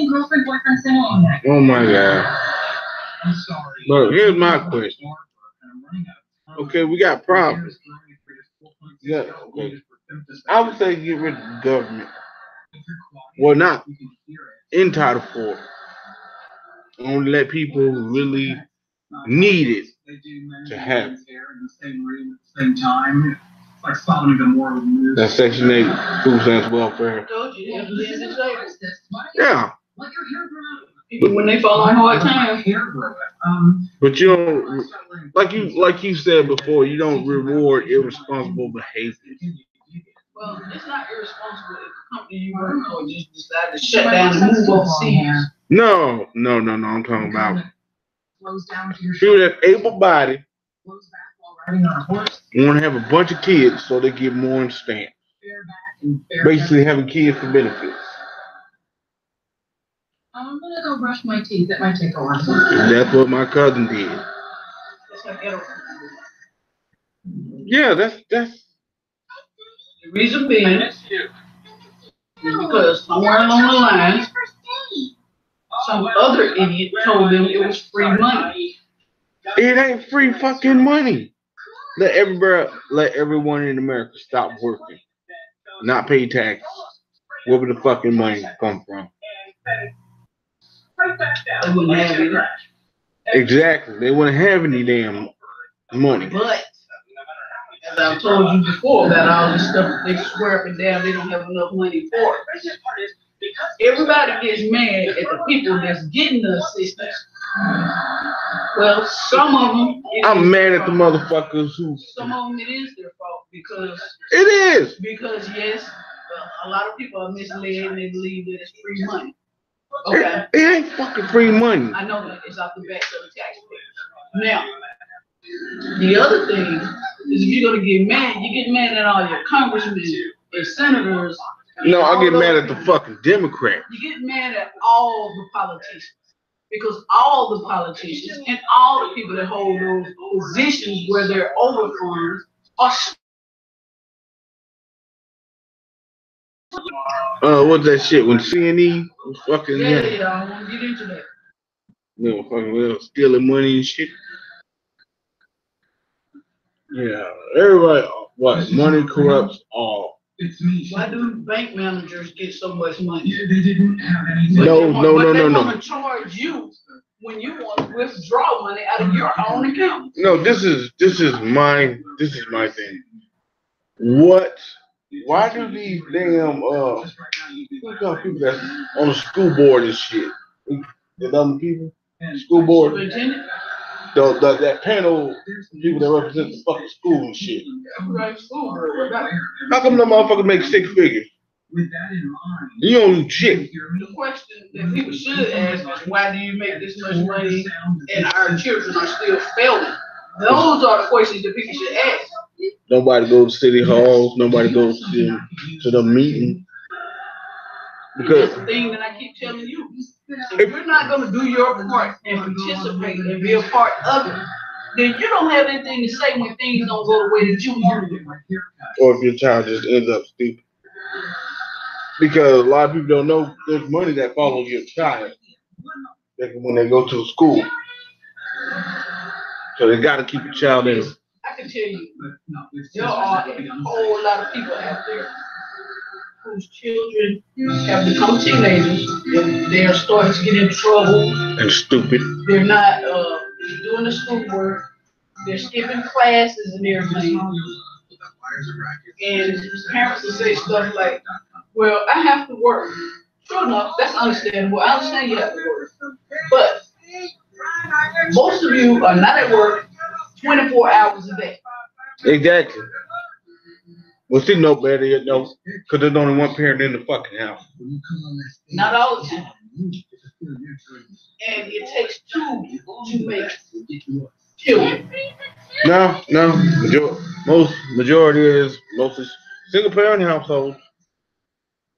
girlfriend, boyfriend syndrome. Oh my God. Look, here's my question. Okay, we got problems. Yeah, okay. I would say get rid of the government. Well, not in Title 4. Only let people who really need it to have it. That's Section 8 food stamps welfare. Yeah. But when they fall on hard times. But you don't, like you said before, you don't reward irresponsible behavior. Well, it's not irresponsible if the company you work for just decide to shut down and move overseas. No. I'm talking about people that able-bodied want to have a bunch of kids so they get more in stamp. Basically, having kids for benefits. I'm gonna go brush my teeth. That might take a while. That's what my cousin did. Yeah, that's the reason being is because somewhere along the line, some other idiot told them it was free money. It ain't free fucking money. Let everyone in America stop working, not pay taxes. Where would the fucking money come from? They wouldn't have it. Exactly. They wouldn't have any damn money. But as I've told you before about all this stuff they swear up and down they don't have enough money for it. Everybody gets mad at the people that's getting the assistance. Well, some of them. I'm mad at the motherfuckers who. Some of them it is their fault because. It is. Because yes, a lot of people are misled and they believe that it's free money. Okay. It ain't fucking free money. I know that it's off the backs of the taxpayers. Now, the other thing is if you're gonna get mad, you get mad at all your congressmen and senators. No, I get mad at the fucking Democrats. You get mad at all the politicians. Because all the politicians and all the people that hold those positions where they're over funds are. What's that shit? When CNE was fucking. Yeah, I won't get into that. No, fucking stealing money and shit. Yeah, everybody. What? Money corrupts all. Why do bank managers get so much money? They didn't have any. No. They want to charge you when you want to withdraw money out of your own account. No, this is my thing. What? Why do these damn people that's on the school board and shit? The dumb people, school board. That panel people that represent the fucking school and shit. How come the motherfucker make 6 figures? With that in mind, you don't do shit. The question that people should ask is why do you make this much money and our children are still failing? Those are the questions that people should ask. Nobody goes to city halls. Nobody goes to the meeting. Because that's the thing that I keep telling you. If you're not going to do your part and participate and be a part of it, then you don't have anything to say when things don't go the way that you want to do. Or if your child just ends up stupid. Because a lot of people don't know there's money that follows your child when they go to school. So they got to keep your child in. I can tell you, there are a whole lot of people out there whose children have become teenagers and they are starting to get in trouble. And stupid. They're not doing the schoolwork. They're skipping classes and everything. And parents will say stuff like, well, I have to work. Sure enough, that's understandable. I understand you have to work. But most of you are not at work 24 hours a day. Exactly. Well, she know better, because there's only one parent in the fucking house. Not all the time. And it takes 2 to make children. No. Majority is mostly single parent households.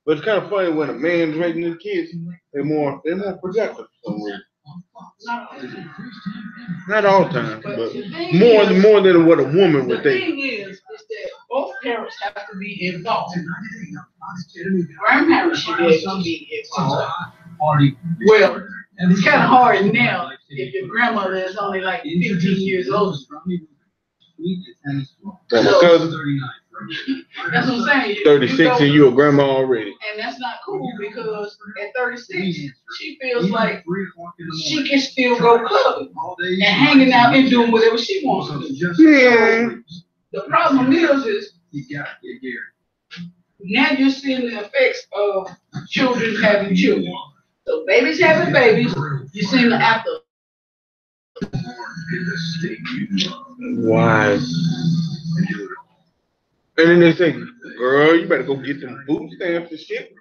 But it's kind of funny when a man's raising his kids, they're more productive for some reason. Not all the time, but more than what a woman would think. The thing is that both parents have to be involved. Grandparents should be able to be involved. quality. Well, it's kind of hard now if your grandmother is only like 15 years old. That's my cousin. That's what I'm saying. 36 and you a grandma already. And that's not cool because at 36, she feels like she can still go clubbing and hanging out and doing whatever she wants to do. Yeah. The problem is now you're seeing the effects of children having children. So babies having babies, you're seeing the after. Why? And then they say, girl, you better go get them food stamps and shit.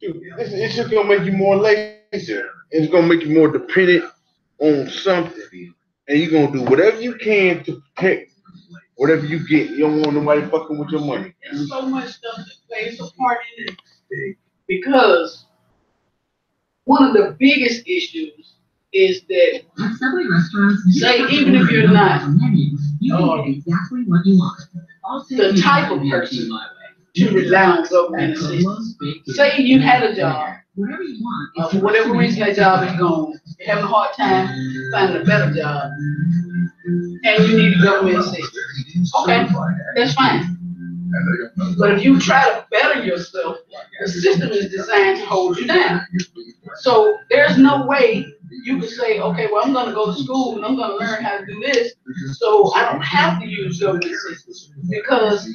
Dude, it's just gonna make you more lazy. It's gonna make you more dependent on something. And you're gonna do whatever you can to protect whatever you get. You don't want nobody fucking with your money. There's so much stuff that plays a part in it. Because one of the biggest issues is that say even if you're not the type of person to rely on government assistance. Say you had a job, for whatever reason that job is gone, you're having a hard time finding a better job, and you need government assistance. Okay, that's fine. But if you try to better yourself, the system is designed to hold you down. So there's no way you can say, okay, well, I'm going to go to school and I'm going to learn how to do this, so I don't have to use government assistance. Because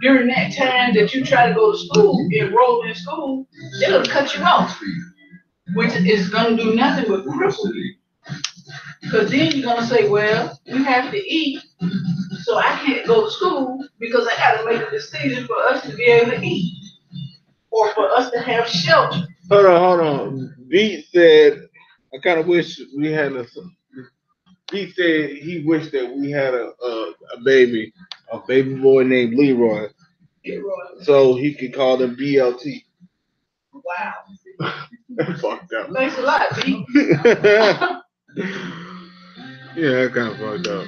during that time that you try to go to school, enroll in school, it'll cut you off, which is going to do nothing but cripple you. Because then you're going to say, well, we have to eat, so I can't go to school because I got to make a decision for us to be able to eat or for us to have shelter. Hold on. Beat said, I kind of wish we had a. Beat said he wished that we had a baby boy named Leroy, so he could call them BLT. Wow. That's fucked up. Thanks a lot, B. Yeah, that kind of fucked up.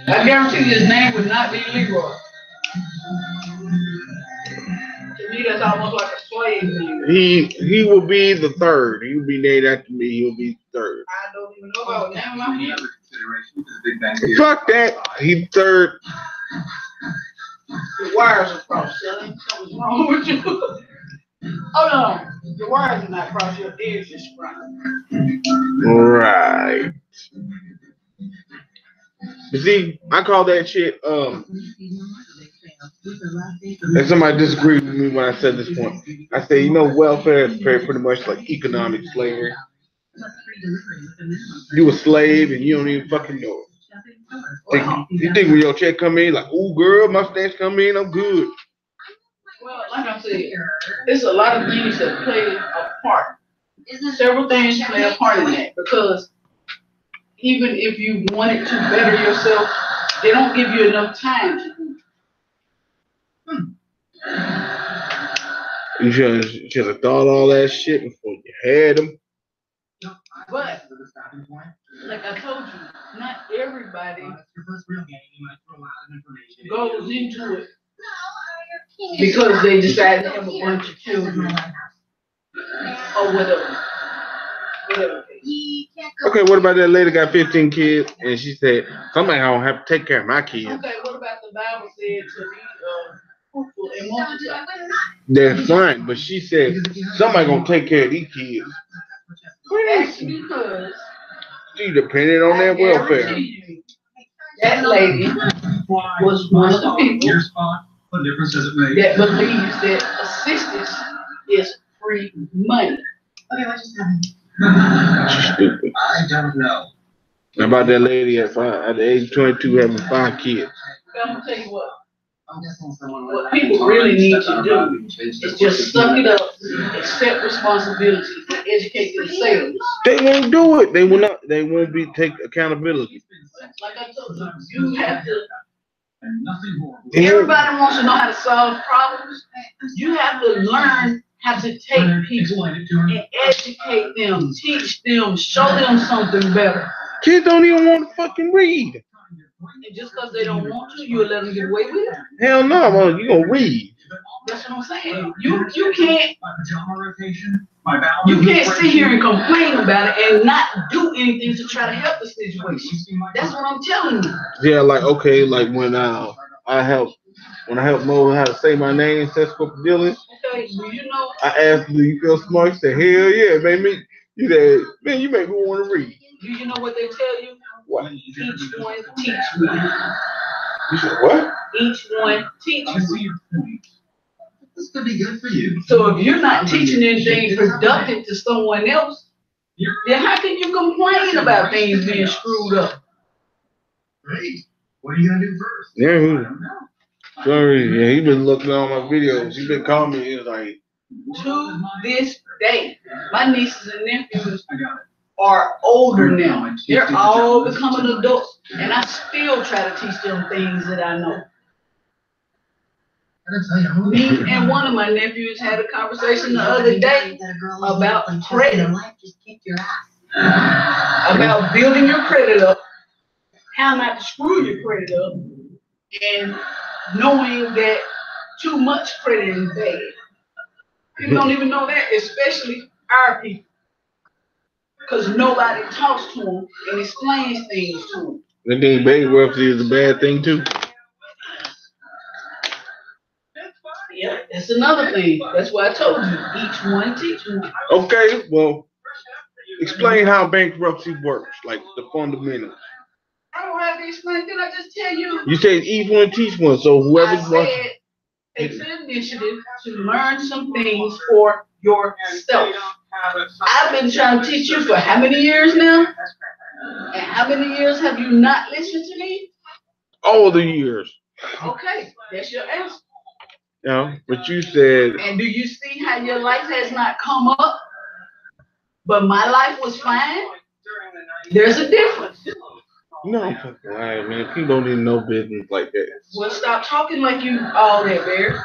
I guarantee his name would not be Leroy. To me, that's almost like a slave name. He will be the third. He will be named after me. He'll be third. I don't even know about name my kid. Fuck that. He third. The wires are crossed, son. Something's wrong with you. Oh no, the wires are not crossed. Your ears is sprung. Right. You see, I call that shit, and somebody disagreed with me when I said this point. I say, welfare is pretty much like economic slavery. You a slave and you don't even fucking know it. You think when your check come in, like, ooh, girl, my stamps come in, I'm good. Well, like I said, there's a lot of things that play a part. Several things play a part in that because even if you wanted to better yourself, they don't give you enough time to do it. You should have thought all that shit before you had them. But, like I told you, not everybody goes into it because they decide to have a bunch of children or whatever. Okay, what about that lady got 15 kids and she said, somebody gonna have to take care of my kids. Okay, what about the Bible said to be fruitful and multiply? That's fine, but she said, somebody gonna take care of these kids. Actually, because she depended on that welfare. That lady was one of the people that believes that assistance is free money. Okay, what just happened? Stupid. I don't know. About that lady at the age of 22 having 5 kids. I'm gonna tell you what people really need to do is just suck it up, accept responsibility, and educate themselves. They won't do it. They will not. They won't take accountability. Like I told you, you have to. Everybody wants to know how to solve problems. You have to learn how to take people and educate them, teach them, show them something better. Kids don't even want to fucking read. And just because they don't want to, you'll let them get away with it? Hell no, man, you gonna read. That's what I'm saying. You can't sit here and complain about it and not do anything to try to help the situation. That's what I'm telling you. Yeah, like okay, like when I helped Mo how to say my name, Sesquippedalian Dylan. Okay, well, you know. I asked, "Do you feel smart?" He said, "Hell yeah, man." You said, "Man, you make me want to read." Do you know what they tell you? What? Each one, teach one. You said what? Each one, teach one. This could be good for you. So if you're not teaching anything productive to someone else, then how can you complain about things being screwed up? Great. What are you gonna do first? Yeah, sorry. Yeah, he been looking at all my videos. He been calling me. He was like, to this day, my nieces and nephews are older now. They're all becoming adults, and I still try to teach them things that I know. Me and one of my nephews had a conversation the other day about credit, about building your credit up, how not to screw your credit up, and knowing that too much credit is bad. People don't even know that, especially our people, because nobody talks to them and explains things to them. "I think bankruptcy is a bad thing too." Yeah, that's another thing. That's why I told you, each one teach one. Okay, well, explain how bankruptcy works, like the fundamentals. I don't have to explain. Did I just tell you? You said each one teach one, so whoever's I watching. said take the initiative to learn some things for yourself. I've been trying to teach you for how many years now? And how many years have you not listened to me? All the years. Okay, that's your answer. Yeah, but you said. And do you see how your life has not come up, but my life was fine? There's a difference. No, I'm fucking lying, man. People don't even know business like that. Well, stop talking like you all that, Bear.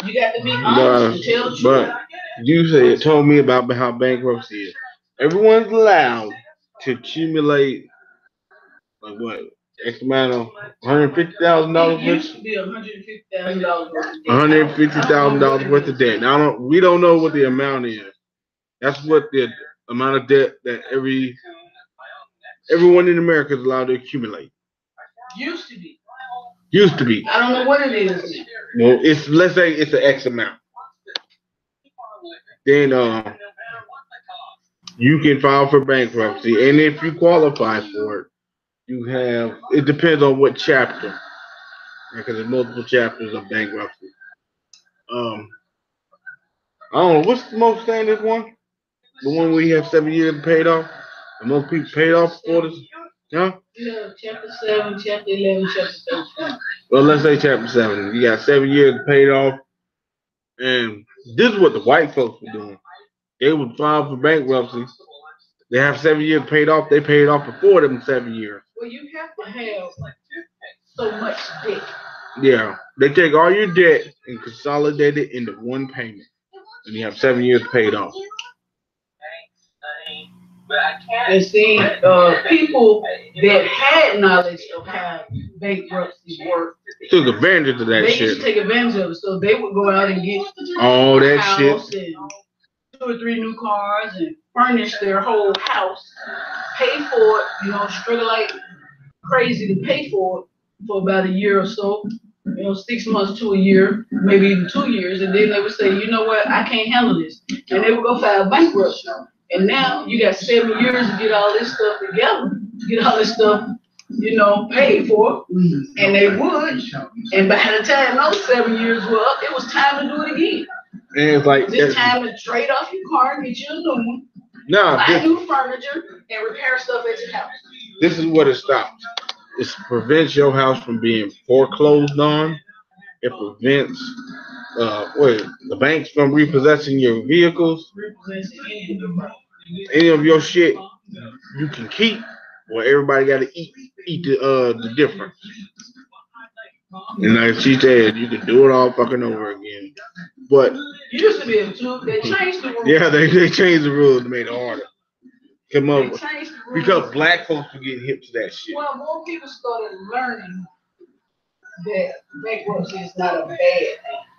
You got to be honest and tell the truth. But you said told me about how bankruptcy is. Everyone's allowed to accumulate like what? X amount of $150,000 It used to be $150,000 worth of debt. $150,000 worth of debt. Now we don't know what the amount is. That's what the amount of debt that everyone in America is allowed to accumulate. Used to be. Used to be. I don't know what it is now. Well, let's say it's an X amount. Then you can file for bankruptcy, and if you qualify for it, it depends on what chapter, because there's multiple chapters of bankruptcy. I don't know, what's the most standard one? The one where you have 7 years paid off? And most people paid off for this? Huh? Yeah, chapter 7, chapter 11, chapter 13. Well, let's say chapter 7. You got 7 years paid off, and this is what the white folks were doing. They would file for bankruptcy. They have 7 years paid off. They paid off before them 7 years. Well, you have to have so much debt. Yeah, they take all your debt and consolidate it into one payment, and you have 7 years paid off. And see, people that had knowledge of how bankruptcy worked took advantage of that they shit. used to take advantage of it, so they would go out and get all that house shit, and 2 or 3 new cars, and furnish their whole house, pay for it, struggle like crazy to pay for it for about a year or so, 6 months to a year, maybe even 2 years, and then they would say, you know what, I can't handle this, and they would go file bankruptcy. And now you got 7 years to get all this stuff together, to get all this stuff, paid for, and they would. And by the time those 7 years were up, it was time to do it again. And it's like it's time to trade off your car, get you a new one, buy new furniture, and repair stuff at your house. This is what it stops. It prevents your house from being foreclosed on. It prevents the banks from repossessing your vehicles. Any of your shit you can keep, or everybody got to eat the difference. And like she said, you can do it all fucking over again. But you used to be able to. They changed the rules. Yeah, they changed the rules to make it harder. Come over because black folks were getting hip to that shit. Well, more people started learning that bankruptcy is not a bad thing.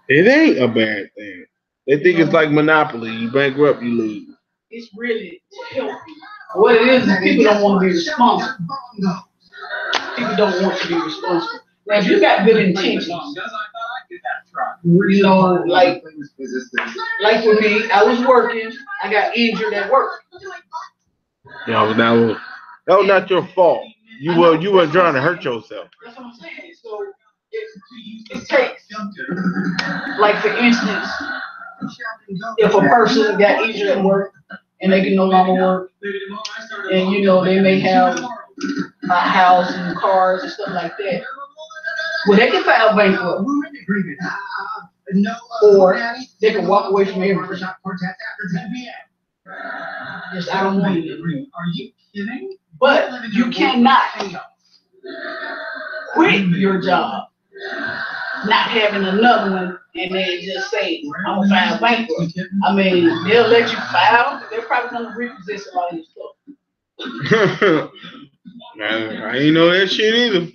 It ain't a bad thing. They think it's like Monopoly. You bankrupt, you lose. It's really to help you. What it is people don't want to be responsible. People don't want to be responsible. Now, if you got good intentions, you know, like with me, I was working, I got injured at work. Yeah, but that was not your fault. You weren't trying to hurt yourself. That's what I'm saying. So it takes, like for instance, if a person got injured at work and they can no longer work, and you know they may have a house and cars and stuff like that, well, they can file bankrupt, or they can walk away from everything. Yes, I don't want it. Are you kidding? But you cannot quit your job, not having another one, and then just say, I'm gonna file bankrupt. I mean, they'll let you file, but they're probably gonna repossess a lot of your stuff. Man, I ain't know that shit either.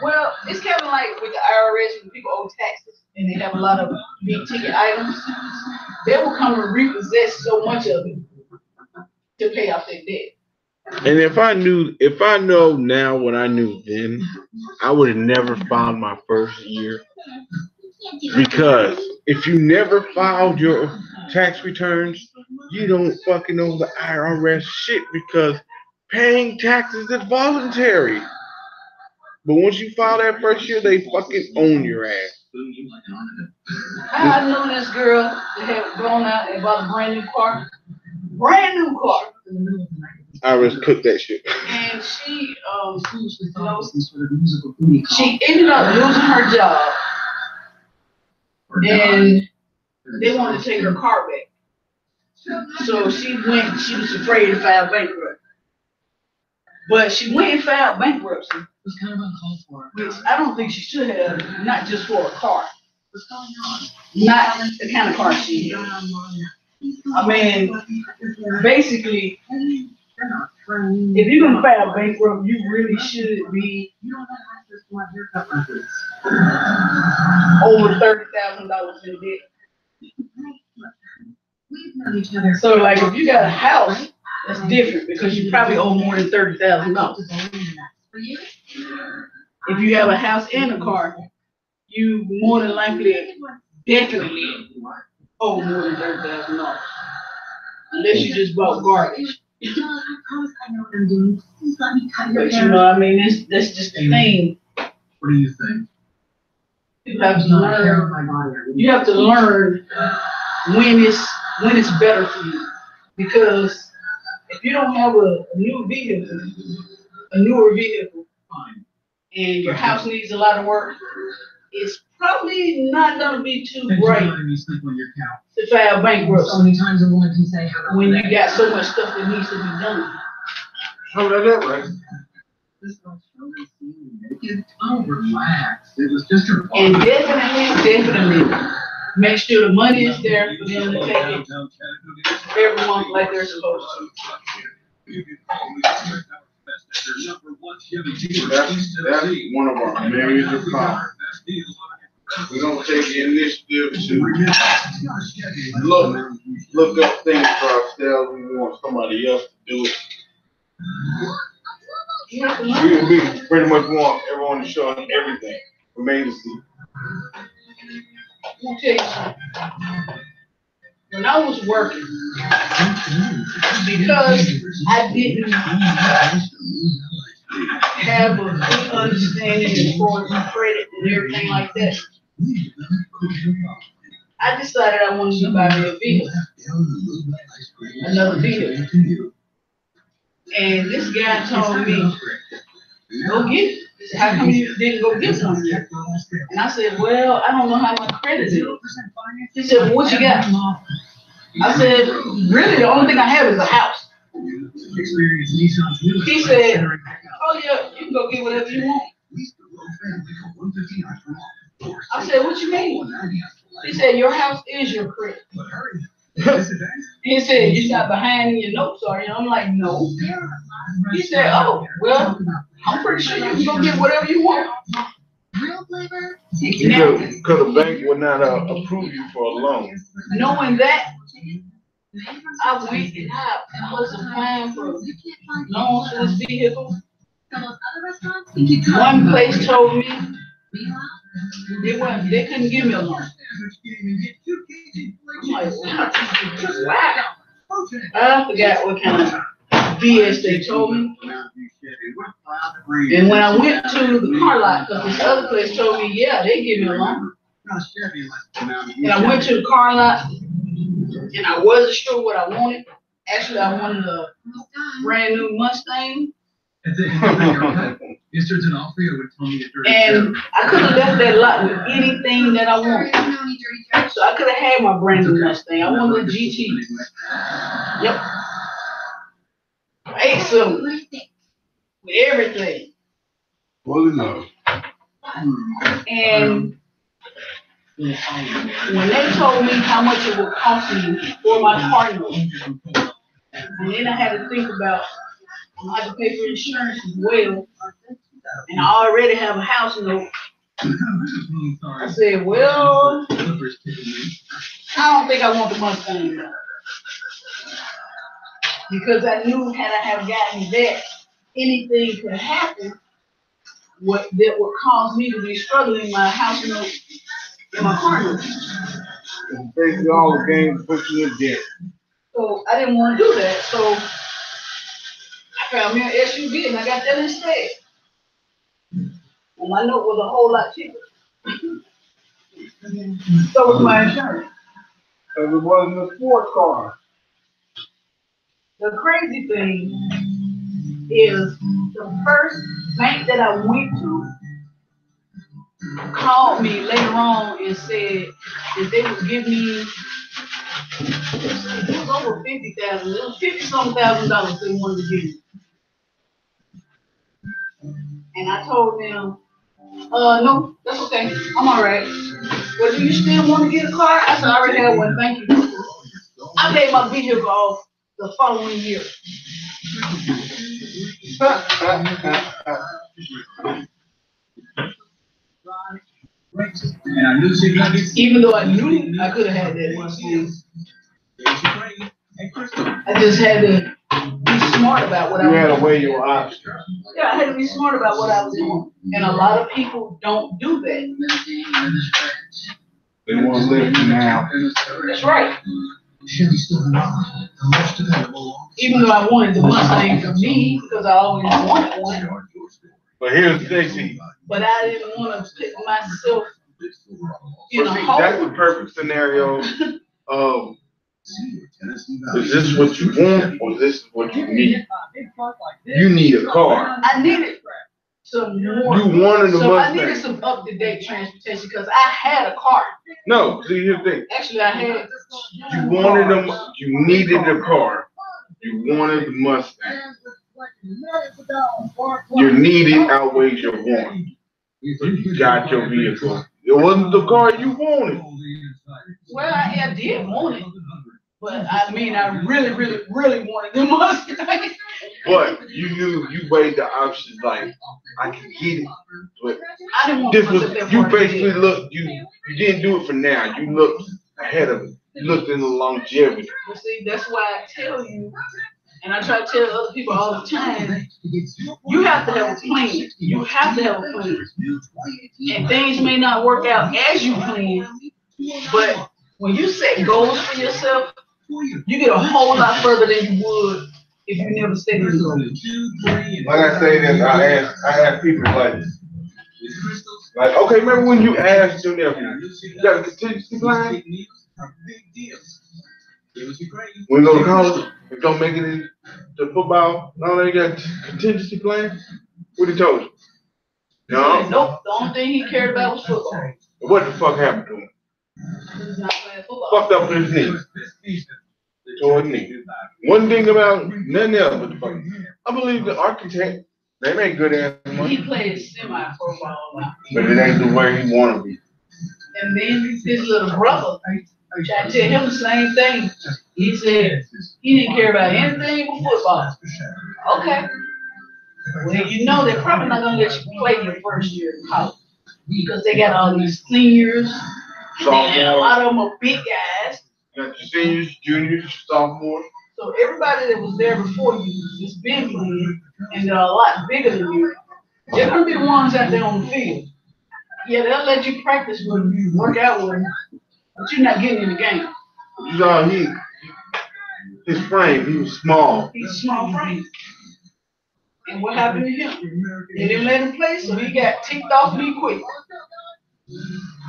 Well, it's kind of like with the IRS when people owe taxes and they have a lot of big ticket items. They will come and repossess so much of it to pay off their debt. And if I know now what I knew then, I would have never filed my first year. Because if you never filed your tax returns, you don't fucking know the IRS shit, because paying taxes is voluntary. But once you file that first year, they fucking own your ass. I know this girl that had gone out and bought a brand new car. Brand new car. IRS cooked that shit. And she, she ended up losing her job. And they wanted to take her car back. So she was afraid to file bankrupt. But she went and filed bankruptcy. It was kind of uncalled for. Which I don't think she should have, not just for a car. What's going on? Not the kind of car she had. I mean, basically, if you're gonna file bankrupt, you really should be over $30,000 in debt. So, like, if you got a house, that's different because you probably owe more than $30,000. If you have a house and a car, you more than likely, definitely owe more than $30,000. Unless you just bought garbage. But you know, I mean, that's just the thing. What do you think? You have to learn. You have to learn when it's better for you, because if you don't have a newer vehicle, and your house needs a lot of work, it's probably not gonna be too great to file bankruptcy. So many times I wanted to say when you got so much stuff that needs to be done. Oh, that's right. Relax. It was just her. And definitely make sure the money is there for them to take it every month like they're supposed to. That's one of our major problems. We don't take the initiative to look up things for ourselves. We want somebody else to do it. We pretty much want everyone to show us everything from A to Z. I'll tell you something. When I was working, because I didn't have a good understanding as far as credit and everything like that, I decided I wanted to buy me a vehicle, another vehicle. And this guy told me, go get it. He said, how come you didn't go get one yet? And I said, well, I don't know how my credit is. He said, well, what you got? I said, really, the only thing I have is a house. He said, oh yeah, you can go get whatever you want. I said, what you mean? He said, your house is your credit. He said, you're not behind in your notes, are you? I'm like, no. He said, oh, well, I'm pretty sure you can go get whatever you want. Because the bank would not approve you for a loan. Knowing that, I went and I was applying for loans for this vehicle. One place told me they couldn't give me a loan. I'm like, wow. I forgot what kind of BS they told me. And when I went to the car lot, because this other place told me, yeah, they give me a loan. And I went to the car lot, and I wasn't sure what I wanted. Actually, I wanted a brand new Mustang. And I could have left that lot with anything that I wanted. So I could have had my brand new Mustang. I wanted a GT. Yep. I ate some with everything. Well enough. And when they told me how much it would cost me for my car note, and then I had to think about I had to pay for insurance as well, and I already have a house note. I said, well, I don't think I want the Mustang now. Because I knew had I have gotten that, anything could happen that would cause me to be struggling my house note and my car note. Basically, all the games put you in debt. So I didn't want to do that. So I found me an SUV and I got that instead. And my note was a whole lot cheaper. So was my insurance. Because it wasn't a sports car. The crazy thing is the first bank that I went to called me later on and said that they would give me, it was over $50,000, it was $50-some thousand they wanted to give me. And I told them, no, that's okay, I'm all right. Well, do you still want to get a car? I said, I already have one, thank you. I paid my vehicle off the following year. Even though I knew I could have had that Mustang, I just had to be smart about what I was doing. You had to weigh your options. Yeah, I had to be smart about what I was doing. And a lot of people don't do that. They want to live now. That's right. Even though I wanted the Mustang for me, because I always wanted one. But here's the thing, but I didn't want to put myself in a hole. That's the perfect scenario of, is this what you want or this is what you need? You need a car. I needed some more. You wanted a Mustang. I needed some up-to-date transportation because I had a car. No, see, here's the thing. Actually, I had. You wanted them. You needed a car. You wanted the Mustang. Your needed outweighs your want. You got your vehicle. It wasn't the car you wanted. Well, I did want it. But I mean, I really, really, really wanted the Mustang. But you knew, you weighed the options like, I can get it. But I didn't want this to was, you basically looked, you didn't do it for now. You looked ahead of it. You looked in the longevity. But see, that's why I tell you, and I try to tell other people all the time, you have to have a plan. You have to have a plan. And things may not work out as you plan, but when you set goals for yourself, you get a whole lot further than you would if you never set your goals. Like I say this, I ask people like, okay, remember when you asked your nephew, you got a contingency plan? When you go to college, if you don't make it into football, no, you got a contingency plan? What he told you? No. Nope, the only thing he cared about was football. What the fuck happened to him? He's not playing football. Fucked up his knee. Tore his knee. One thing about nothing else but the fuck. I believe the architect, they make good ass money. He plays semi-football now. But it ain't the way he wanna be. And then his little brother, I tell him the same thing. He said he didn't care about anything but football. Okay. Well, you know they're probably not gonna let you play your first year in college. because they got all these seniors, and a lot of them are big guys. Got the seniors, juniors, sophomores. So everybody that was there before you is big men, and they're a lot bigger than you. They're gonna be the ones out there on the field. Yeah, they'll let you practice with them, you work out with them, but you're not getting in the game. You know, his frame, he was small. He's a small frame. And what happened to him? They didn't let him play, so he got ticked off me quick.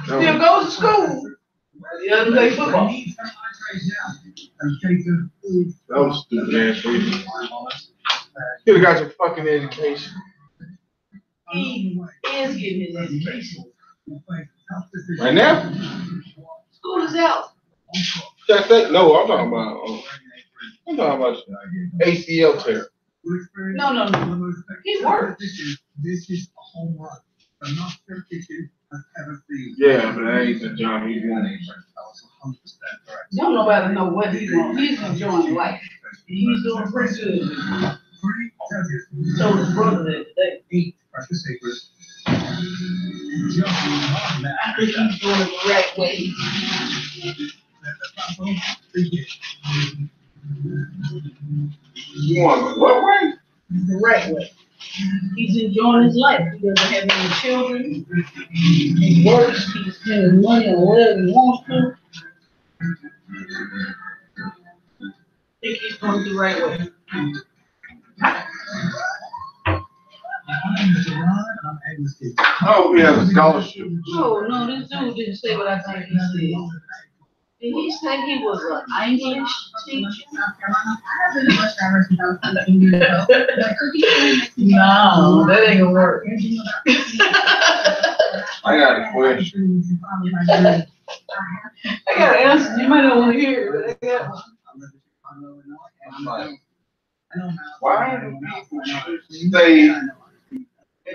Still goes to school. He doesn't play football. That was stupid ass reason. Could have got your fucking education. He is getting his education. Right now? School is out. That's that. No, I'm talking about ACL tear. No. He works. This is a home run. The most pitches I've ever seen. Yeah, but that ain't the job he's doing. Don't nobody know what he's doing. He's enjoying life. He's doing pretty good. So his brother that Eight precious acres. I think he's doing it the right way. You want what way? The right way. He's enjoying his life. He doesn't have any children. He works. He can spend his money on whatever he wants to. I think he's going the right way. Oh, we have a scholarship. Oh, no, this dude didn't say what I think he said. Did he say he was an English teacher? No, that ain't gonna work. I got a question. I got an answer. You might not want to hear it, but I got one. Why do people stay in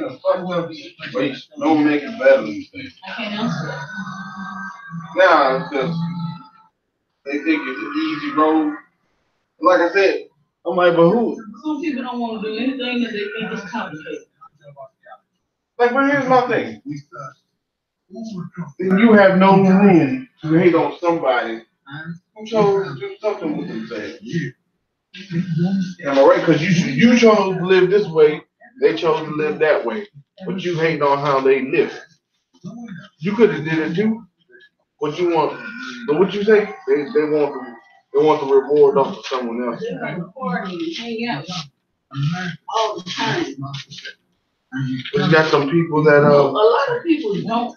a fucked up situation? Don't make it better than you think. I can't answer that. Nah, because they think it's an easy road. Like I said, I'm like, but who? Some people don't want to do anything that they think is complicated. Like, but here's my thing. You have no room to hate on somebody who chose to do something with themselves. Am I right? Because you chose to live this way, they chose to live that way, but you hate on how they live. You could have did it too. What you want? But what you say? They want the reward off of someone else. They like to party and hang out all the time. But you got some people that A lot of people don't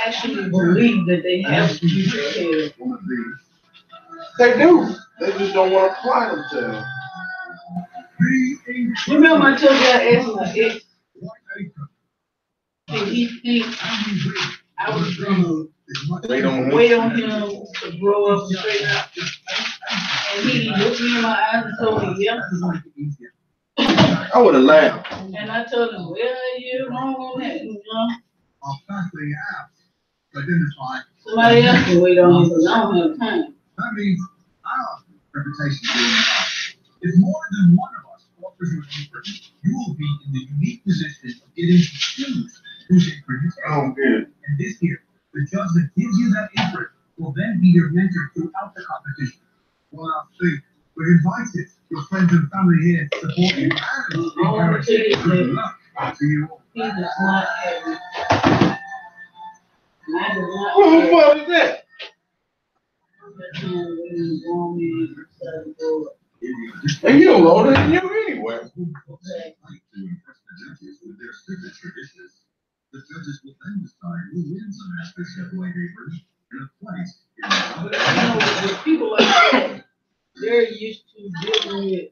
actually believe that they have to be prepared. they do. They just don't want to apply themselves. Remember I told you I asked my ex, did he think I was gonna They don't wait on him to grow up and straighten out? And he looked me in my eyes and told me, yeah. I would have laughed. And I told him, well, you're wrong on that, you know. Somebody else can wait on him because I don't have time. That means our reputation if more than one of us offers you an apron, you will be in the unique position of getting to choose whose apron you take. Oh, good. And this year, the judge that gives you that apron will then be your mentor throughout the competition. Well, I'll see. We're invited, your friends and family here to support you and encourage you. Good luck to you all. He does not have it. And I do not Who the have fuck is that? And you don't older than you anyway. To impress the judges with their signature dishes, the judges will then decide who wins the Master Chef White Apron and a place in the But you know, with people like that, they're used to dealing with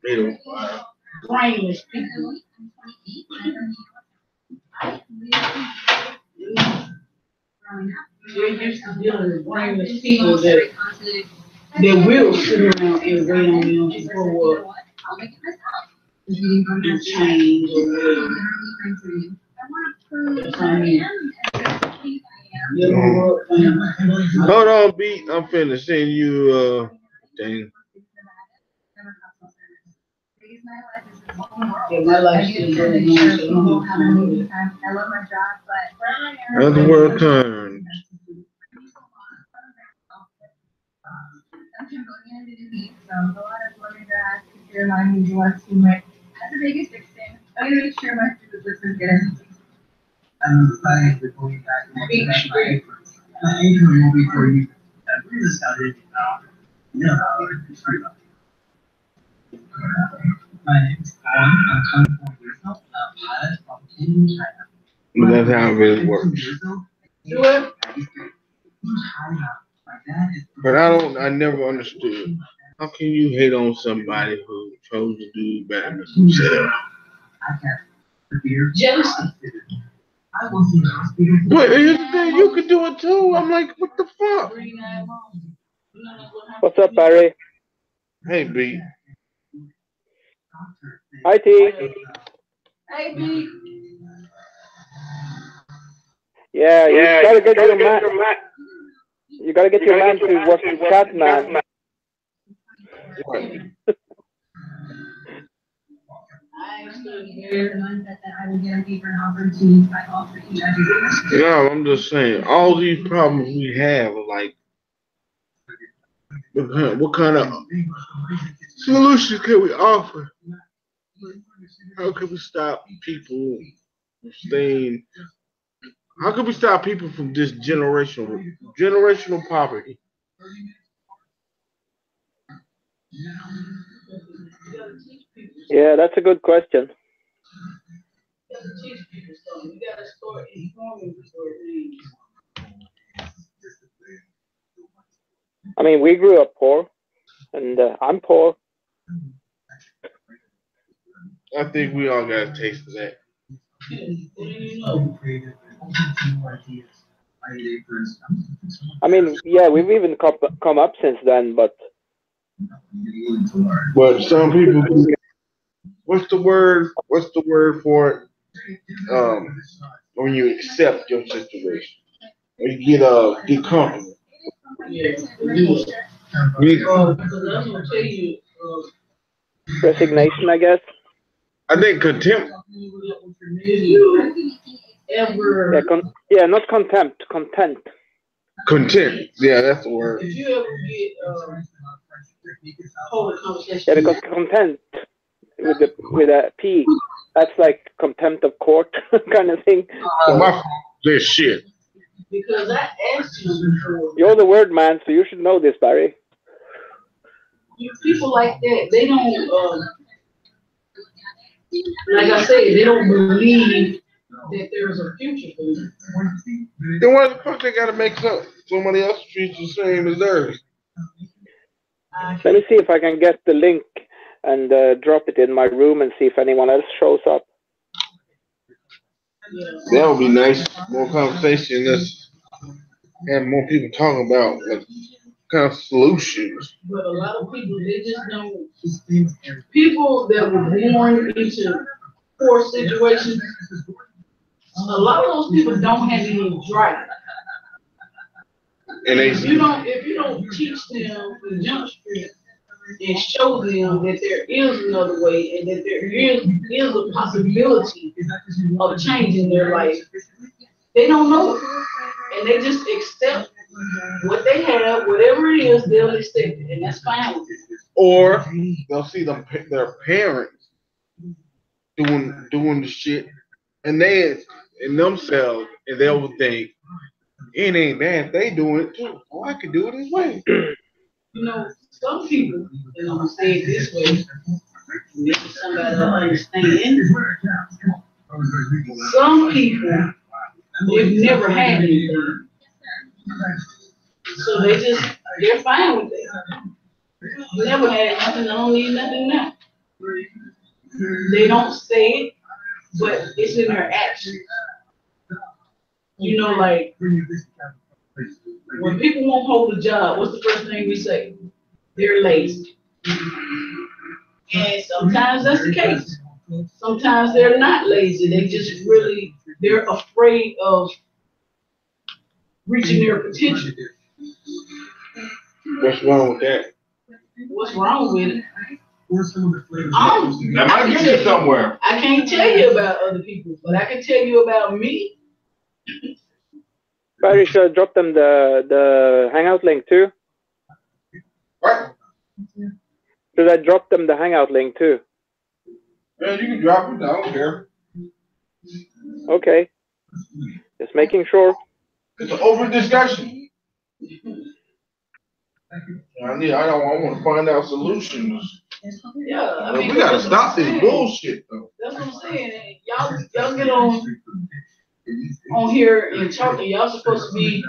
They don't. brainless people. They're used to dealing with brainless people that will sit around and wait on them to grow up and change or whatever. I mean, they'll grow up and- Hold on, beat. I'm finna send you thing. Yeah, my life is really going to I love my job, but As the world turns. I'm going into the heat, so a lot of lemongrass, your lime, you want to make. That's the biggest thing. I'm gonna make sure my food looks as good as it tastes. I'm excited to going back to my aprons. My apron will be for you. I really started yeah, it's free. My name is Paul. I'm coming from Brazil. I'm pilot from Tianjin, China. But that's how it really works. do it. But I never understood. How can you hate on somebody who chose to do better than themselves? Jealousy. But here's the thing, you could do it too. I'm like, what the fuck? What's up, Barry? Hey, B. Hi, T. Hey, B. Yeah, you gotta get your man. You gotta get your man to work the chat, man. Yeah, I'm just saying, all these problems we have are like, what kind of solutions can we offer? How can we stop people from staying? How can we stop people from this generational poverty? Yeah, that's a good question. I mean, we grew up poor, and I'm poor. I think we all got a taste of that. I mean, yeah, we've even come up since then, but some people, what's the word for it? When you accept your situation, when you get comfortable. Yeah. resignation, I guess. I think contempt. Yeah, not contempt, content. Content. Yeah, that's the word. Did you ever get Yeah, because content with a P, that's like contempt of court kind of thing. This shit. Because I asked you before. You're the word man, so you should know this, Barry. People like that, they don't, like I said, they don't believe that there's a future for them. Then why the fuck they gotta make up somebody else's future the same as theirs? Let me see if I can get the link and drop it in my room and see if anyone else shows up. That would be nice. More conversation. Let's have more people talking about what kind of solutions. But a lot of people, they just don't. People that were born into poor situations, a lot of those people don't have any drive. And if you don't teach them the jump street and show them that there is another way and that there is a possibility of changing their life, they don't know it. And they just accept what they have, whatever it is, they'll accept it, and that's fine with it. Or they'll see their parents doing the shit, and themselves, and they'll think, it ain't bad, they doing it too. Oh, I can do it this way. You know, some people, and I'm gonna say it this way, maybe somebody will understand. Some people, they've never had anything. So they're fine with it. Never had nothing, I don't need nothing now. They don't say it, but it's in their actions. You know, like, when people won't hold a job, what's the first thing we say? They're lazy. And sometimes that's the case. Sometimes they're not lazy. They just they're afraid of reaching their potential. What's wrong with that? What's wrong with it? Or some of the flavors That might be you somewhere. I can't tell you about other people, but I can tell you about me. Barry, should I drop them the Hangout link too? What? Should I drop them the Hangout link too? Yeah, you can drop it. I don't care. Okay. Just making sure. It's an open discussion. I want to find out solutions. Yeah, I mean, we gotta stop this bullshit though. That's what I'm saying. Y'all get on here and talking. Y'all supposed to be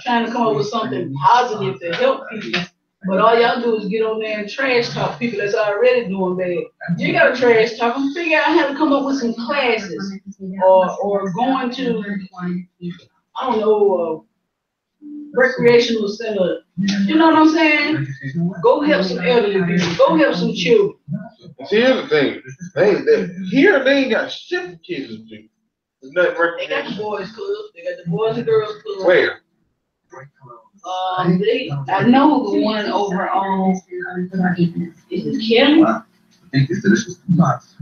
trying to come up with something positive to help people. But all y'all do is get on there and trash talk people that's already doing bad. You gotta trash talk them, figure out how to come up with some classes or going to, I don't know, recreational center. You know what I'm saying? Go help some elderly people. Go help some children. See, here's the thing. They ain't got shit for kids to do. They got the boys club. They got the boys and girls club. Where? I know the one over on, is it Kelly?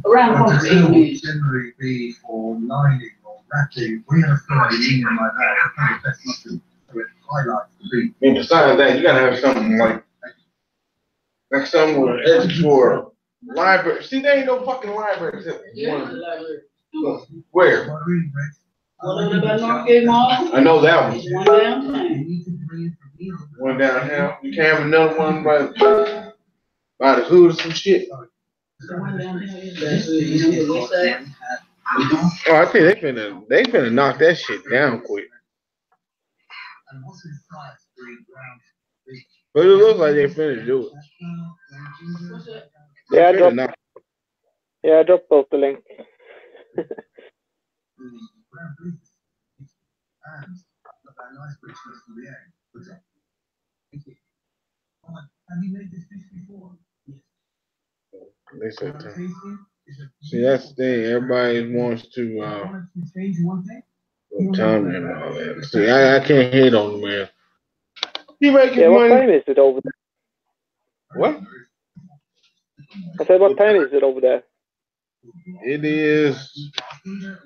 Around the corner from Amen. Generally be for lining or wrapping. We have a union like that. That's not to highlight the beat. And besides that, you gotta have something like something with an edge for library. See, there ain't no fucking library. Yeah, the library. Where? One about Northgate Mall. I know that one. One downtown. One downtown. You can't have another one by the hood or some shit. One downtown. Oh, I think they finna knock that shit down quick. But it looks like they finna do it. Yeah, I dropped both the link. They said see, that's the thing. Everybody wants to time and all that. See, I can't hate on the man. He making what money. time is it over there? What? I said, what time is it over there? It is.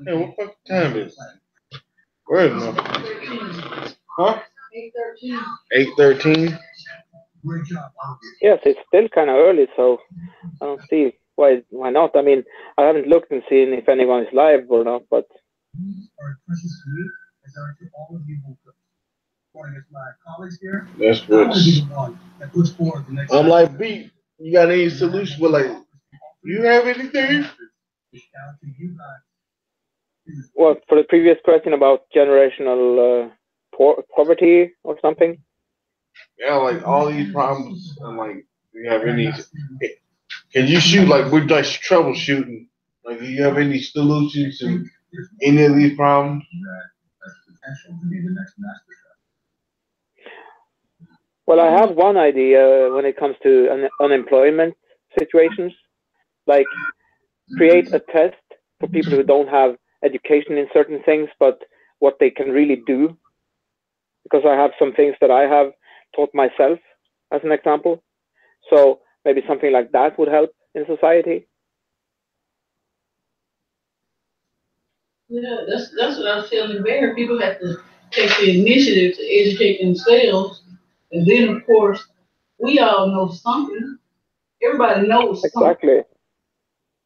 Hey, what fucking time is it? Where is it? Huh? 8:13. Yes, it's still kind of early, so I don't see why not. I mean, I haven't looked and seen if anyone is live or not, but. That's what's. I'm like, B, you got any solution? But like, you have anything? Well, for the previous question about generational poverty or something. Yeah, like all these problems. I'm like, do you have any? Can you shoot like we're just troubleshooting? Like, do you have any solutions to any of these problems? Well, I have one idea when it comes to unemployment situations, like create a test for people who don't have education in certain things, but what they can really do. Because I have some things that I have taught myself, as an example. So maybe something like that would help in society. Yeah, that's what I was telling Bear. People have to take the initiative to educate themselves. And then, of course, we all know something. Everybody knows something.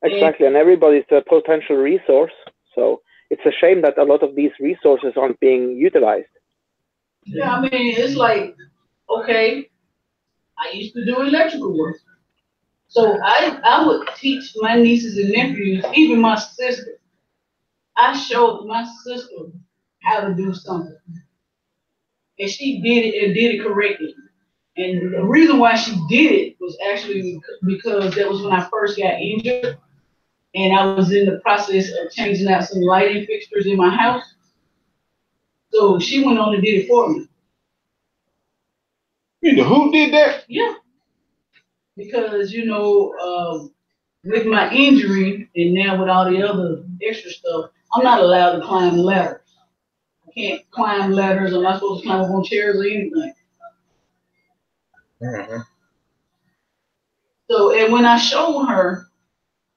Exactly. And everybody's a potential resource. So it's a shame that a lot of these resources aren't being utilized. Yeah, I mean, it's like, okay, I used to do electrical work. So I would teach my nieces and nephews, even my sister. I showed my sister how to do something. And she did it and did it correctly. And the reason why she did it was actually because that was when I first got injured. And I was in the process of changing out some lighting fixtures in my house. So she went on and did it for me. Who did that? Yeah. Because, with my injury and now with all the other extra stuff, I'm not allowed to climb ladders. I can't climb ladders. I'm not supposed to climb up on chairs or anything. Mm-hmm. So and when I showed her,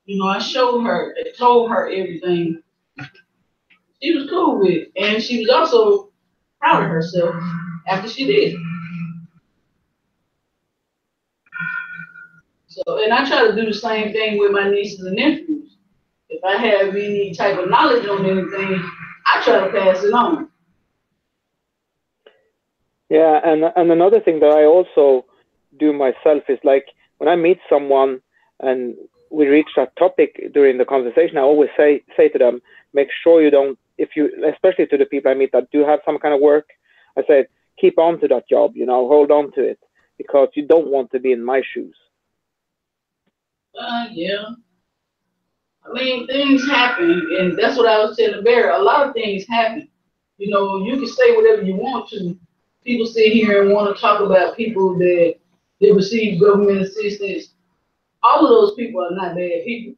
I told her everything. She was cool with it, and she was also proud of herself after she did. So, and I try to do the same thing with my nieces and nephews. If I have any type of knowledge on anything, I try to pass it on. Yeah, and another thing that I also do myself is like when I meet someone and we reach that topic during the conversation, I always say to them, make sure you don't, especially to the people I meet that do have some kind of work, I say, keep on to that job, hold on to it, because you don't want to be in my shoes. Yeah. I mean, things happen, and that's what I was telling Barry. A lot of things happen. You can say whatever you want to. People sit here and want to talk about people that receive government assistance. All of those people are not bad people.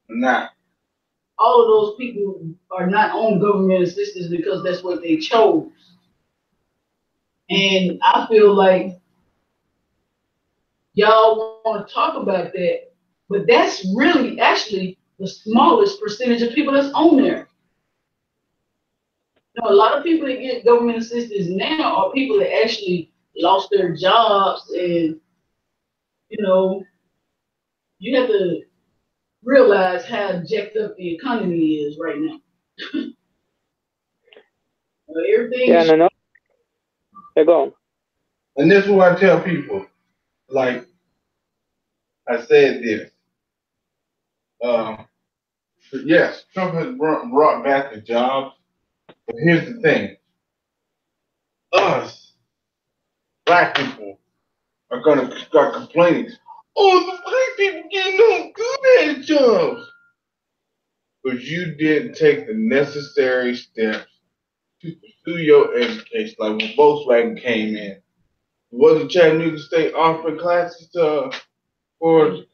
Nah. All of those people are not on government assistance because that's what they chose. And I feel like y'all want to talk about that, but that's really actually the smallest percentage of people that's on there. A lot of people that get government assistance now are people that actually lost their jobs, and you have to realize how jacked up the economy is right now. Everything. Yeah, no. Yeah, go on. And this is what I tell people. Like I said this. Yes, Trump has brought back the jobs, but here's the thing. Us, black people, are going to start complaining. Oh, the white people getting no good at jobs. But you didn't take the necessary steps to pursue your education. Like when Volkswagen came in, wasn't Chattanooga State offering classes for?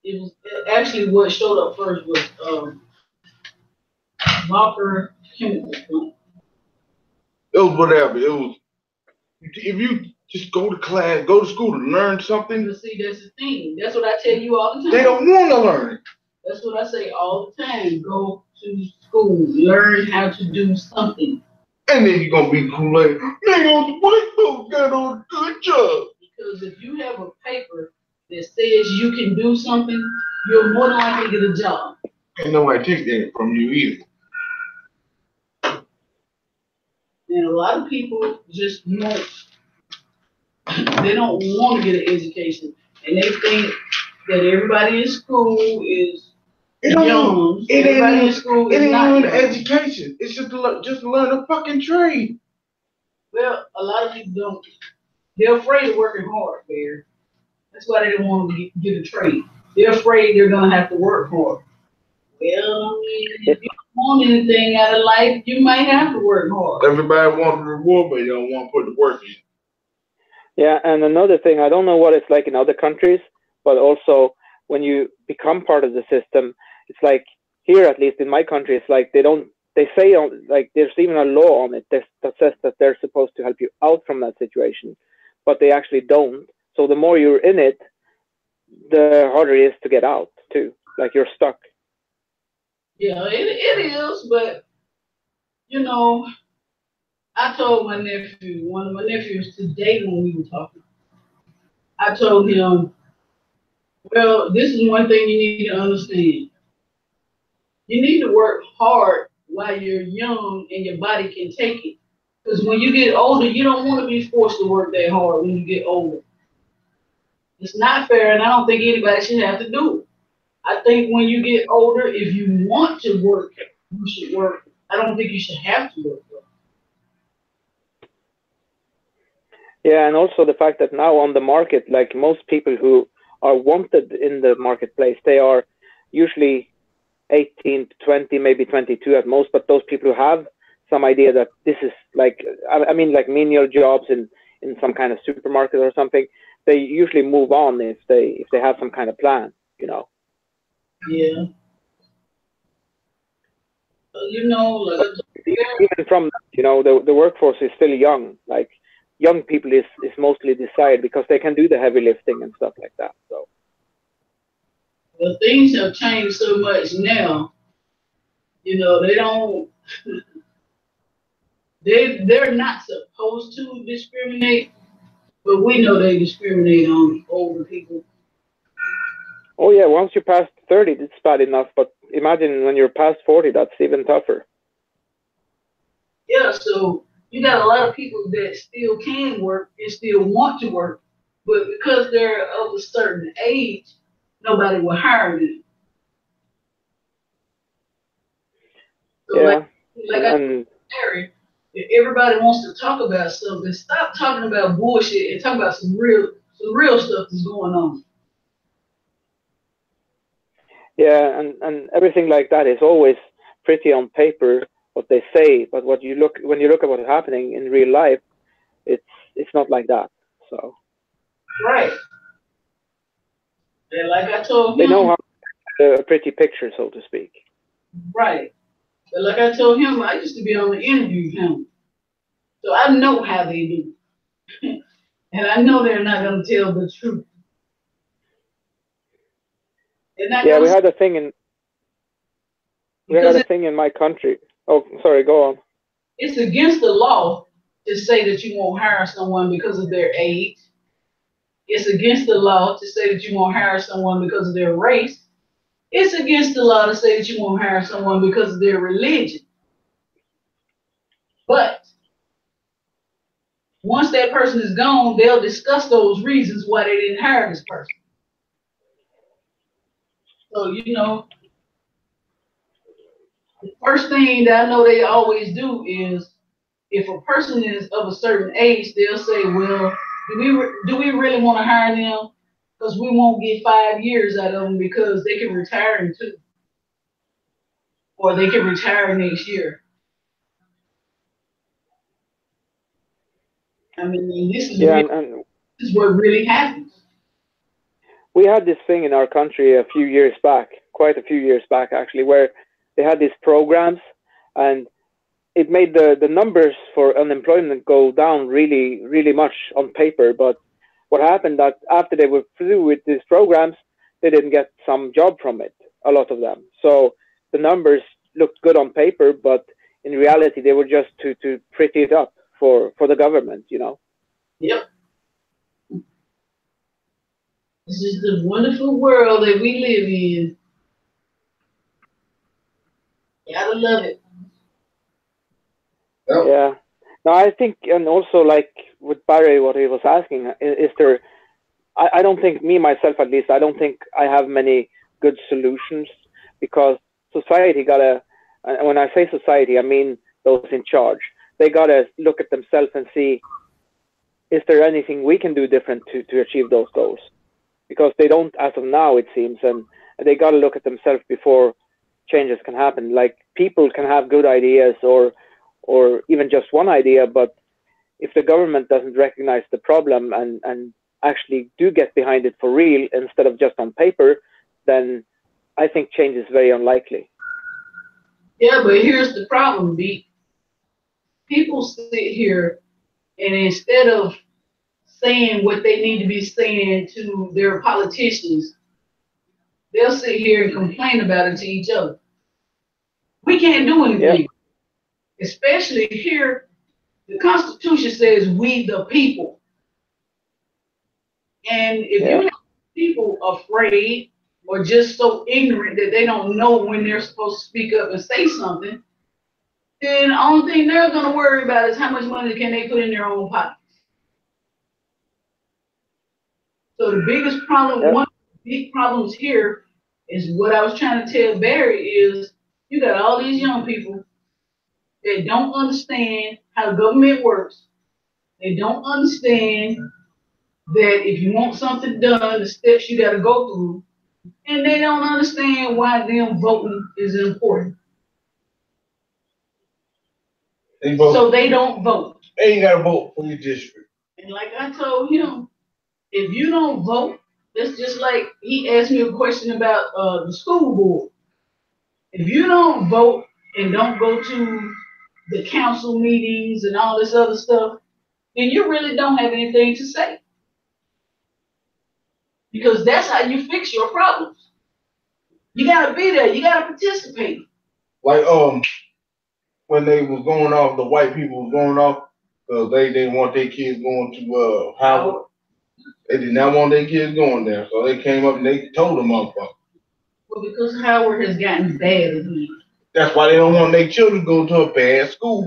It was actually what showed up first was Walker Chemical Plant. It was whatever. It was. If you just go to class, go to school to learn something. But see, that's the thing. That's what I tell you all the time. They don't want to learn it. That's what I say all the time. Go to school, learn how to do something. And then you're gonna be Kool-Aid. Nigga, the white folks got on a good job. Because if you have a paper that says you can do something, you're more than likely to get a job. Ain't nobody take that from you either. And a lot of people just they don't want to get an education. And they think that everybody in school is young. Everybody in school is not young. Education. It's just to learn a fucking trade. Well, a lot of people don't. They're afraid of working hard, Bear. That's why they don't want to get a trade. They're afraid they're going to have to work hard. Well, I mean, if you don't want anything out of life, you might have to work hard. Everybody wants the reward, but they don't want to put the work in. Yeah, and another thing, I don't know what it's like in other countries, but also when you become part of the system, it's like here, at least in my country, it's like they say like there's even a law on it that says that they're supposed to help you out from that situation, but they actually don't. So the more you're in it, the harder it is to get out too. Like you're stuck. Yeah, it is, but I told my nephew, one of my nephews today when we were talking, I told him, well, this is one thing you need to understand. You need to work hard while you're young and your body can take it. Because when you get older, you don't want to be forced to work that hard when you get older. It's not fair, and I don't think anybody should have to do it. I think when you get older, if you want to work, you should work. I don't think you should have to work. Yeah, and also the fact that now on the market, like most people who are wanted in the marketplace, they are usually 18 to 20, maybe 22 at most, but those people who have some idea that this is like, I mean, like menial jobs in some kind of supermarket or something, they usually move on if they have some kind of plan, Yeah. Like even from, the workforce is still young. Like young people is mostly desired because they can do the heavy lifting and stuff like that. So. Well, things have changed so much now. You know, they don't. They're not supposed to discriminate, but we know they discriminate on older people. Oh yeah, once you pass 30, it's bad enough. But imagine when you're past 40, that's even tougher. Yeah, so you got a lot of people that still can work and still want to work, but because they're of a certain age, nobody will hire them. So yeah, like I said, if everybody wants to talk about something, stop talking about bullshit and talk about some real stuff that's going on. Yeah, and everything like that is always pretty on paper what they say, but when you look at what's happening in real life, it's not like that. So. Right. And like I told him, they know how to a pretty picture, so to speak. Right. But like I told him, I used to be on the interview panel, so I know how they do, and I know they're not going to tell the truth. Yeah, we had a thing in my country. Oh, sorry, go on. It's against the law to say that you won't hire someone because of their age. It's against the law to say that you won't hire someone because of their race. It's against the law to say that you won't hire someone because of their religion. But once that person is gone, they'll discuss those reasons why they didn't hire this person. So, you know, the first thing that I know they always do is if a person is of a certain age, they'll say, well, do we really want to hire them? Because we won't get 5 years out of them because they can retire in 2. Or they can retire next year. I mean, this is what really happens. We had this thing in our country quite a few years back actually, where they had these programs and it made the numbers for unemployment go down really, really much on paper. But what happened that after they were through with these programs, they didn't get some job from it, a lot of them. So the numbers looked good on paper, but in reality, they were just to pretty it up for the government, you know. Yep. This is the wonderful world that we live in. You gotta love it. Yep. Yeah. No, I think, and also like with Barry, what he was asking, is there, I don't think, me, myself at least, I don't think I have many good solutions because society gotta, and when I say society, I mean those in charge. They gotta look at themselves and see, is there anything we can do different to achieve those goals? Because they don't as of now, it seems, and they gotta look at themselves before changes can happen. Like people can have good ideas or even just one idea, but if the government doesn't recognize the problem and actually do get behind it for real instead of just on paper, then I think change is very unlikely. Yeah, but here's the problem, B. People sit here and instead of saying what they need to be saying to their politicians, they'll sit here and complain about it to each other. We can't do anything. Yeah. Especially here, the Constitution says we the people. And if you have people afraid or just so ignorant that they don't know when they're supposed to speak up and say something, then the only thing they're going to worry about is how much money can they put in their own pockets. So the biggest problem, one of the big problems here is what I was trying to tell Barry is you got all these young people that don't understand how government works. They don't understand that if you want something done, the steps you got to go through. And they don't understand why them voting is important. So they don't vote. And you got to vote for your district. And like I told him, if you don't vote, that's just like he asked me a question about the school board. If you don't vote and don't go to the council meetings and all this other stuff, then you really don't have anything to say. Because that's how you fix your problems. You gotta be there. You gotta participate. Like when they was going off, the white people was going off because they didn't want their kids going to Howard. They did not want their kids going there, so they came up and they told them motherfuckers. Well, because Howard has gotten bad again. That's why they don't want their children to go to a bad school.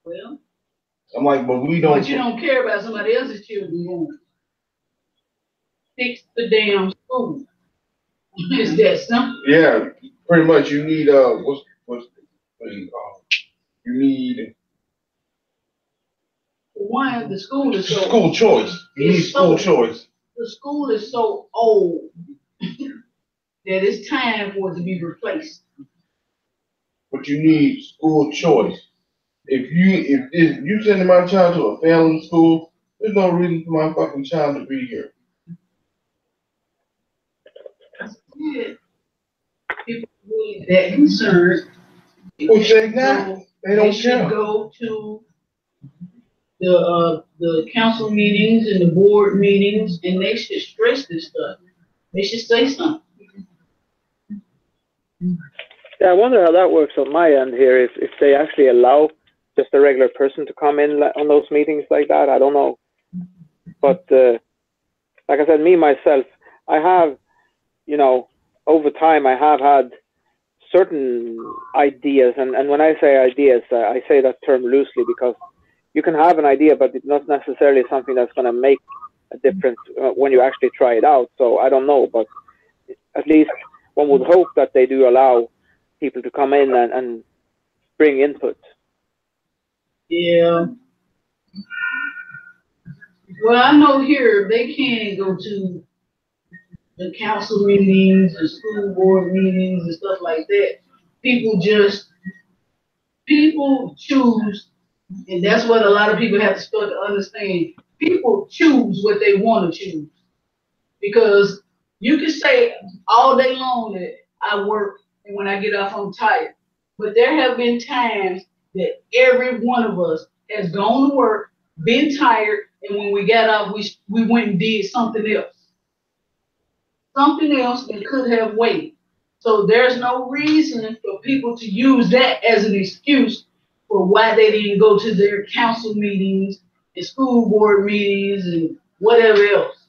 Well, I'm like, but we don't. But you don't care about somebody else's children going. Fix the damn school. It's that simple. Yeah, pretty much. You need you need. One, the school is so school choice. You need school choice. The school is so old that it's time for it to be replaced. But you need school choice. If you send my child to a failing school, there's no reason for my fucking child to be here. Yeah. People really that concerned. Which they not. They don't should care. Go to the council meetings and the board meetings, and they should stress this stuff. They should say something. Yeah, I wonder how that works on my end here. If they actually allow just a regular person to come in on those meetings like that, I don't know. But like I said, me myself, I have, over time, I have had certain ideas, and when I say ideas, I say that term loosely because you can have an idea, but it's not necessarily something that's going to make a difference when you actually try it out. So I don't know, but at least one would hope that they do allow people to come in and bring input. Yeah. Well, I know here they can go to the council meetings and school board meetings and stuff like that. People choose, and that's what a lot of people have to start to understand. People choose what they want to choose. Because you can say all day long that I work and when I get off I'm tired. But there have been times that every one of us has gone to work, been tired, and when we got off, we went and did something else. Something else that could have waited. So there's no reason for people to use that as an excuse for why they didn't go to their council meetings and school board meetings and whatever else.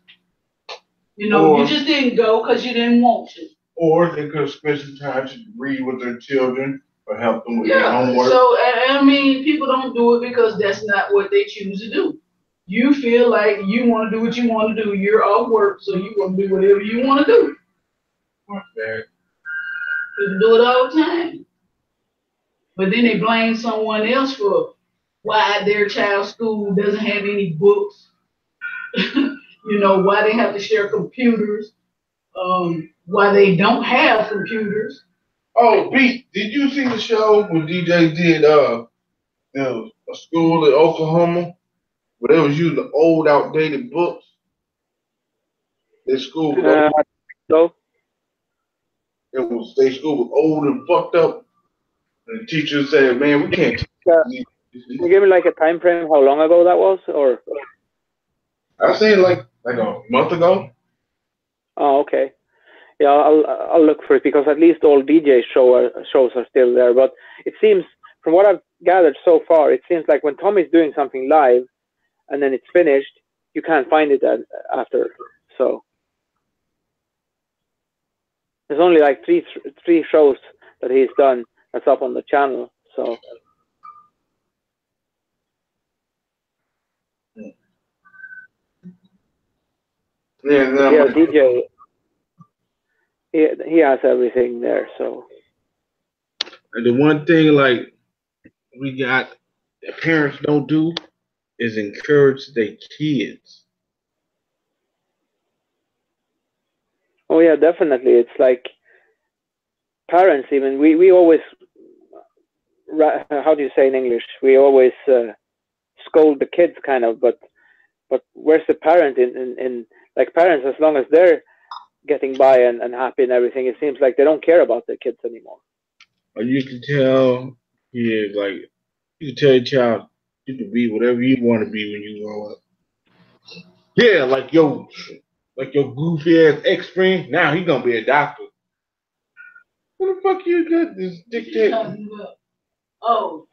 You just didn't go because you didn't want to. Or they could spend some time to read with their children or help them with their homework. So, people don't do it because that's not what they choose to do. You feel like you want to do what you want to do. You're off work, so you want to do whatever you want to do. People do it all the time. But then they blame someone else for why their child's school doesn't have any books. Why they have to share computers. Why they don't have computers. Oh, Pete, did you see the show when DJ did a school in Oklahoma where they was using old, outdated books? Their school was no. Their school was old and fucked up. And the teacher said, "Man, we can't." Can you give me like a time frame how long ago that was, or? I say like a month ago. Oh, okay. Yeah, I'll look for it because at least all DJ shows are still there. But it seems, from what I've gathered so far, it seems like when Tommy's doing something live and then it's finished, you can't find it after. So there's only like three shows that he's done that's up on the channel. So. Yeah, DJ. He has everything there, so. And the one thing like we got the parents don't do is encourage their kids. Oh yeah, definitely. It's like parents even we always, how do you say in English? We always scold the kids kind of, but where's the parent in like parents, as long as they're getting by and happy and everything, it seems like they don't care about their kids anymore. Or you can tell your child, You can be whatever you want to be when you grow up. Yeah, like your goofy ass ex friend. Now he gonna be a doctor. Who the fuck you got this dictate? Oh.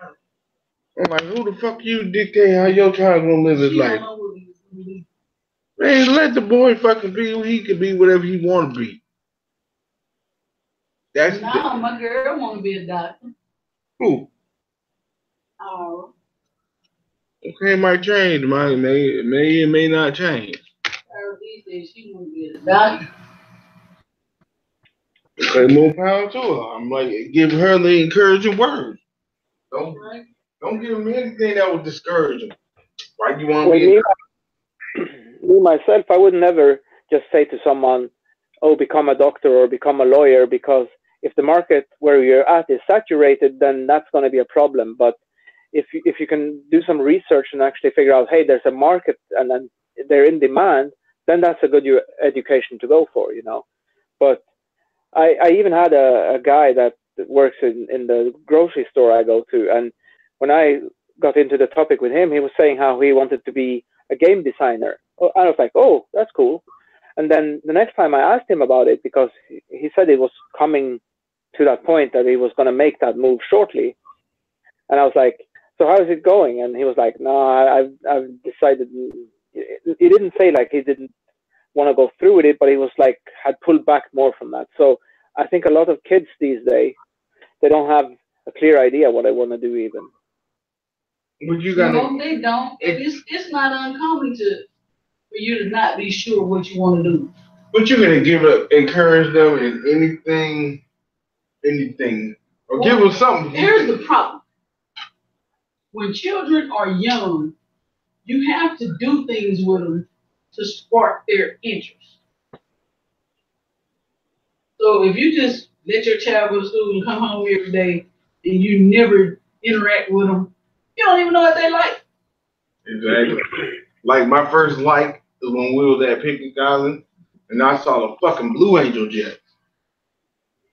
I'm like, who the fuck you dictate how your child gonna live his life? Man, let the boy fucking be who he can be, whatever he want to be. That's my girl want to be a doctor. Who? Oh. Okay, it might change. It may not change. He said she want to be a doctor. Okay, more power to her. I'm like, give her the encouraging words. Don't give him anything that would discourage him. Why you want to be? Me myself, I would never just say to someone, "Oh, become a doctor or become a lawyer," because if the market where you're at is saturated, then that's going to be a problem. But if you can do some research and actually figure out, hey, there's a market and then they're in demand, then that's a good education to go for, you know. But I even had a guy that works in the grocery store I go to, and when I got into the topic with him, he was saying how he wanted to be a game designer. I was like, oh, that's cool. And then the next time I asked him about it, because he said it was coming to that point that he was going to make that move shortly. And I was like, so how is it going? And he was like, no, I've decided. He didn't say like he didn't want to go through with it, but he was like, had pulled back more from that. So I think a lot of kids these days, they don't have a clear idea what they want to do even. No, they don't. It's not uncommon for you to not be sure what you want to do. But you're gonna encourage them in anything, or give them something. Here's the problem: when children are young, you have to do things with them to spark their interest. So if you just let your child go to school and come home every day, and you never interact with them, you don't even know what they like. Exactly. Like my first like was when we was at Picnic Island and I saw the fucking Blue Angel jet.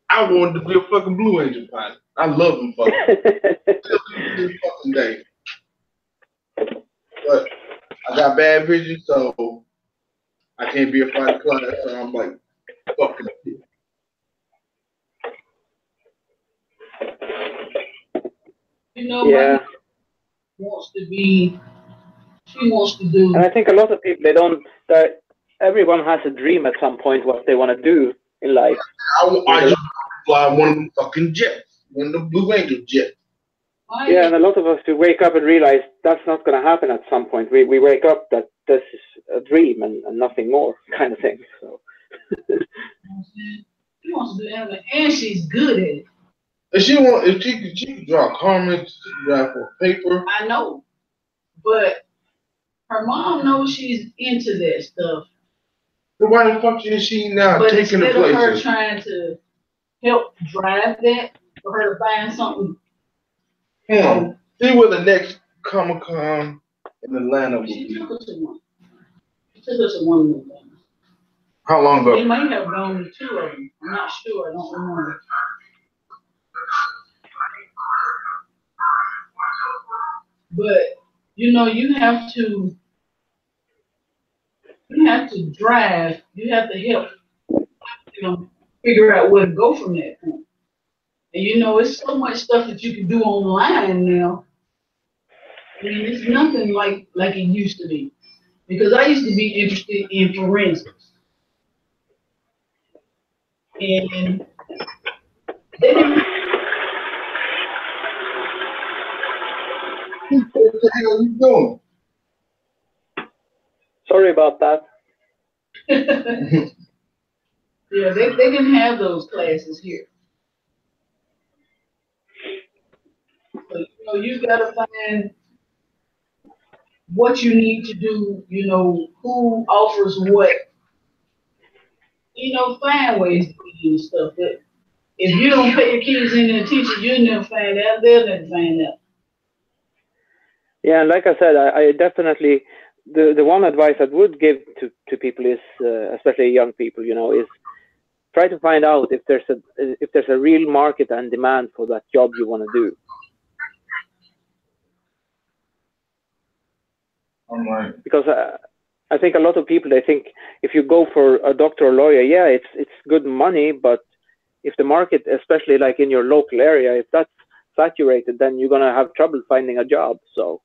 I wanted to be a fucking Blue Angel pilot. I love them fucking fucking day. But I got bad vision, so I can't be a fighter pilot, so I'm like, fucking shit. You know, yeah. She wants to do. And I think a lot of people, everyone has a dream at some point what they want to do in life. I just fly one of them fucking jets, one of the Blue Angel jets. Yeah, and a lot of us we wake up and realize that's not going to happen at some point. We wake up that this is a dream and nothing more kind of thing. So. She wants to do that, and she's good at it. If she could draw comics, she could draw for paper. I know, but her mom knows she's into that stuff. But why the fuck is she not taking the places? But instead of her trying to help drive that, for her to find something. See where the next Comic-Con in Atlanta will be. She took us to one. She took us to one of them. How long ago? They might have gone to two of them. I'm not sure. I don't remember. But you know, you have to drive. You have to help, figure out where to go from that point. And you know, it's so much stuff that you can do online now. I mean, it's nothing like it used to be. Because I used to be interested in forensics. And they didn't. What the hell are you doing? Sorry about that. Yeah, they didn't have those classes here. So, you gotta find what you need to do, who offers what. Find ways to do stuff. But if you don't pay your kids any attention, you'll never find out. They'll never find out. Yeah, and like I said, I definitely the one advice I would give to people is, especially young people, is try to find out if there's a real market and demand for that job you want to do. Because I think a lot of people, they think if you go for a doctor or lawyer, yeah, it's good money, but if the market, especially like in your local area, if that's saturated, then you're gonna have trouble finding a job. So,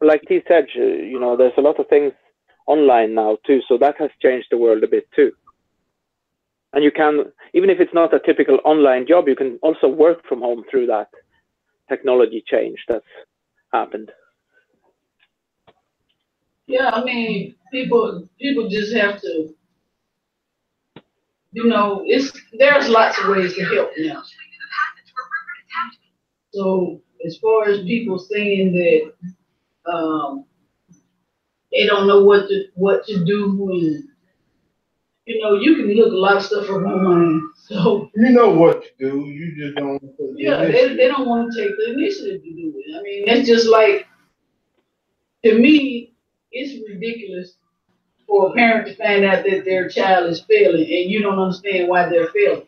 like T said, you know, there's a lot of things online now too, so that has changed the world a bit too. And you can, even if it's not a typical online job, you can also work from home through that technology change that's happened. Yeah, I mean, people just have to, you know, there's lots of ways to help now. So as far as people saying that they don't know what to do, and you know, you can look a lot of stuff up online. So you know what to do. You just don't. Yeah, they don't want to take the initiative to do it. I mean, that's just like, to me, it's ridiculous for a parent to find out that their child is failing and you don't understand why they're failing.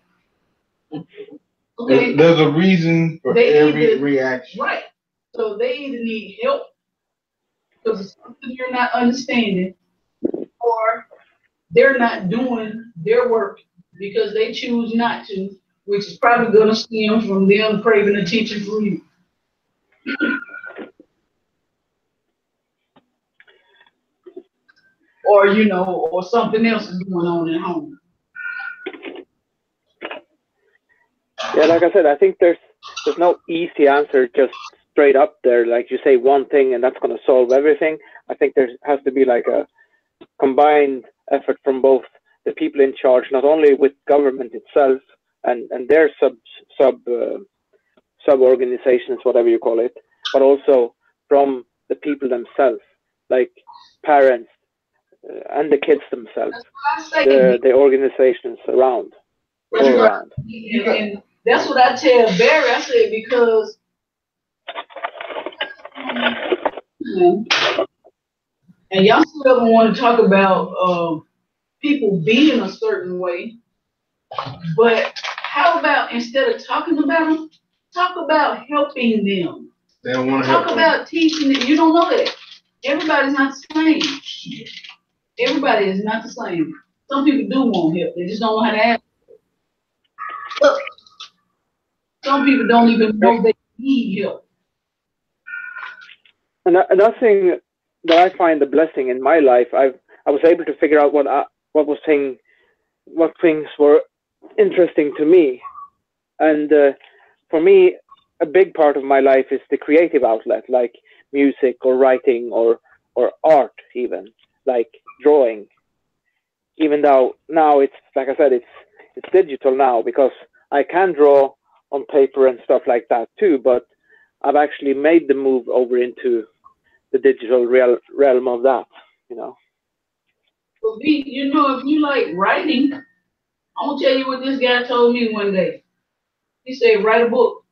Okay? There's a reason for every reaction. Right. So they either need help because it's something you're not understanding, or they're not doing their work because they choose not to, which is probably going to stem from them craving attention from you. Or, you know, or something else is going on at home. Yeah, like I said, I think there's no easy answer just straight up there. Like you say one thing and that's going to solve everything. I think there has to be like a combined effort from both the people in charge, not only with government itself and their sub organizations, whatever you call it, but also from the people themselves, like parents and the kids themselves, the organizations around. And that's what I tell Barry. I said, because and y'all still ever want to talk about people being a certain way, but how about instead of talking about them, talk about helping them. They don't want to help talk about teaching them. You don't know that. Everybody's not the same. Everybody is not the same. Some people do want help. They just don't know how to ask. Look, some people don't even know they need help. Another thing that I find a blessing in my life, I was able to figure out what things were interesting to me, and for me, a big part of my life is the creative outlet, like music or writing or art, even like drawing. Even though now it's, like I said, it's digital now, because I can draw on paper and stuff like that too, but I've actually made the move over into the digital realm of that, you know. Well, you know, if you like writing, I'm gonna tell you what this guy told me one day. He said, write a book.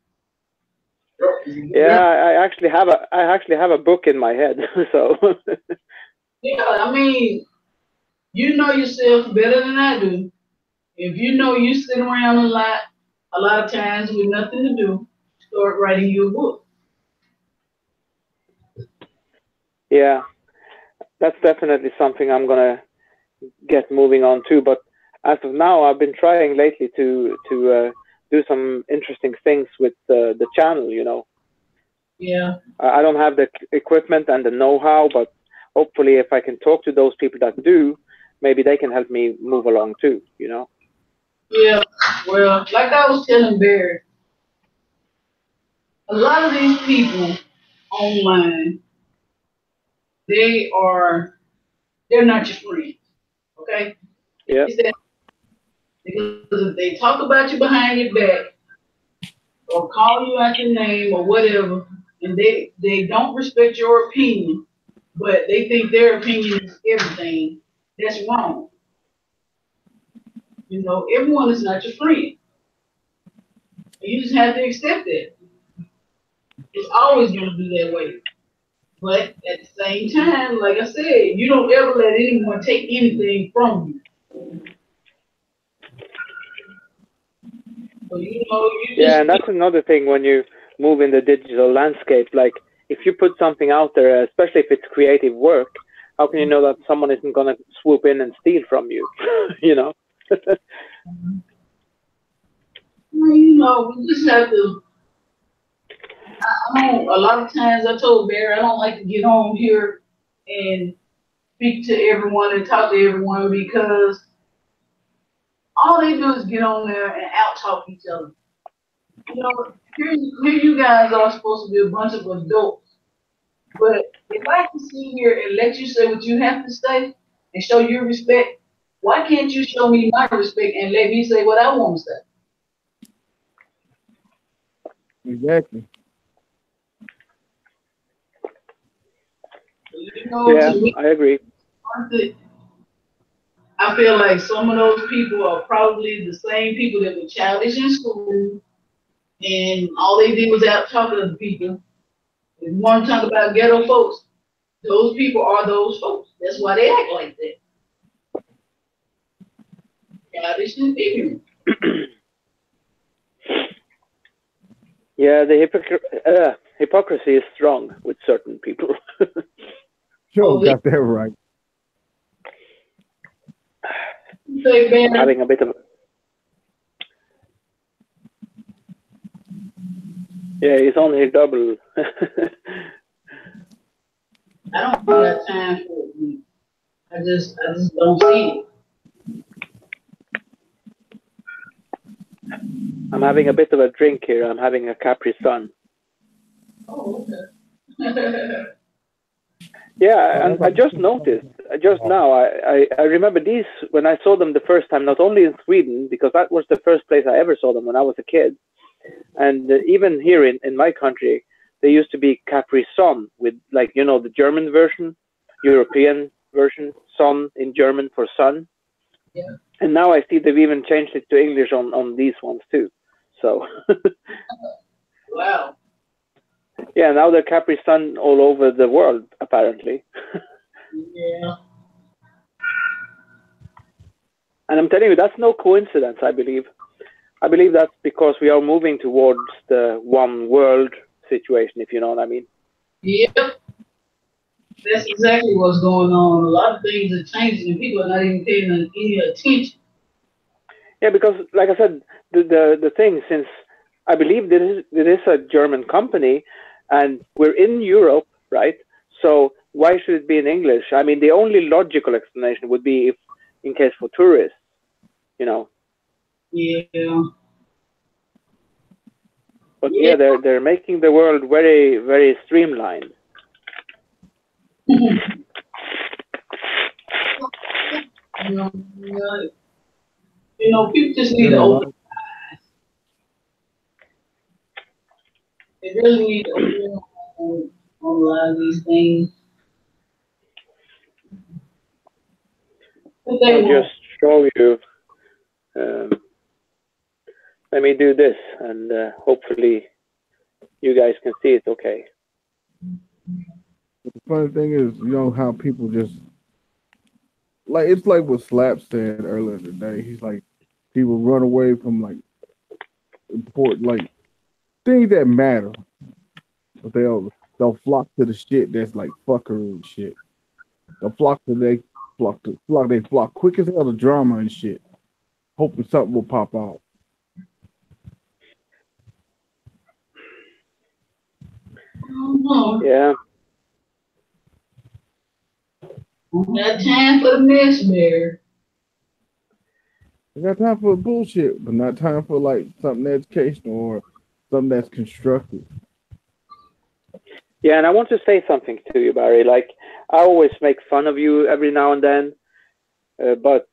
Yeah, I actually have a book in my head, so. Yeah, I mean, you know yourself better than I do. If you know you sit around a lot of times with nothing to do, start writing your book. Yeah, that's definitely something I'm gonna get moving on to. But as of now, I've been trying lately to do some interesting things with the channel, you know. Yeah. I don't have the equipment and the know-how, but hopefully if I can talk to those people that do, maybe they can help me move along too, you know. Yeah, well, like I was telling Barry, a lot of these people online, they're not your friends, okay? Yeah. Because if they talk about you behind your back or call you out your name or whatever, and they don't respect your opinion, but they think their opinion is everything, that's wrong. You know, everyone is not your friend. You just have to accept it. It's always going to be that way. But at the same time, like I said, you don't ever let anyone take anything from you. So, you know, yeah, and that's another thing when you move in the digital landscape. Like if you put something out there, especially if it's creative work, how can you know that someone isn't going to swoop in and steal from you? You know? Well, you know, we just have to. I don't. A lot of times, I told Barry, I don't like to get on here and speak to everyone and talk to everyone because all they do is get on there and out talk each other. You know, here you guys are supposed to be a bunch of adults, but if I can sit here and let you say what you have to say and show you respect, why can't you show me my respect and let me say what I want to say? Exactly. You know, Yeah, to me, I agree. I feel like some of those people are probably the same people that were childish in school, and all they did was out talking to the people. If you want to talk about ghetto folks, those people are those folks. That's why they act like that. Childish and ignorant. Yeah, the hypocrisy is strong with certain people. Sure, got that right. I'm having a bit of yeah, he's on his double. I don't have time for it. I just don't see it. I'm having a bit of a drink here. I'm having a Capri Sun. Oh, okay. Yeah, and I just noticed, just now, I remember these when I saw them the first time, not only in Sweden, because that was the first place I ever saw them when I was a kid. And even here in my country, they used to be Capri Sun with, like, you know, the German version, European version, Sun in German for sun. Yeah. And now I see they've even changed it to English on these ones too. So. Wow. Yeah, now they're Capri Sun all over the world, apparently. Yeah. And I'm telling you, that's no coincidence, I believe. I believe that's because we are moving towards the one world situation, if you know what I mean. Yep. That's exactly what's going on. A lot of things are changing and people are not even paying any attention. Yeah, because like I said, the thing, since I believe there is a German company and we're in Europe, right? So why should it be in English? I mean, the only logical explanation would be if, in case for tourists, you know. Yeah. But yeah, they're making the world very, very streamlined. You know, people just need to open their eyes. They really need to open their eyes on a lot of these things. But they I'll won't. just show you. Let me do this, and hopefully you guys can see it okay. But the funny thing is, you know how people just like it's like what Slap said earlier today. He's like people run away from like important like things that matter, but they'll flock to the shit that's like fuckery and shit. They'll flock quick as hell to drama and shit, hoping something will pop out. Yeah. Got time for the mess, Bear. I got time for bullshit, but not time for like something educational or something that's constructive. Yeah, and I want to say something to you, Barry. Like, I always make fun of you every now and then, but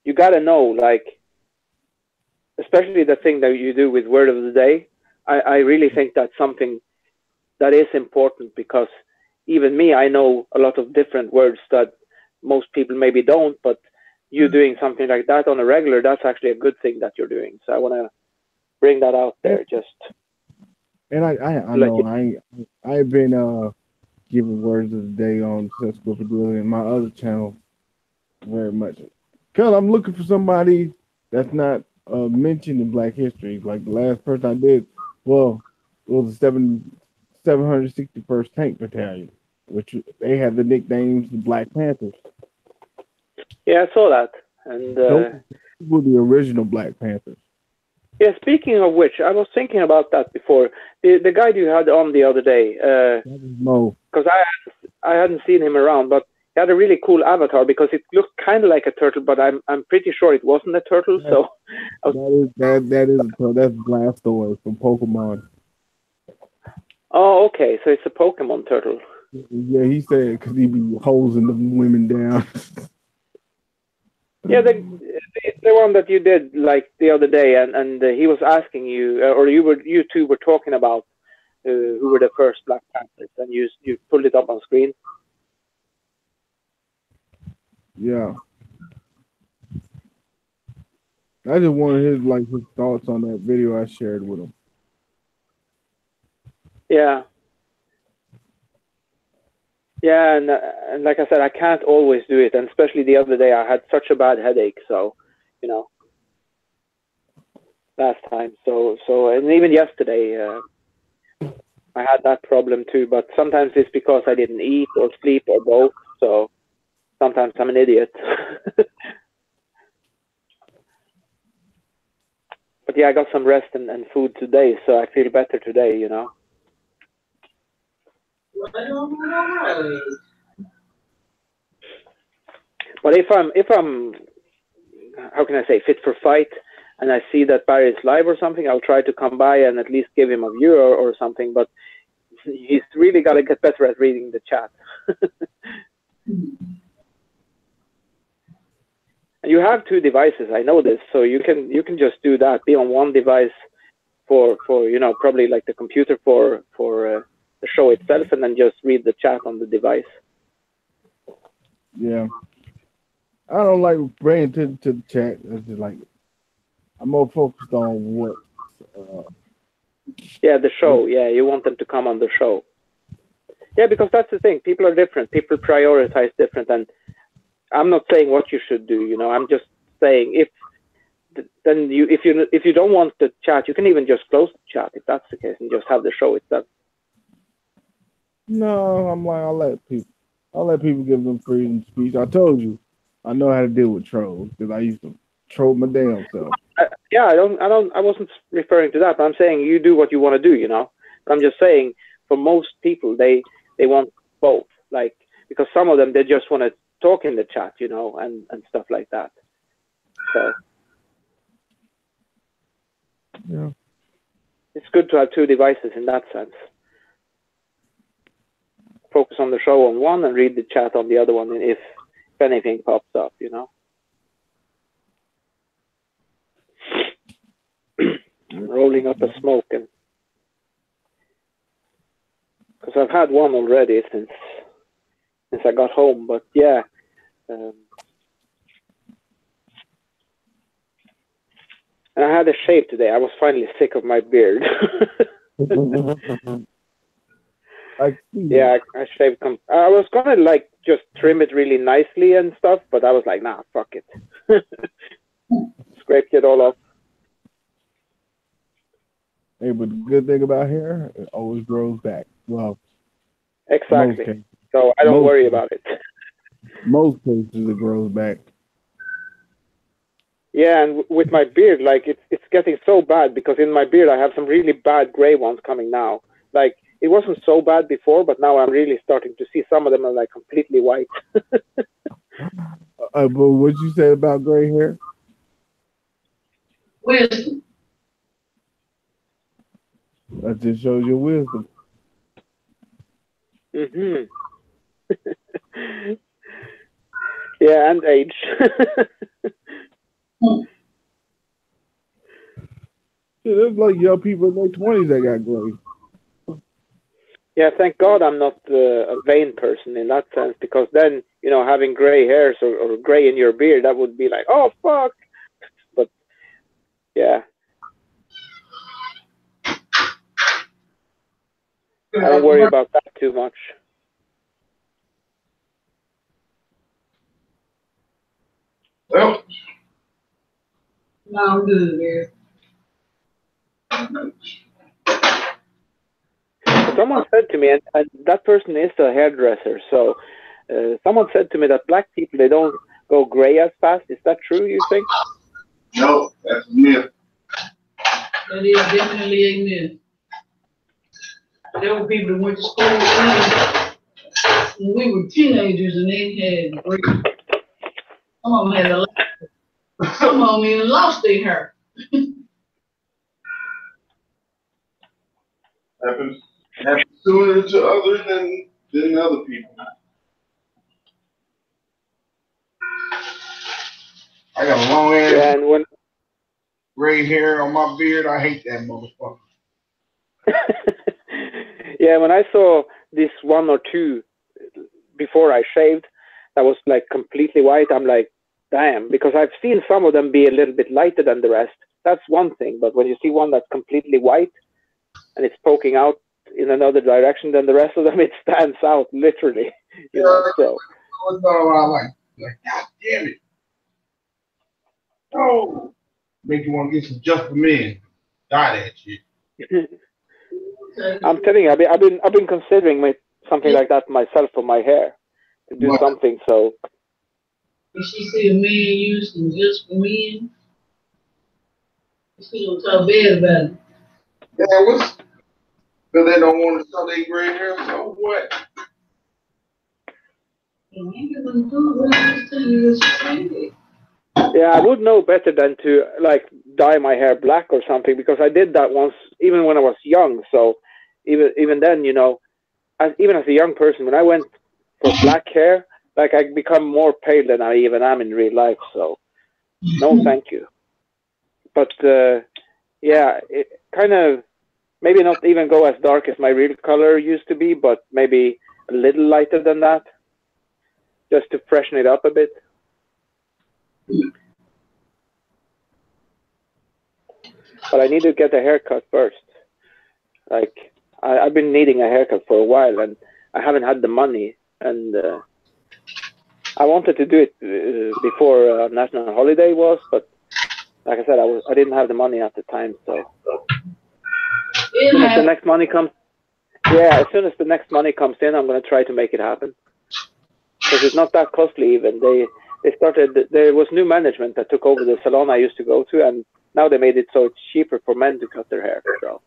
you gotta know, like, especially the thing that you do with Word of the Day, I really think that's something that is important because even me, I know a lot of different words that most people maybe don't, but you doing something like that on a regular, that's actually a good thing that you're doing. So I want to bring that out there. Just and I know I've been giving words of the day on Sensible Fidelity and my other channel very much because I'm looking for somebody that's not mentioned in Black history. Like the last person I did, well, was the 761st Tank Battalion, which they had the nicknames the Black Panthers. Yeah, I saw that. And Those were the original Black Panthers. yeah, speaking of which, I was thinking about that before. The guy you had on the other day, That was Mo. because I hadn't seen him around, but he had a really cool avatar because it looked kind of like a turtle, but I'm pretty sure it wasn't a turtle. So That's Blastoise from Pokemon. oh, okay, so it's a Pokemon turtle. Yeah, he said because he be hosing the women down. Yeah, the one that you did like the other day, and he was asking you, or you two were talking about who were the first Black Panthers, and you pulled it up on screen. Yeah, I just wanted his thoughts on that video I shared with him. Yeah. Yeah, and like I said, I can't always do it, and especially the other day, I had such a bad headache. So, last time. So, and even yesterday, I had that problem too. But sometimes it's because I didn't eat or sleep or both. So sometimes I'm an idiot. But yeah, I got some rest and food today, so I feel better today. But if I'm how can I say, fit for fight, and I see that Barry is live or something, I'll try to come by and at least give him a view or something. But he's really got to get better at reading the chat. And you have two devices, I know this, so you can just do that. Be on one device for probably like the computer for the show itself, and then just read the chat on the device. Yeah. I don't like bringing to the chat. It's just like I'm more focused on what. Yeah, the show. Yeah, you want them to come on the show. Yeah, because that's the thing. People are different. People prioritize different, and I'm not saying what you should do. I'm just saying if you don't want the chat, you can even just close the chat if that's the case, and just have the show itself. No, I'm like I'll let people give them freedom of speech. I told you. I know how to deal with trolls because I used to troll my damn self. Yeah, I wasn't referring to that, but I'm saying you do what you want to do, But I'm just saying for most people, they want both, like, because some of them, they just want to talk in the chat, and stuff like that. So yeah, it's good to have two devices in that sense. Focus on the show on one and read the chat on the other one if anything pops up, Rolling up a smoke, and because I've had one already since I got home, but yeah. And I had a shave today. I was finally sick of my beard. Yeah, I shaved. I was gonna just trim it really nicely and stuff, but I was like, nah, fuck it. Scraped it all off. Hey, but the good thing about hair, it always grows back. Well, exactly. So I don't worry about it. Most cases it grows back. Yeah, and with my beard, it's getting so bad because in my beard I have some really bad gray ones coming now. Like, it wasn't so bad before, but now I'm really starting to see some of them are completely white. But what you said about gray hair? Wisdom. That just shows your wisdom. Mm-hmm. Yeah, and age. There's like young people in their 20s that got gray. Yeah, thank God I'm not a vain person in that sense, because then, having gray hairs or gray in your beard, that would be like, oh, fuck. But, yeah. I don't worry about that too much. Well, no, I'm good, man. someone said to me, and that person is a hairdresser, so someone said to me that black people, they don't go gray as fast. Is that true, you think? No, that's a myth. That is definitely a myth. There were people that went to school when we were teenagers and they had great. Some of them had a lot. Some of them even lost their hair. Happens sooner to others than other people. I got a long ass gray hair on my beard. I hate that motherfucker. Yeah, when I saw this one or two before I shaved, that was like completely white, I'm like, damn, because I've seen some of them be a little bit lighter than the rest. That's one thing, but when you see one that's completely white and it's poking out in another direction than the rest of them, it stands out literally. You know, so. That's all I like. Like, God damn it. Oh, make you want to get some Just for Men. Die that shit. I'm telling you, I've been considering something like that myself for my hair, to do something. So. If she see a man using Just for Men, she gonna talk bad about it. Yeah, what's? Because they don't want to show their gray hair. So what? Yeah, I would know better than to like dye my hair black or something, because I did that once, even when I was young. So even then, you know, even as a young person, when I went for black hair, like I become more pale than I even am in real life. So no, thank you. But yeah, it kind of maybe not even go as dark as my real color used to be, but maybe a little lighter than that, just to freshen it up a bit. But I need to get a haircut first. Like I've been needing a haircut for a while, and I haven't had the money. And I wanted to do it before national holiday was, but like I said, I didn't have the money at the time. So as soon as the next money comes, as soon as the next money comes in, I'm gonna try to make it happen. Because it's not that costly even. They started. There was new management that took over the salon I used to go to, and now they made it so it's cheaper for men to cut their hair. So.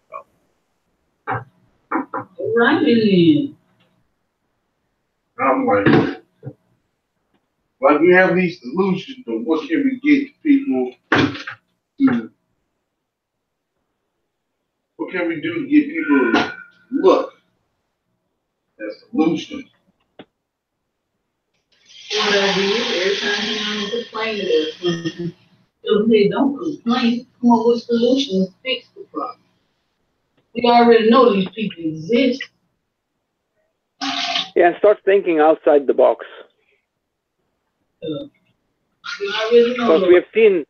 Right. I'm like we have these solutions, but what can we get people to? What can we do to get people to look at solutions? What I did every time you complain to us. If they don't complain, come up with solutions to fix the problem. We already know these people exist. Yeah, and start thinking outside the box. Because we have seen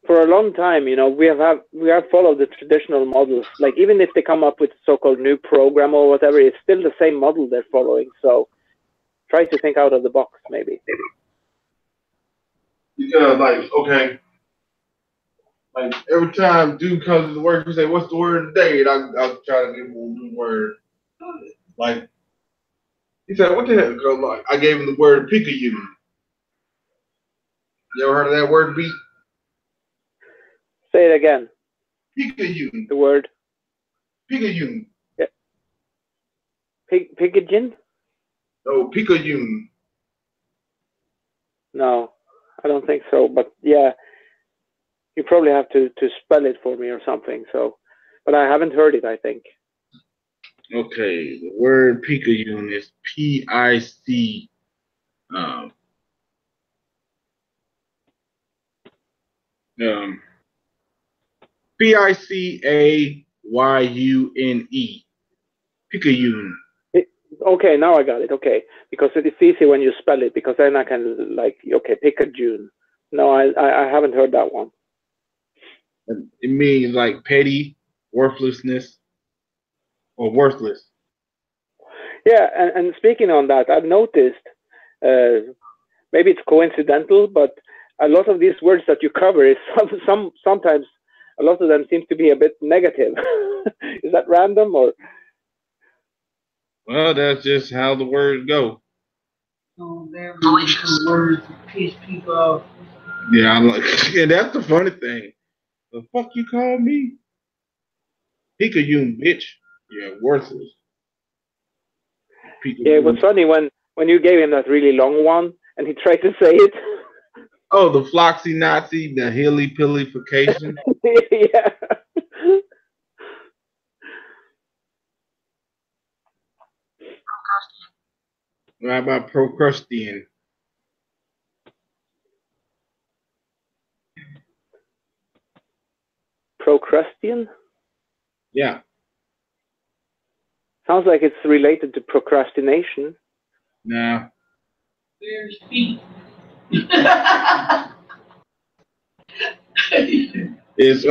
for a long time, you know, we have followed the traditional models. Like even if they come up with so-called new program or whatever, it's still the same model they're following. So try to think out of the box, maybe. Because okay, like every time dude comes to work, you say, "What's the word today?" And I'll try to give him a new word. Like he said, "What the hell?" Like I gave him the word Picayune. You ever heard of that word, B? Say it again. Picayune. The word. Picayune. Yeah. Picayune? No, Picayune. No, I don't think so. But yeah, you probably have to spell it for me or something. So, but I haven't heard it, I think. Okay, the word Picayune is P-I-C. P-I-C-A-Y-U-N-E. Picayune. Okay, now I got it. Okay, because it's easy when you spell it. Because then I can like, okay, Picayune. No, I haven't heard that one. It means like petty, worthlessness, or worthless. Yeah, and speaking on that, I've noticed, maybe it's coincidental, but a lot of these words that you cover is sometimes a lot of them seems to be a bit negative. Is that random or? Well, that's just how the words go. There be some words that piss people off. Yeah, I'm like, yeah, that's the funny thing. The fuck you call me? Picayune, bitch. Yeah, worthless. Yeah, it was funny when you gave him that really long one and he tried to say it. Oh, the Floxy Nazi, the hilly pillification. Yeah. What about Procrustean? Procrustean? Yeah. Sounds like it's related to procrastination. Nah. There's feet. It's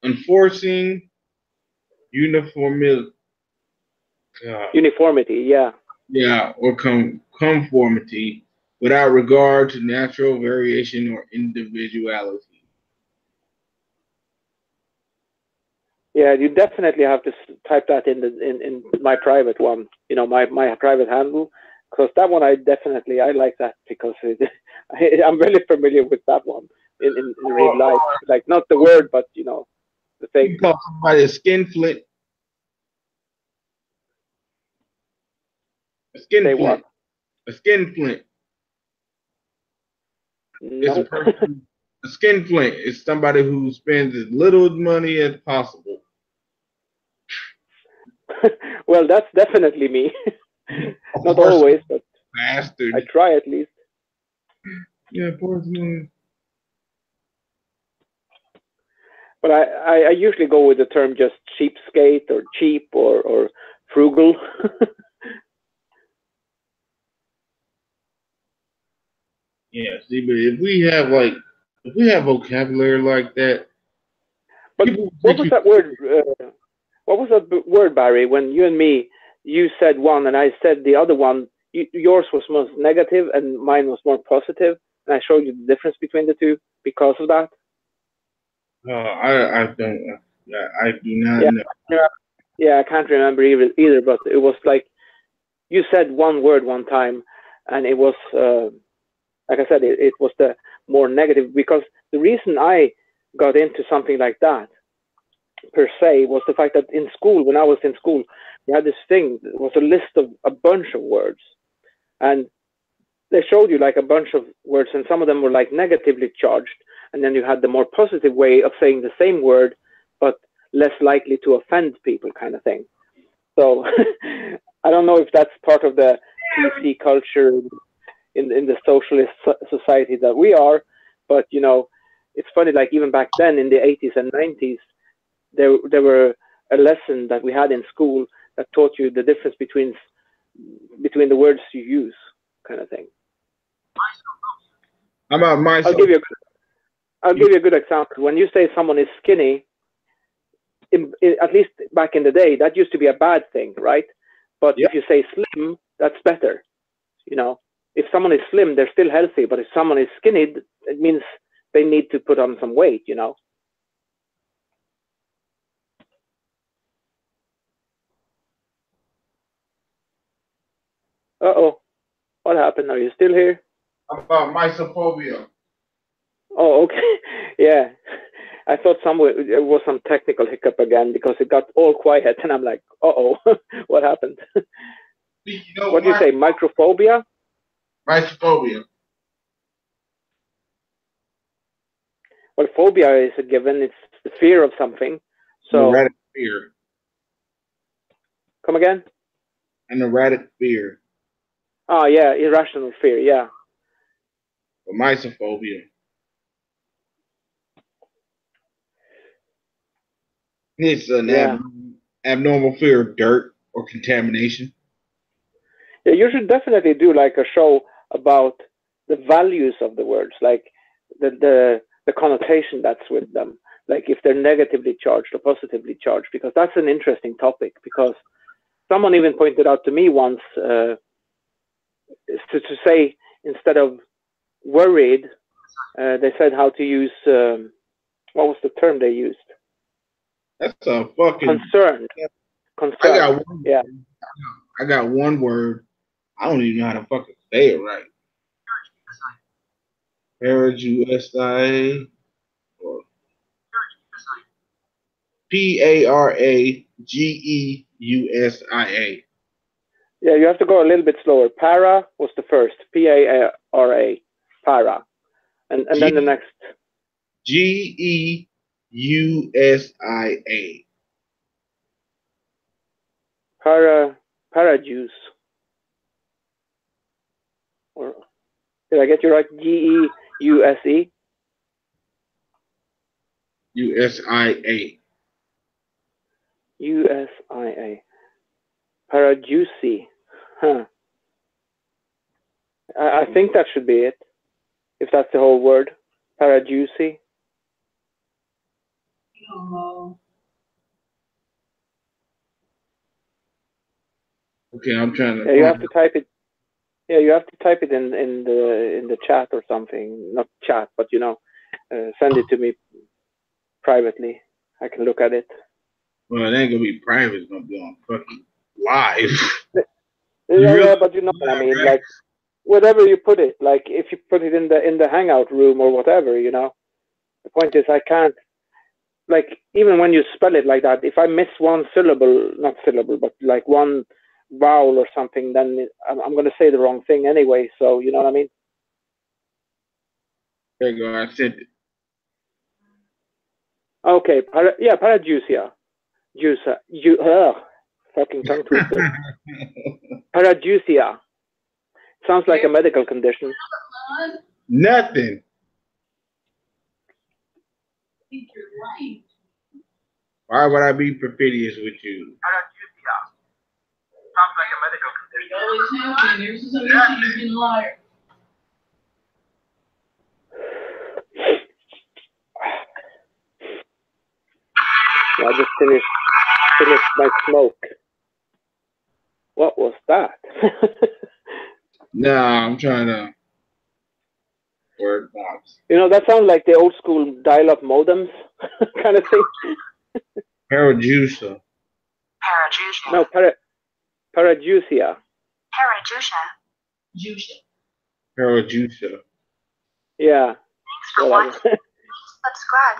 enforcing uniformity. Uniformity, yeah. Yeah, or conformity without regard to natural variation or individuality. Yeah, you definitely have to type that in my private one, my private handle, because that one I like that because I'm really familiar with that one in real life, like not the word, but the thing. You call somebody a skinflint. A skinflint. A skinflint. It's No. a person. A skinflint is somebody who spends as little money as possible. Well, that's definitely me. Not always, but bastard. I try at least. Yeah, porcelain. But I usually go with the term just cheapskate or cheap or frugal. Yeah, see, but if we have vocabulary like that, but what was that word? What was that word, Barry? When you and me, you said one and I said the other one. Yours was most negative and mine was more positive, and I showed you the difference between the two because of that. I don't. I do not know. Yeah, I can't remember either. But it was like you said one word one time, and it was like I said, it was the more negative because the reason I got into something like that per se was the fact that in school, when I was in school, we had this thing. It was a list of a bunch of words, and they showed you like a bunch of words, and some of them were like negatively charged, and then you had the more positive way of saying the same word, but less likely to offend people, kind of thing. So I don't know if that's part of the PC culture in the socialist society that we are, but it's funny. Like even back then in the 80s and 90s, there were a lesson that we had in school that taught you the difference between the words you use, kind of thing. How about myself? I'll give you a good example. When you say someone is skinny, at least back in the day, that used to be a bad thing, right? But if you say slim, that's better. If someone is slim, they're still healthy. But if someone is skinny, it means they need to put on some weight. Uh-oh. What happened? Are you still here? How about mysophobia? Oh, okay. Yeah. I thought there was some technical hiccup again because it got all quiet, and I'm like, uh-oh, what happened? What do you say, microphobia? Mysophobia. Well, phobia is a given. It's the fear of something. So, erratic fear. Come again? An erratic fear. Oh, yeah, irrational fear, yeah. Or mysophobia. It's an abnormal fear of dirt or contamination. Yeah, you should definitely do like a show about the values of the words, like the connotation that's with them, like if they're negatively charged or positively charged, because that's an interesting topic. Because someone even pointed out to me once to say instead of worried, they said how to use what was the term they used? That's a fucking concerned. I got one. Yeah. I got one word. I don't even know how to fucking say it right. Parajusia or Paragusia. Yeah, you have to go a little bit slower. Para was the first. P-A-R-A. Para. And then the next. G-E-U-S-I-A. Parajuice. Or did I get you right? G-E-U-S-E? U-S-I-A. U-S-I-A. Parajuicy. Huh. I think that should be it. If that's the whole word. Parajuicy. Okay, I'm trying to. Yeah, you have to type it. Yeah, you have to type it in the chat or something. Not chat, but send it to me privately. I can look at it. Well, it ain't gonna be private. It's gonna be on fucking live. Yeah, but you know what I mean. Like, whatever you put it, like if you put it in the hangout room or whatever, The point is, I can't. Like, even when you spell it like that, if I miss one syllable, not syllable, but like one vowel or something, then I'm going to say the wrong thing anyway. So, you know what I mean? There you go. I sent it. Okay. Parajuicia. Fucking tongue twister. Parajuicia. Sounds like a medical condition. Nothing. Why would I be perfidious with you? Sounds like a medical condition. You've been liar. I just finished my smoke. What was that? Nah, I'm trying to word bombs. That sounds like the old school dial-up modems kind of thing. Parajuicia. No, Parajuicia. Parajuicia. Yeah. Subscribe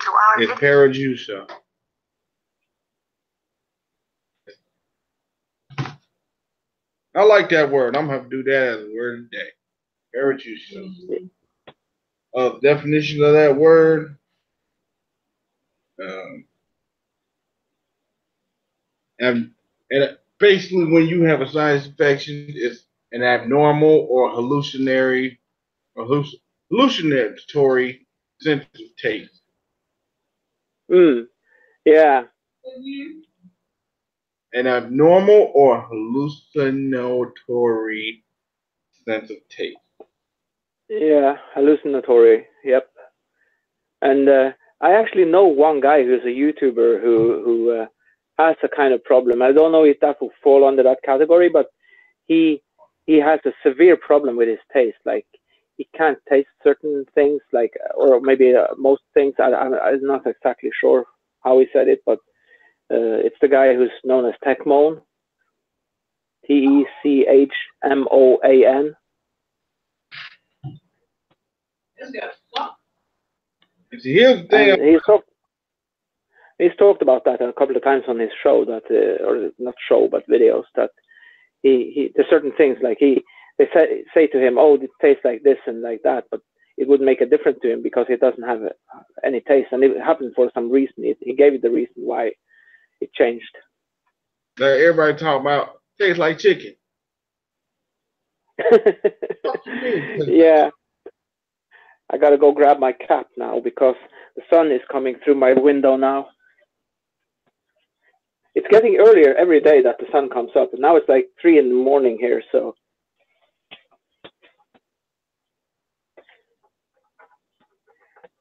to our It's Parajuicia. I like that word. I'm gonna have to do that as a word of the day. Parajuicia. Definition of that word. And basically, when you have a sinus infection, it's an abnormal or hallucinatory sense of taste. Yeah. An abnormal or hallucinatory sense of taste. Yeah, hallucinatory. Yep. And I actually know one guy who's a YouTuber who has a kind of problem. I don't know if that will fall under that category, but he has a severe problem with his taste. Like, he can't taste certain things, like, or maybe most things. I'm not exactly sure how he said it, but it's the guy who's known as Techmoan. Techmoan. Here's the thing. He's talked about that a couple of times on his show, that or not show, but videos, that he there's certain things like they say to him, oh, it tastes like this and like that, but it would make a difference to him because he doesn't have any taste, and it happened for some reason. He gave it the reason why it changed. Like everybody talk about tastes like chicken. Yeah. I gotta go grab my cap now because the sun is coming through my window now. It's getting earlier every day that the sun comes up, and now it's like 3 in the morning here, so.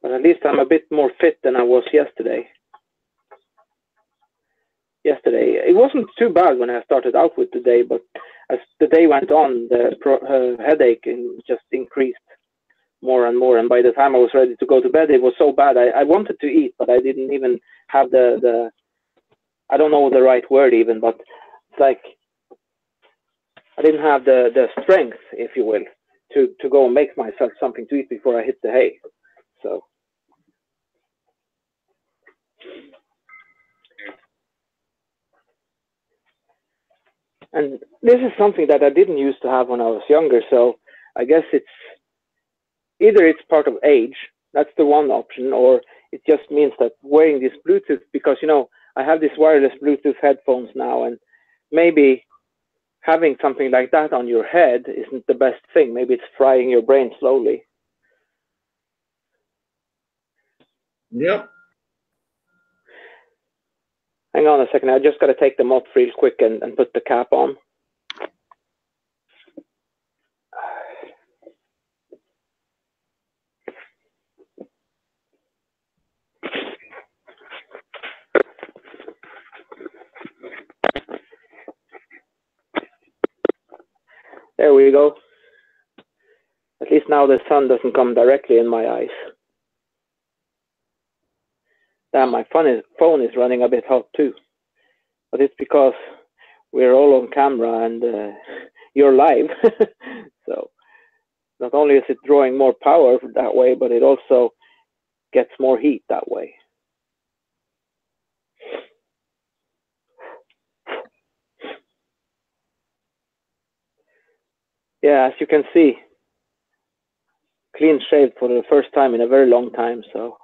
But at least I'm a bit more fit than I was yesterday. It wasn't too bad when I started out with the day, but as the day went on, the headache just increased more and more, and by the time I was ready to go to bed, it was so bad. I wanted to eat, but I didn't even have the I don't know the right word even, but it's like I didn't have the strength, if you will, to go and make myself something to eat before I hit the hay. So. And this is something that I didn't used to have when I was younger. So I guess it's either it's part of age, that's the one option, or it just means that wearing this Bluetooth, because, you know, I have these wireless Bluetooth headphones now, and maybe having something like that on your head isn't the best thing. Maybe it's frying your brain slowly. Yep. Hang on a second. I just got to take them off real quick and put the cap on. There we go. At least now the sun doesn't come directly in my eyes. Damn, my phone is running a bit hot too. But it's because we're all on camera and you're live. So not only is it drawing more power that way, but it also gets more heat that way. Yeah, as you can see, clean shaved for the first time in a very long time, so.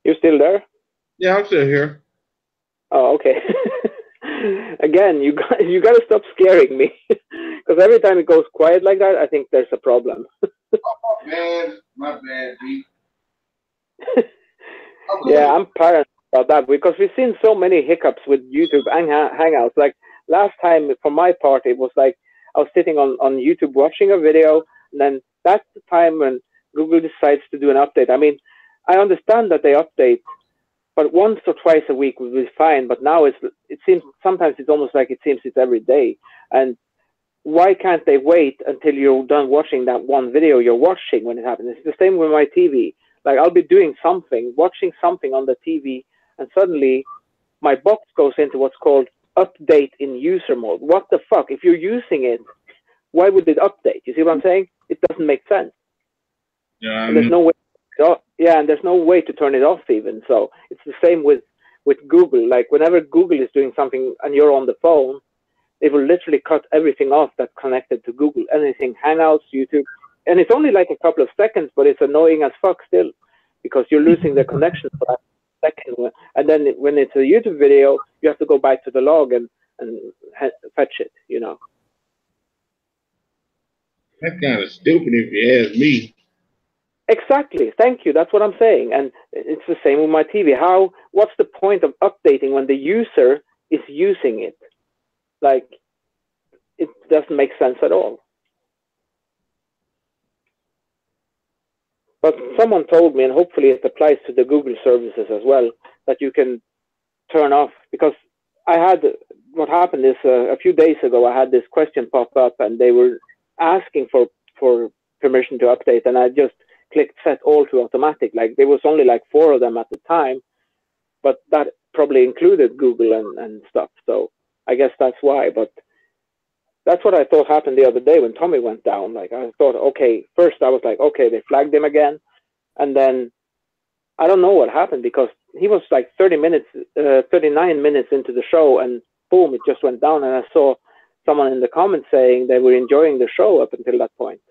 You still there? Yeah, I'm still here. Oh, okay. Again, you got to stop scaring me, because every time it goes quiet like that, I think there's a problem. Man, my bad, B. Yeah, I'm paranoid about that because we've seen so many hiccups with YouTube and Hangouts. Like last time, for my part, it was like I was sitting on YouTube watching a video, and then that's the time when Google decides to do an update. I mean, I understand that they update, but once or twice a week would be fine. But now it seems sometimes it's almost like it seems it's every day. And why can't they wait until you're done watching that one video you're watching when it happens? It's the same with my TV. Like I'll be doing something, watching something on the TV, and suddenly my box goes into what's called update in user mode. What the fuck? If you're using it, why would it update? You see what I'm saying? It doesn't make sense. Yeah, and there's no way. And there's no way to turn it off even. So it's the same with Google. Like whenever Google is doing something and you're on the phone, it will literally cut everything off that's connected to Google. Anything, Hangouts, YouTube. And it's only like a couple of seconds, but it's annoying as fuck still because you're losing the connection for that second. And then when it's a YouTube video, you have to go back to the log and fetch it, you know. That's kind of stupid if you ask me. Exactly. Thank you. That's what I'm saying. And it's the same with my TV. What's the point of updating when the user is using it? Like, it doesn't make sense at all. But someone told me, and hopefully it applies to the Google services as well, that you can turn off, because what happened is a few days ago, I had this question pop up and they were asking for permission to update, and I just clicked set all to automatic. Like there was only like 4 of them at the time, but that probably included Google and stuff. So I guess that's why, but that's what I thought happened the other day when Tommy went down. Like I thought, okay, first I was like, okay, they flagged him again. And then I don't know what happened because he was like 39 minutes into the show and boom, it just went down. And I saw someone in the comments saying they were enjoying the show up until that point.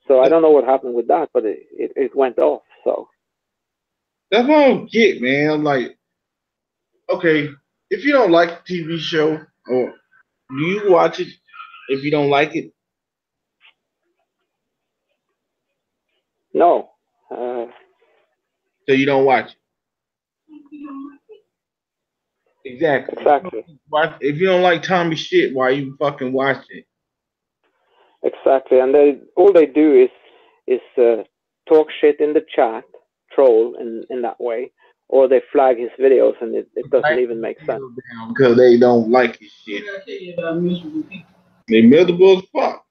So I don't know what happened with that, but it went off. So that's what I don't get, man. I'm like, okay, if you don't like the TV show, or do you watch it if you don't like it? No. So you don't watch it. Exactly. If you don't like Tommy shit, why you fucking watch it? Exactly, and all they do is talk shit in the chat, troll in that way, or they flag his videos, and it doesn't even make sense. Because they don't like his shit. They miserable as fuck.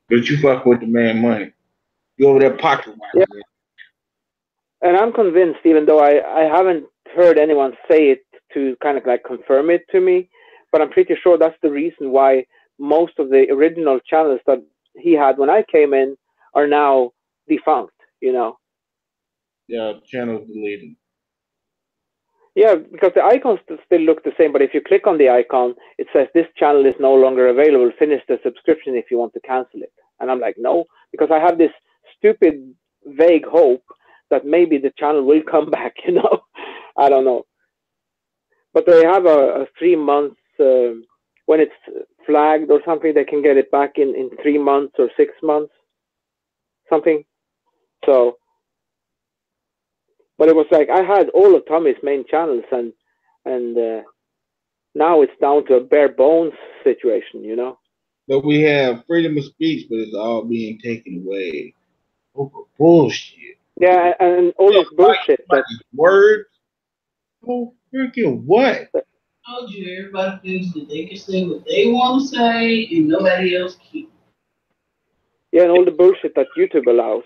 But you fuck with the man money. You over there pocket watching. Yeah. And I'm convinced, even though I haven't heard anyone say it to kind of like confirm it to me, but I'm pretty sure that's the reason why most of the original channels that he had when I came in are now defunct, you know. Yeah, channels deleted. Yeah, because the icons still look the same, but if you click on the icon, it says this channel is no longer available. Finish the subscription if you want to cancel it. And I'm like, no, because I have this stupid, vague hope that maybe the channel will come back, you know. I don't know. But they have a 3 months, when it's flagged or something, they can get it back in 3 months or 6 months, something. So, but it was like I had all of Tommy's main channels, and now it's down to a bare bones situation, you know. But we have freedom of speech, but it's all being taken away over bullshit. Yeah, and all this bullshit that words. Oh, freaking what? I told you, everybody thinks that they can say what they want to say, and nobody else can. Yeah, and all the bullshit that YouTube allows.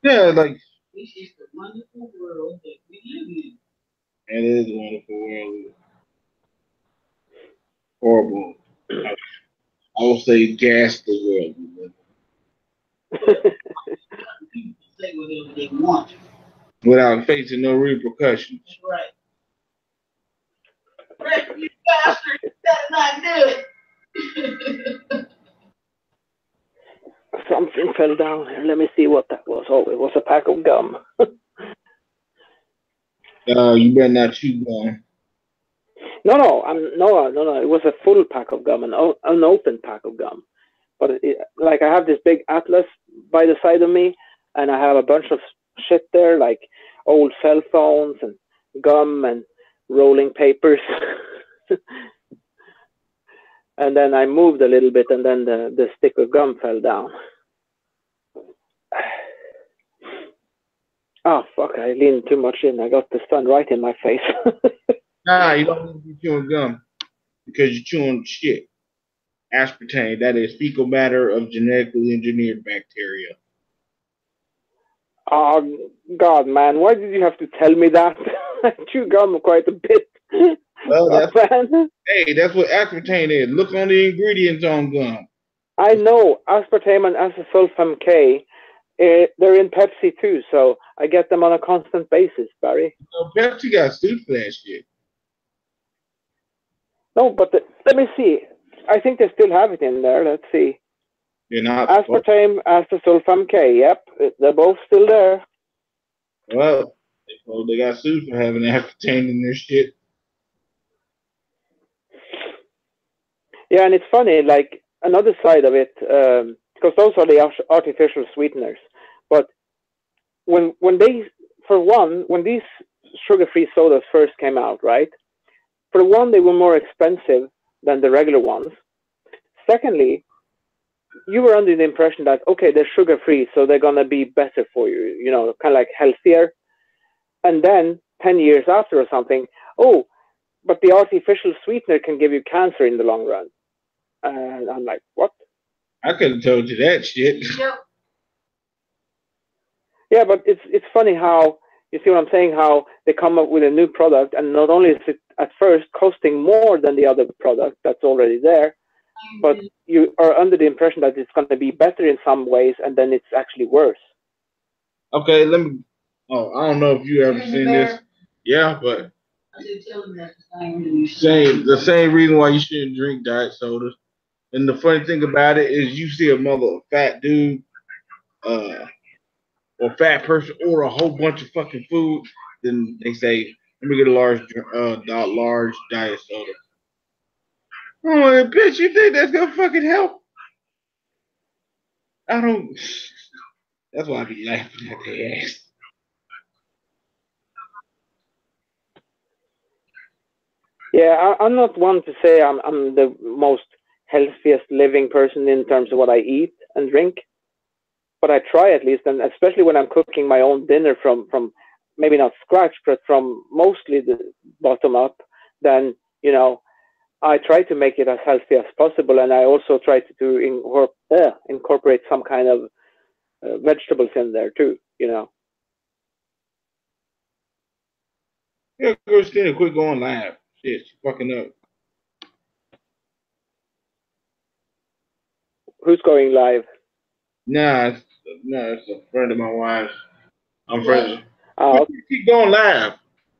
Yeah, like. This is the wonderful world that we live in. It is a wonderful world. Horrible. I will say gas the world. People say whatever they want. Without facing no repercussions. That's right. Rick, you bastard, that's not good. Something fell down here. Let me see what that was. Oh, it was a pack of gum. You better not chew gum. No. It was a full pack of gum, an unopened pack of gum. But like I have this big atlas by the side of me, and I have a bunch of shit there, like old cell phones and gum and rolling papers. And then I moved a little bit, and then the stick of gum fell down. Oh, fuck, I leaned too much in. I got the sun right in my face. Nah, you don't need to be chewing gum because you're chewing shit. Aspartame, that is fecal matter of genetically engineered bacteria. Oh, God, man, why did you have to tell me that? I chew gum quite a bit. Well, that's what aspartame is. Look on the ingredients on gum. I know aspartame and acesulfam K. They're in Pepsi too, so I get them on a constant basis, Barry. So Pepsi got sued for that shit. No, but let me see. I think they still have it in there. Let's see. You're not aspartame, acesulfam K. Yep, they're both still there. Well, they got sued for having aspartame in their shit. Yeah, and it's funny, like another side of it, because those are the artificial sweeteners. But when these sugar-free sodas first came out, right? For one, they were more expensive than the regular ones. Secondly, you were under the impression that, okay, they're sugar-free, so they're going to be better for you, you know, kind of like healthier. And then 10 years after or something, oh, but the artificial sweetener can give you cancer in the long run. And I'm like, what? I could have told you that shit. Yeah, but it's funny how, you see what I'm saying, how they come up with a new product, and not only is it at first costing more than the other product that's already there, but you are under the impression that it's going to be better in some ways, and then it's actually worse. Okay, I don't know if you ever seen this. Yeah, but the same reason why you shouldn't drink diet sodas. And the funny thing about it is you see a fat dude or fat person order a whole bunch of fucking food, then they say, let me get a large diet soda. Oh, bitch, you think that's gonna fucking help? I don't. That's why I be laughing at their ass. Yeah, I'm not one to say I'm the most healthiest living person in terms of what I eat and drink, but I try at least, and especially when I'm cooking my own dinner from maybe not scratch, but from mostly the bottom up, then you know, I try to make it as healthy as possible, and I also try to incorporate some kind of vegetables in there too. You know. Yeah, Christina, quit going live. Shit, she fucking up. Who's going live? Nah, it's a friend of my wife's. I'm friends. Oh, Keep going live.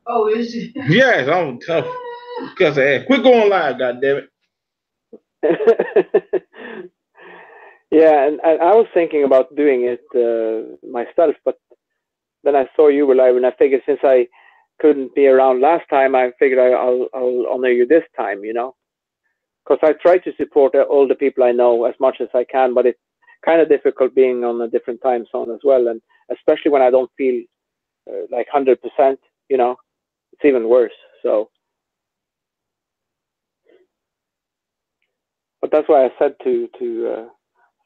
Oh, is it? Yes, I'm tough. Cause I ass. Quit going live, goddammit. Yeah, and I was thinking about doing it myself, but then I saw you were live, and I figured since I couldn't be around last time, I figured I'll honor you this time, you know, because I try to support all the people I know as much as I can, but it's kind of difficult being on a different time zone as well, and especially when I don't feel like 100%, you know, it's even worse. So, but that's why I said to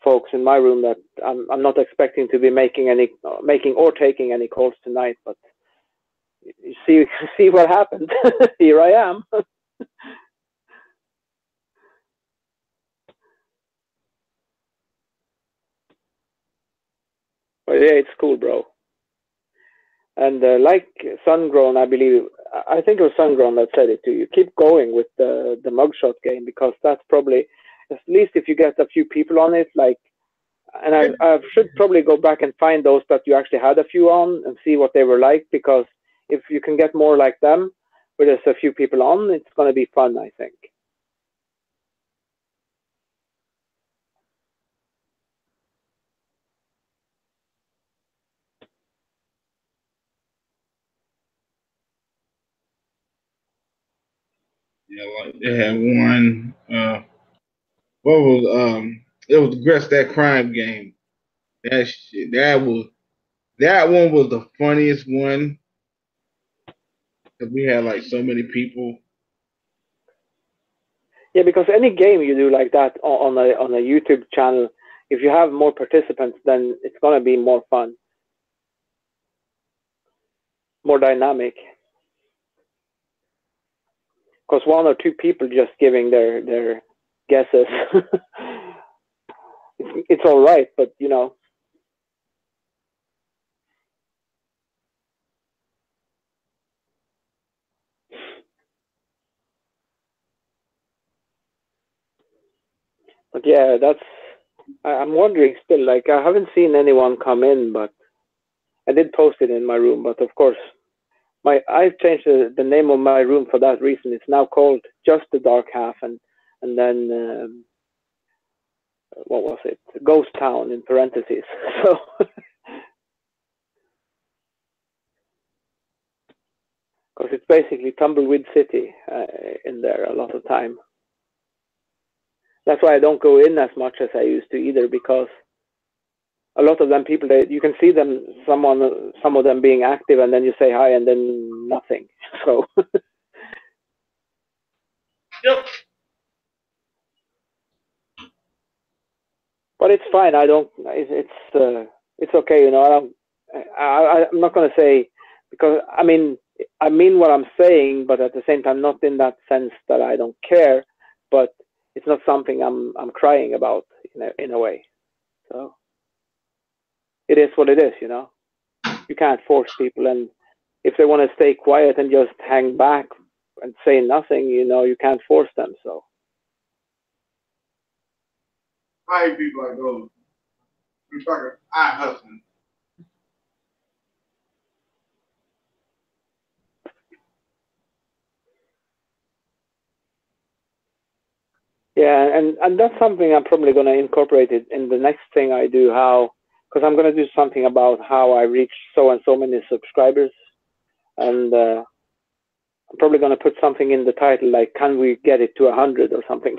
folks in my room that I'm not expecting to be making or taking any calls tonight, but you see what happened. Here I am. But yeah, it's cool, bro. And like Sungrown, I think it was Sungrown that said it to you. Keep going with the mugshot game, because that's probably, at least if you get a few people on it, like, and I should probably go back and find those that you actually had a few on and see what they were like, because if you can get more like them, where there's a few people on, it's going to be fun, I think. Yeah, like they had one. What was It was Guess That Crime game. That shit. That one was the funniest one because we had like so many people. Yeah, because any game you do like that on a YouTube channel, if you have more participants, then it's going to be more fun, more dynamic. Because one or two people just giving their guesses, it's all right, but you know. But yeah, I'm wondering still. Like, I haven't seen anyone come in, but I did post it in my room. But of course, I've changed the name of my room for that reason. It's now called Just the Dark Half, and then what was it? Ghost Town in parentheses. So. Because it's basically Tumbleweed City in there a lot of time. That's why I don't go in as much as I used to either, because a lot of them people, you can see them, some of them being active, and then you say hi, and then nothing. So. Yep. But it's fine. I don't. It's okay. You know. I'm not gonna say, because I mean what I'm saying, but at the same time, not in that sense that I don't care. But it's not something I'm crying about in a way. So it is what it is, you know. You can't force people, and if they want to stay quiet and just hang back and say nothing, you know, you can't force them. So. I hate people like those. We fucking eye hustling. Yeah, and that's something I'm probably going to incorporate it in the next thing I do. Because I'm going to do something about how I reach so and so many subscribers, and I'm probably going to put something in the title like "Can we get it to 100" or something,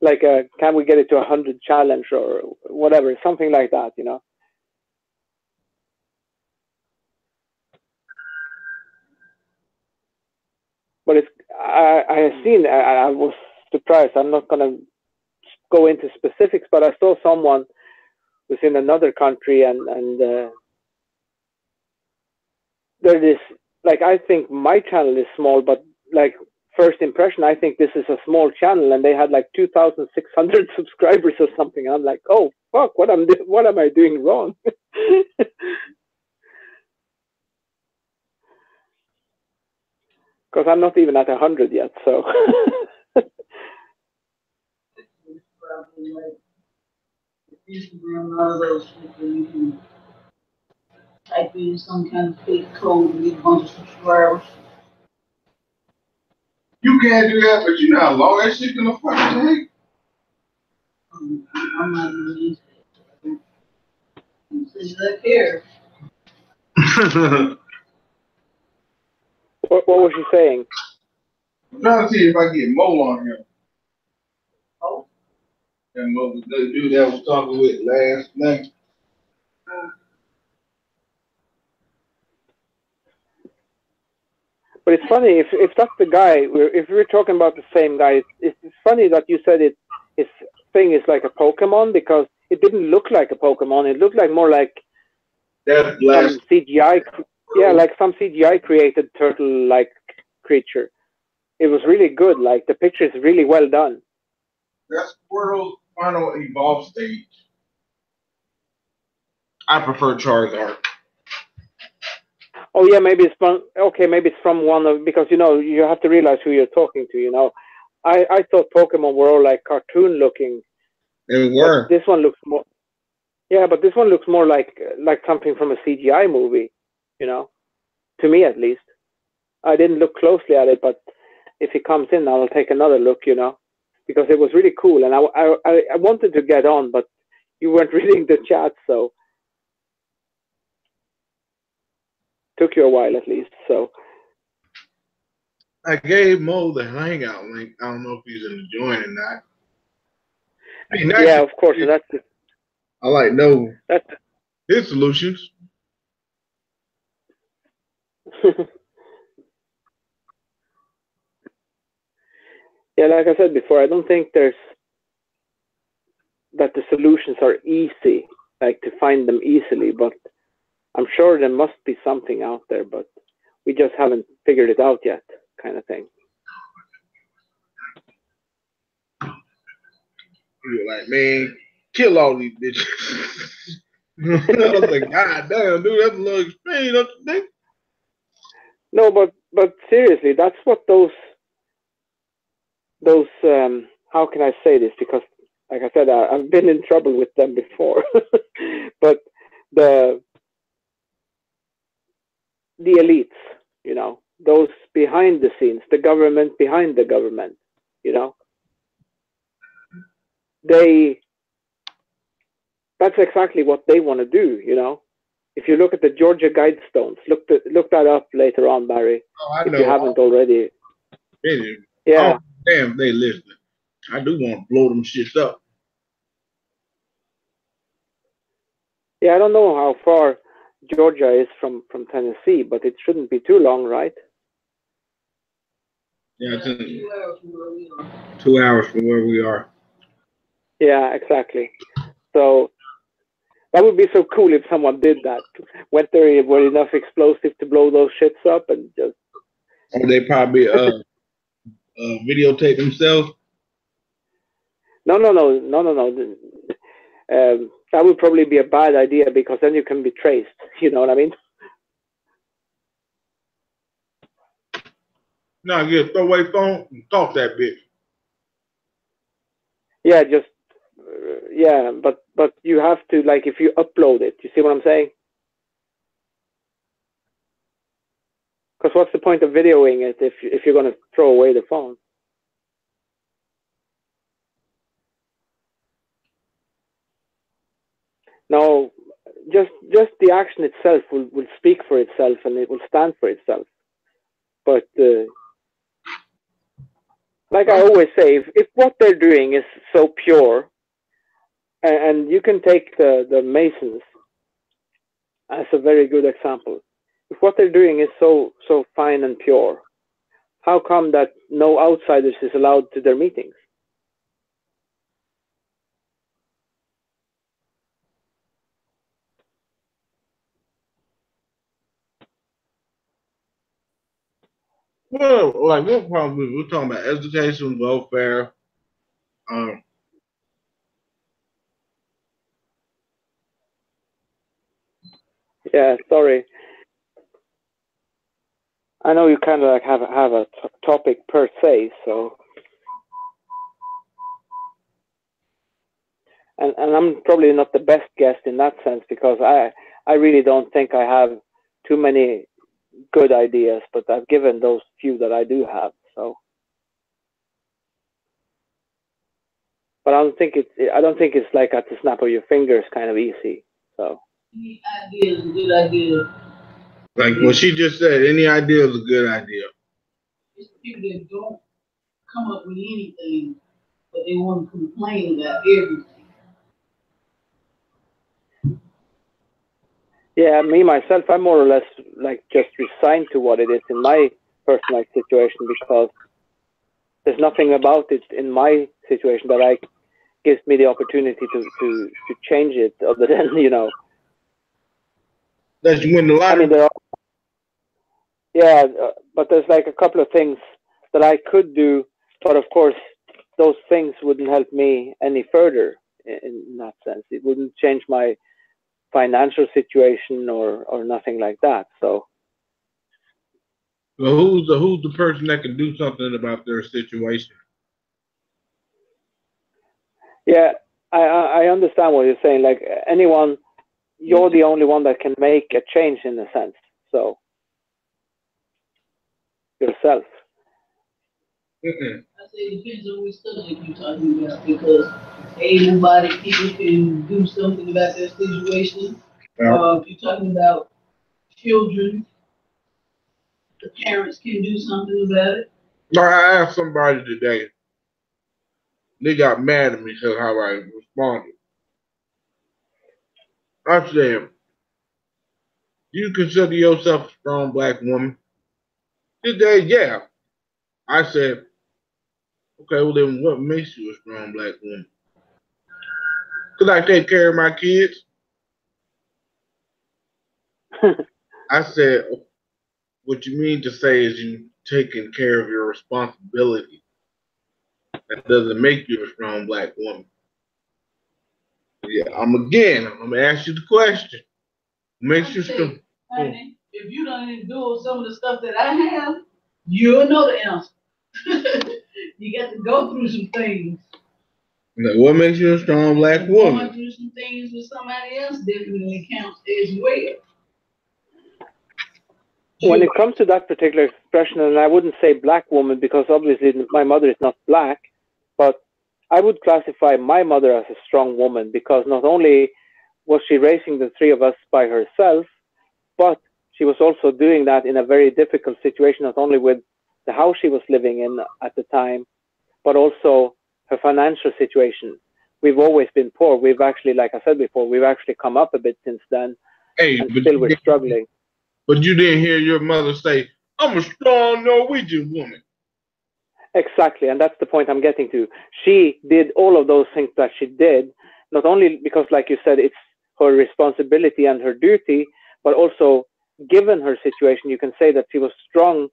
like "Can we get it to 100 challenge" or whatever, something like that, you know. But I seen, I was surprised. I'm not going to go into specifics, but I saw someone who's in another country, and there is, like, I think my channel is small, but like first impression, I think this is a small channel, and they had like 2,600 subscribers or something. I'm like, oh fuck, what am I doing wrong? Because I'm not even at 100 yet, so. Instagram, all of those people, you can type in some kind of fake code and get a bunch of subscribers. You can't do that, but you know how long that shit gonna fucking take. I'm not even into that care. What was she saying? I'm trying to see if I get Mo on here. Oh. And Mo, the dude that was talking with last night. But it's funny if that's the guy. If we're talking about the same guy, it's funny that you said it. His thing is like a Pokemon because it didn't look like a Pokemon. It looked like more like some CGI. Yeah, like some CGI created turtle-like creature. It was really good. Like the picture is really well done. That's Squirtle's final evolved stage. I prefer Charizard. Oh yeah, maybe it's from maybe it's from one of because you have to realize who you're talking to. I thought Pokemon were all like cartoon looking. They were. This one looks more. Yeah, but this one looks more like something from a CGI movie. To me at least. I didn't look closely at it, but if he comes in, I'll take another look. Because it was really cool, and I wanted to get on, but you weren't reading the chat, so. Took you a while at least, so. I gave Mo the hangout link. I don't know if he's in the join or not. Yeah, of course. And that's it. I like no. That's his solutions. Yeah, like I said before, I don't think that the solutions are easy, like to find them easily, but I'm sure there must be something out there, but we just haven't figured it out yet, kind of thing. You're like, man, kill all these bitches. I was like, God damn, dude, that's a little extreme, don't you think? No, but seriously, that's what those how can I say this? Because, like I said, I've been in trouble with them before. But the elites, those behind the scenes, the government behind the government, that's exactly what they want to do, If you look at the Georgia Guidestones, look that up later on, Barry. If you haven't already. Yeah. Oh, damn, they listening. I do want to blow them shits up. Yeah, I don't know how far Georgia is from Tennessee, but it shouldn't be too long, right? Yeah, it's 2 hours from where we are. Yeah, exactly. So that would be so cool if someone did that. Went there with enough explosive to blow those shits up and just. Or they probably videotape themselves. No. That would probably be a bad idea because then you can be traced. You know what I mean? No, get throw away phone and talk that bitch. Yeah, just but you have to, like, if you upload it. You see what I'm saying? Because what's the point of videoing it if you're going to throw away the phone? No, just the action itself will speak for itself and it will stand for itself. But like I always say, if what they're doing is so pure, and you can take the Masons as a very good example. If what they're doing is so fine and pure, how come that no outsiders is allowed to their meetings? Well, like what problem? We're talking about education, welfare. Yeah, sorry. I know you kind of like have a topic per se, so. And I'm probably not the best guest in that sense because I really don't think I have too many good ideas, but I've given those few that I do have. So, but I don't think it's like at the snap of your fingers kind of easy. So. Any idea is a good idea. Like what she just said, any idea is a good idea. It's people that don't come up with anything, but they want to complain about everything. Yeah, me myself, I'm more or less like just resigned to what it is in my personal situation because there's nothing about it in my situation that gives me the opportunity to change it other than That you win the lottery. I mean, but there's like a couple of things that I could do, but of course those things wouldn't help me any further in that sense. It wouldn't change my financial situation or nothing like that. So who's the person that can do something about their situation? yeah, I understand what you're saying. Like anyone, you're the only one that can make a change in a sense. So yourself. I say it depends on which subject you're talking about because able-bodied people can do something about their situation. If you're talking about children, the parents can do something about it. No, I asked somebody today. They got mad at me because how I responded. I said, "You consider yourself a strong black woman?" Today, yeah. I said, "Okay, well then, what makes you a strong black woman?" Because I take care of my kids. I said, "What you mean to say is you taking care of your responsibility. That doesn't make you a strong black woman." Yeah, I'm gonna ask you the question. Makes you strong. Honey, if you don't endure some of the stuff that I have, you'll know the answer. You got to go through some things. Like, what makes you a strong black woman? Going through some things with somebody else definitely counts as well. When it comes to that particular expression, and I wouldn't say black woman because obviously my mother is not black, but I would classify my mother as a strong woman because not only was she raising the three of us by herself, but she was also doing that in a very difficult situation, not only with the house she was living in at the time, but also her financial situation. We've always been poor. We've actually, like I said before, we've actually come up a bit since then, and still we're struggling. But you didn't hear your mother say, "I'm a strong Norwegian woman." Exactly, and that's the point I'm getting to. She did all of those things that she did, not only because, like you said, it's her responsibility and her duty, but also given her situation, you can say that she was strong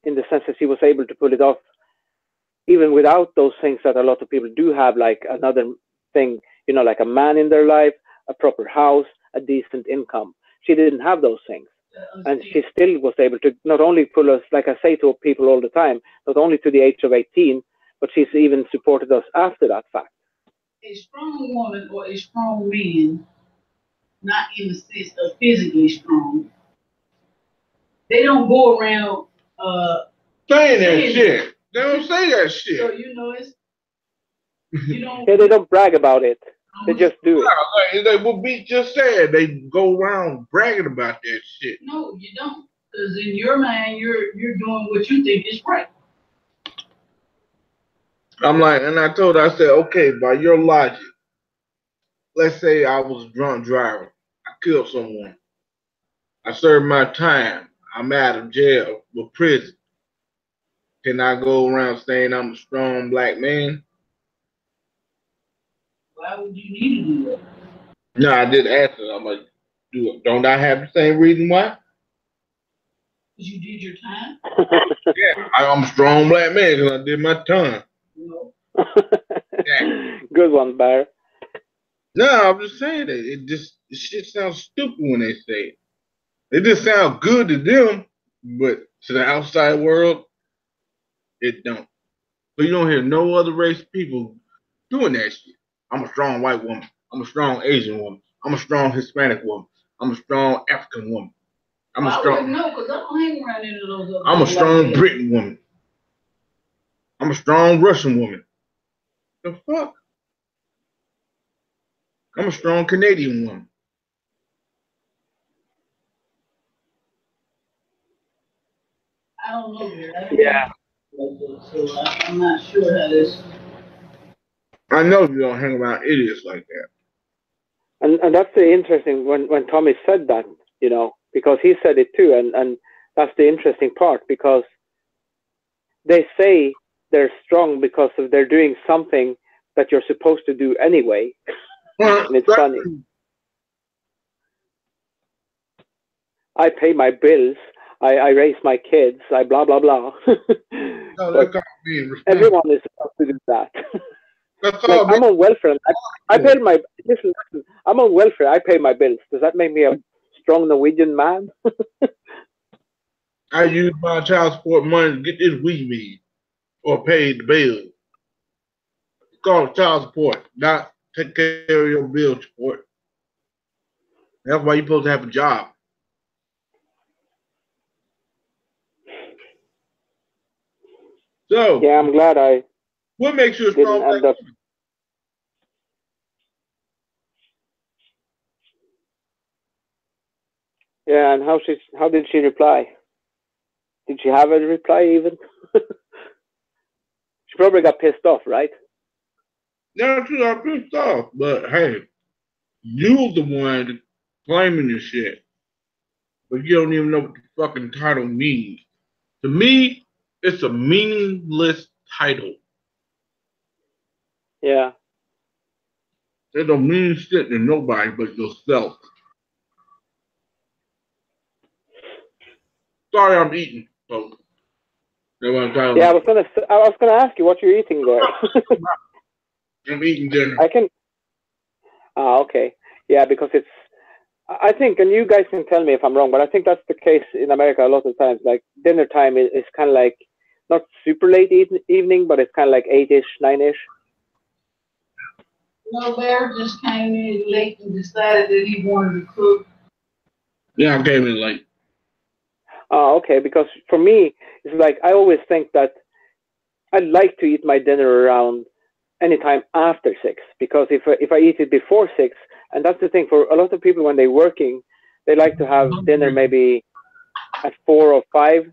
in the sense that she was able to pull it off, even without those things that a lot of people do have, like another thing, like a man in their life, a proper house, a decent income. She didn't have those things. And she still was able to not only pull us, like I say to people all the time, not only to the age of 18, but she's even supported us after that fact. A strong woman or a strong man, not in the sense of physically strong, they don't go around saying that shit. They don't say that shit. So it's yeah, they don't brag about it. They just do it. Like what Beat just said, they go around bragging about that shit. No, you don't. Because in your mind, you're doing what you think is right. I'm like, and I told her, I said, okay, by your logic, let's say I was a drunk driver. I killed someone. I served my time. I'm out of jail or prison. Can I go around saying I'm a strong black man? Why would you need to do that? No, I did ask her. I'm like, don't I have the same reason why? You did your time. Yeah, I'm a strong black man because I did my time. No. Yeah. Good one, Bear. No, I'm just saying that it shit sounds stupid when they say it. It just sounds good to them, but to the outside world, it don't. So you don't hear no other race people doing that shit. I'm a strong white woman. I'm a strong Asian woman. I'm a strong Hispanic woman. I'm a strong African woman. I'm a I strong. wouldn't know because I don't hang around any of those other I'm a people strong like that. Britain woman. I'm a strong Russian woman. The fuck? I'm a strong Canadian woman. I don't know that. Yeah. So I'm not sure how this. I know you don't hang around idiots like that. And that's the interesting when Tommy said that, you know, because he said it too, and that's the interesting part because they say they're strong because of they're doing something that you're supposed to do anyway. And it's funny. I pay my bills. I raise my kids. I blah blah blah. No, But that's being everyone is supposed to do that. That's Like all. I'm on welfare. I pay my listen. I'm on welfare. I pay my bills. Does that make me a strong Norwegian man? I use my child support money to get this weed meat or pay the bill. It's called child support, not take care of your bill support. That's why you're supposed to have a job. So, Yeah, I'm glad I what makes you a didn't strong end black up. woman? Yeah, and how did she reply? Did she have a reply even? She probably got pissed off, right? Yeah, too, I'm pissed off. But hey, you the one claiming this shit. But you don't even know what the fucking title means. To me, it's a meaningless title. Yeah. It don't mean shit to nobody but yourself. Sorry, I'm eating, folks. That's what I'm talking Yeah, about. I was gonna ask you what you're eating there. I'm eating dinner. I can. Ah, okay. Yeah, because it's. I think, and you guys can tell me if I'm wrong, but I think that's the case in America a lot of times. Like dinner time is kind of like not super late evening, but it's kind of like 8ish, 9ish. No, Bear just came in late and decided that he wanted to cook. Yeah, I came in late. Oh, okay. Because for me, it's like I always think that I like to eat my dinner around anytime after 6 because if I eat it before 6, and that's the thing for a lot of people when they're working, they like to have dinner maybe at 4 or 5.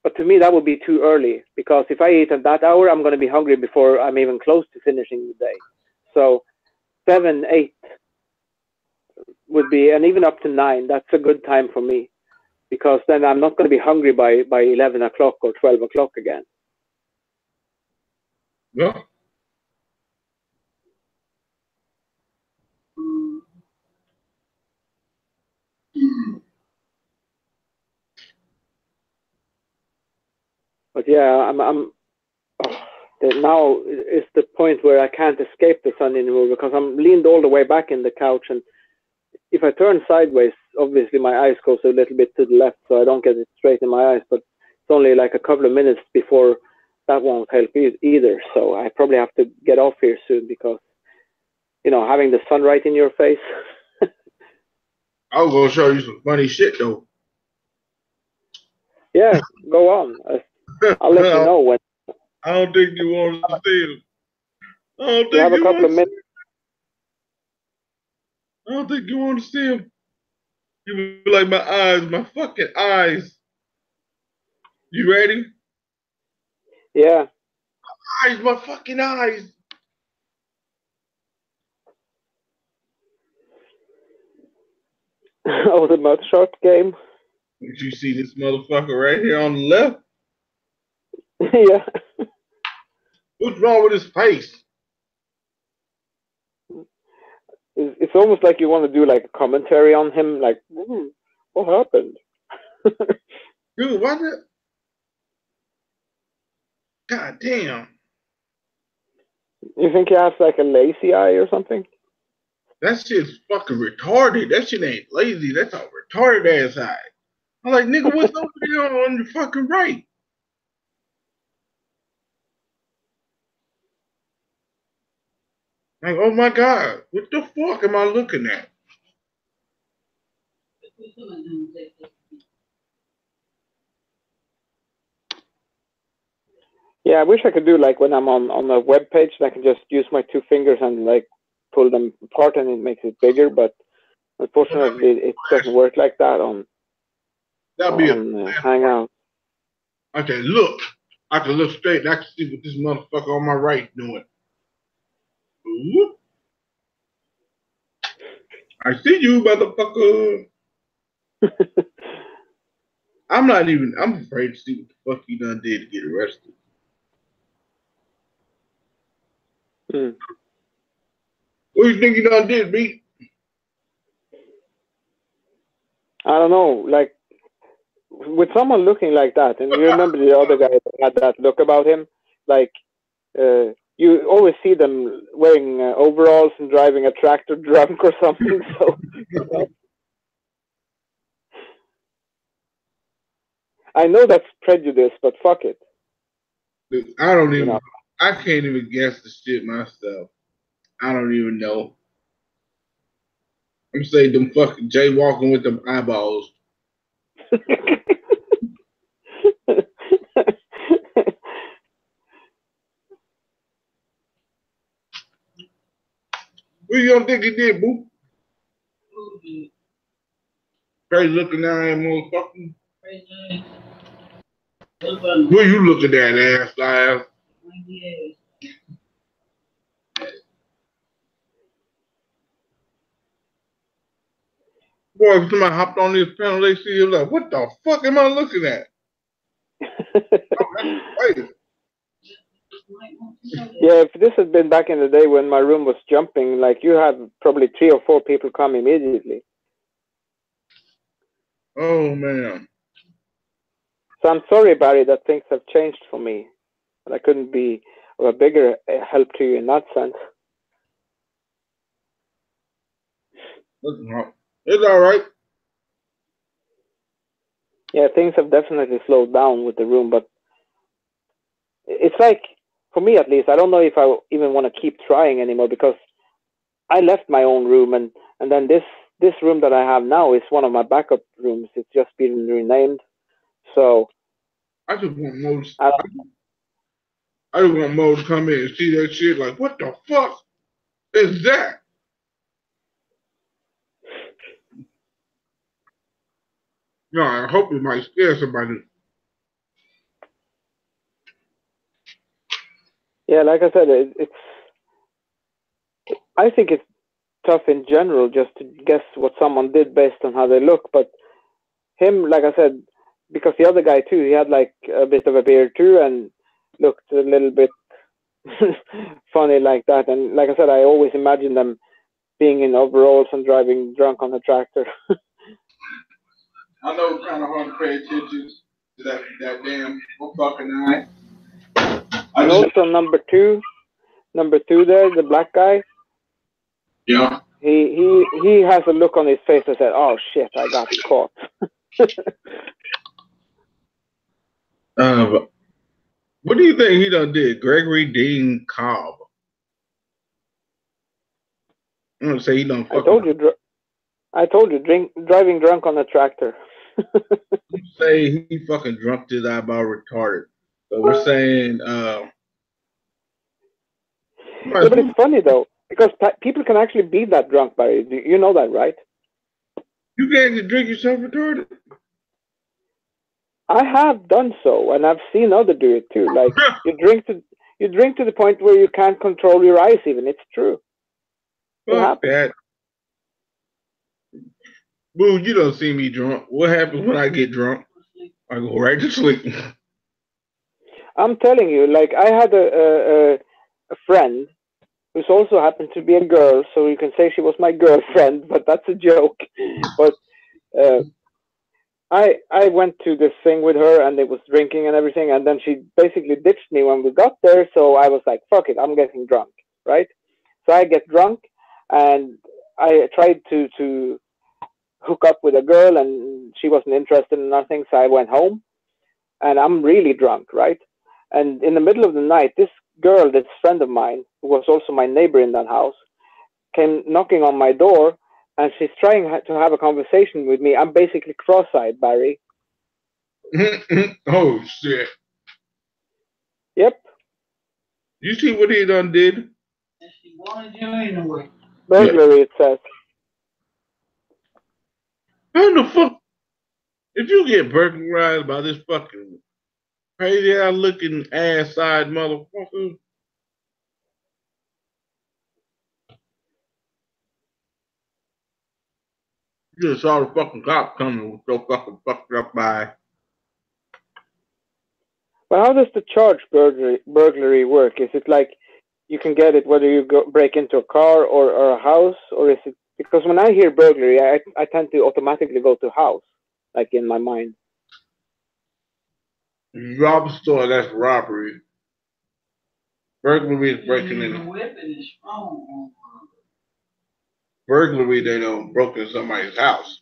But to me, that would be too early because if I eat at that hour, I'm going to be hungry before I'm even close to finishing the day. So 7, 8 would be, and even up to 9, that's a good time for me because then I'm not going to be hungry by 11 o'clock or 12 o'clock again. Yeah. But yeah, I'm oh, now is the point where I can't escape the sun anymore because I'm leaned all the way back in the couch, and if I turn sideways, obviously my eyes goes a little bit to the left, so I don't get it straight in my eyes. But it's only like a couple of minutes before that won't help either. So I probably have to get off here soon because having the sun right in your face. I was gonna show you some funny shit though. Yeah, go on. I'll let you know when I don't think you want to see it. I don't you think have a you couple want of to see minutes. it. I don't think you want to see him. You be like my eyes, my fucking eyes. You ready? Yeah. Eyes, my fucking eyes. Oh, the mouth shark game. Did you see this motherfucker right here on the left? Yeah. What's wrong with his face? It's almost like you want to do like a commentary on him, like, what happened? Dude, why that? God damn. You think he has like a lazy eye or something? That shit's fucking retarded. That shit ain't lazy. That's a retarded ass eye. I'm like, nigga, what's over there on the fucking right? Like, oh my God, what the fuck am I looking at? Yeah, I wish I could do like when I'm on a web page, I can just use my two fingers and like pull them apart and it makes it bigger. But unfortunately, it doesn't work like that on Hangout. Okay, look. I can look straight and I can see what this motherfucker on my right doing. Whoop. I see you, motherfucker. I'm afraid to see what the fuck he done did to get arrested. What do you think he done did, B? I don't know, like with someone looking like that, and you remember the other guy that had that look about him, like you always see them wearing overalls and driving a tractor drunk or something. So I know that's prejudice, but fuck it. Dude, I can't even guess the shit myself. I don't even know. I'm saying them fucking jaywalking with them eyeballs. What you don't think he did, boo? Crazy looking at motherfucker. What you looking at, ass live? Boy, if somebody hopped on this panel, they see you like, what the fuck am I looking at? Yeah, if this had been back in the day when my room was jumping, like you had probably 3 or 4 people come immediately. Oh man. So I'm sorry, Barry, that things have changed for me. But I couldn't be of a bigger help to you in that sense. It's all right. Yeah, things have definitely slowed down with the room, but it's like, for me at least, I don't know if I even want to keep trying anymore because I left my own room and then this room that I have now is one of my backup rooms. It's just been renamed. So I just want Mo to come in and see that shit like, what the fuck is that? No, I hope it might scare somebody. Yeah, like I said, I think it's tough in general just to guess what someone did based on how they look. But him, like I said, because the other guy too, he had like a bit of a beard too and looked a little bit funny like that. And like I said, I always imagine them being in overalls and driving drunk on a tractor. I know it's kind of hard to pay attention to that damn fucking eye. And also number two there, the black guy. Yeah. He has a look on his face that said, "Oh shit, I got caught." What do you think he done did? Gregory Dean Cobb. I'm gonna say he done. I told you, driving drunk on a tractor. You say he fucking drunk his eyeball retarded. So we're saying. Yeah, but it's funny though because people can actually be that drunk, Barry. You know that, right? You can't just drink yourself retarded. I have done so, and I've seen others do it too. Like you drink to the point where you can't control your eyes. Even it's true. Fuck that. Boo, you don't see me drunk. What happens when I get drunk? I go right to sleep. I'm telling you, like I had a friend who's also happened to be a girl, so you can say she was my girlfriend, but that's a joke. But I went to this thing with her and it was drinking and everything, and then she basically ditched me when we got there. So I was like, fuck it, I'm getting drunk, right? So I get drunk and I tried to hook up with a girl and she wasn't interested in nothing. So I went home and I'm really drunk, right? And in the middle of the night, this girl, this friend of mine, who was also my neighbor in that house, came knocking on my door and she's trying to have a conversation with me. I'm basically cross-eyed, Barry. Oh shit! Yep. You see what he done did? And she wanted you anyway. Burglary, it says. How the fuck? If you get burglarized by this fucking crazy ass looking ass side motherfucker, you just saw the fucking cop coming with your fucking fucked up eye. But how does the charge burglary work? Is it like you can get it whether you break into a car or a house, or is it because when I hear burglary, I tend to automatically go to house, like in my mind. You rob a store, that's robbery. Burglary is breaking in. The weapon is strong. Burglary, they don't broke in somebody's house.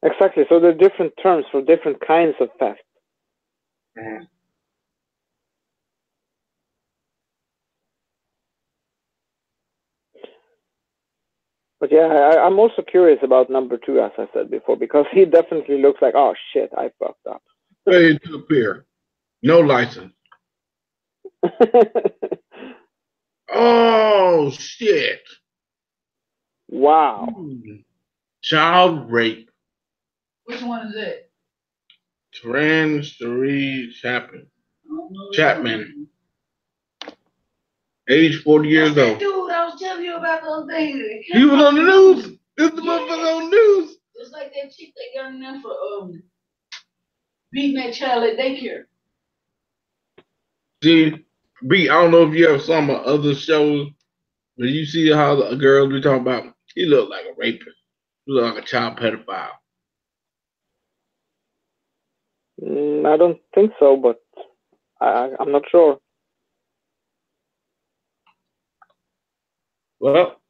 Exactly. So there are different terms for different kinds of theft. Mm-hmm. But yeah, I'm also curious about number 2, as I said before, because he definitely looks like, oh shit, I fucked up. Failure to appear. No license. Oh shit. Wow. Child rape. Which one is it? Transree Chapman. Age 40 years old. Dude, I was telling you about those things. He was on the news. This the motherfucker on the news. It's like that chick they got in there for beating that child at daycare. See, B, I don't know if you ever saw my other shows, but you see how the girls we talking about, he looked like a rapist. He looked like a child pedophile. I don't think so, but I'm not sure. Well,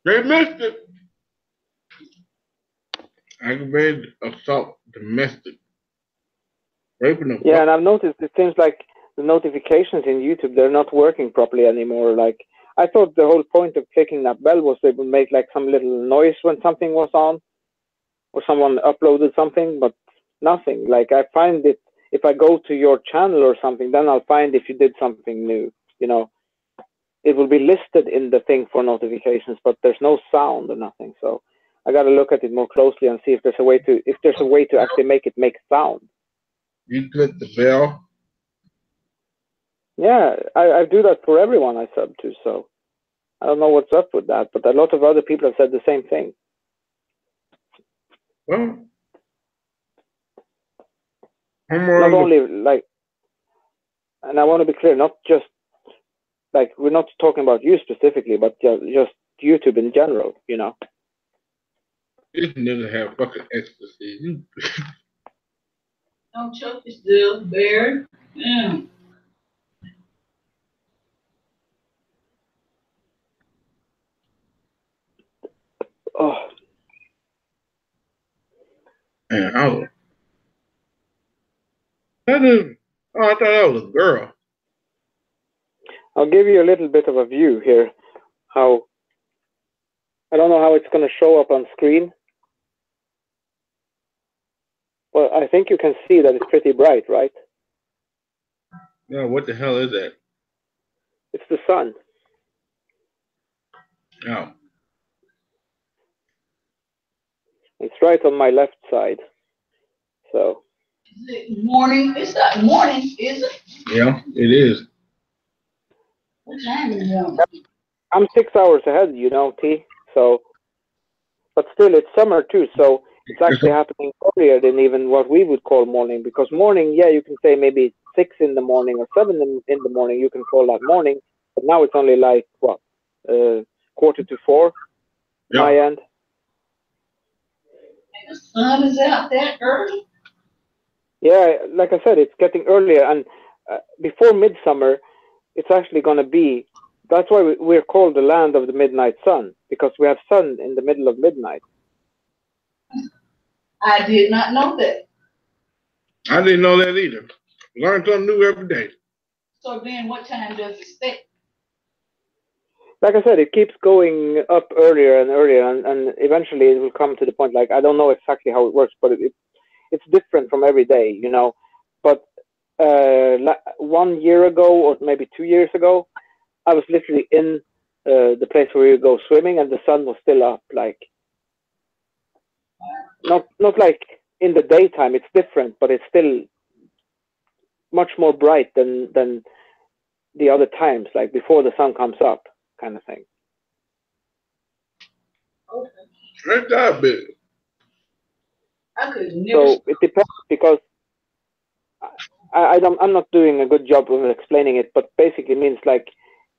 they missed it. Aggravated assault, domestic. Raping them. Yeah, and I've noticed it seems like the notifications in YouTube, they're not working properly anymore. Like, I thought the whole point of clicking that bell was they would make like some little noise when something was on or someone uploaded something, but nothing. Like, I find it, if I go to your channel or something, then I'll find if you did something new, you know. It will be listed in the thing for notifications, but there's no sound or nothing. So I got to look at it more closely and see if there's a way to actually make it make sound. You click the bell. Yeah, I do that for everyone I sub to, so I don't know what's up with that, but a lot of other people have said the same thing. Well, not only like, and I want to be clear, not just like, we're not talking about you specifically, but just YouTube in general, you know. This nigga have fucking ecstasy. No, Chuck is still there. Yeah. Oh. Man, I thought that was a girl. I'll give you a little bit of a view here. How, I don't know how it's going to show up on screen. Well, I think you can see that it's pretty bright, right? Yeah, what the hell is that? It's the sun. Oh. It's right on my left side. So. Is it morning? It's not morning, is it? Yeah, it is. What time is it? I'm 6 hours ahead, you know, T. So, but still, it's summer too, so it's actually happening earlier than even what we would call morning. Because morning, yeah, you can say maybe 6 in the morning or 7 in the morning. You can call that morning, but now it's only like what, 3:45, yeah. my end. The sun is out that early? Yeah, like I said, it's getting earlier, and before midsummer, it's actually going to be. That's why we're called the land of the midnight sun, because we have sun in the middle of midnight. I did not know that. I didn't know that either. Learn something new every day. So then what time does it stay? Like I said, it keeps going up earlier and earlier, and eventually it will come to the point. Like I don't know exactly how it works, but it's different from every day, you know. But 1 year ago, or maybe 2 years ago, I was literally in the place where you go swimming, and the sun was still up. Like not like in the daytime. It's different, but it's still much more bright than the other times, like before the sun comes up, kind of thing. Okay. That's that bit. I could never. So it depends, because I'm not doing a good job of explaining it, but basically means like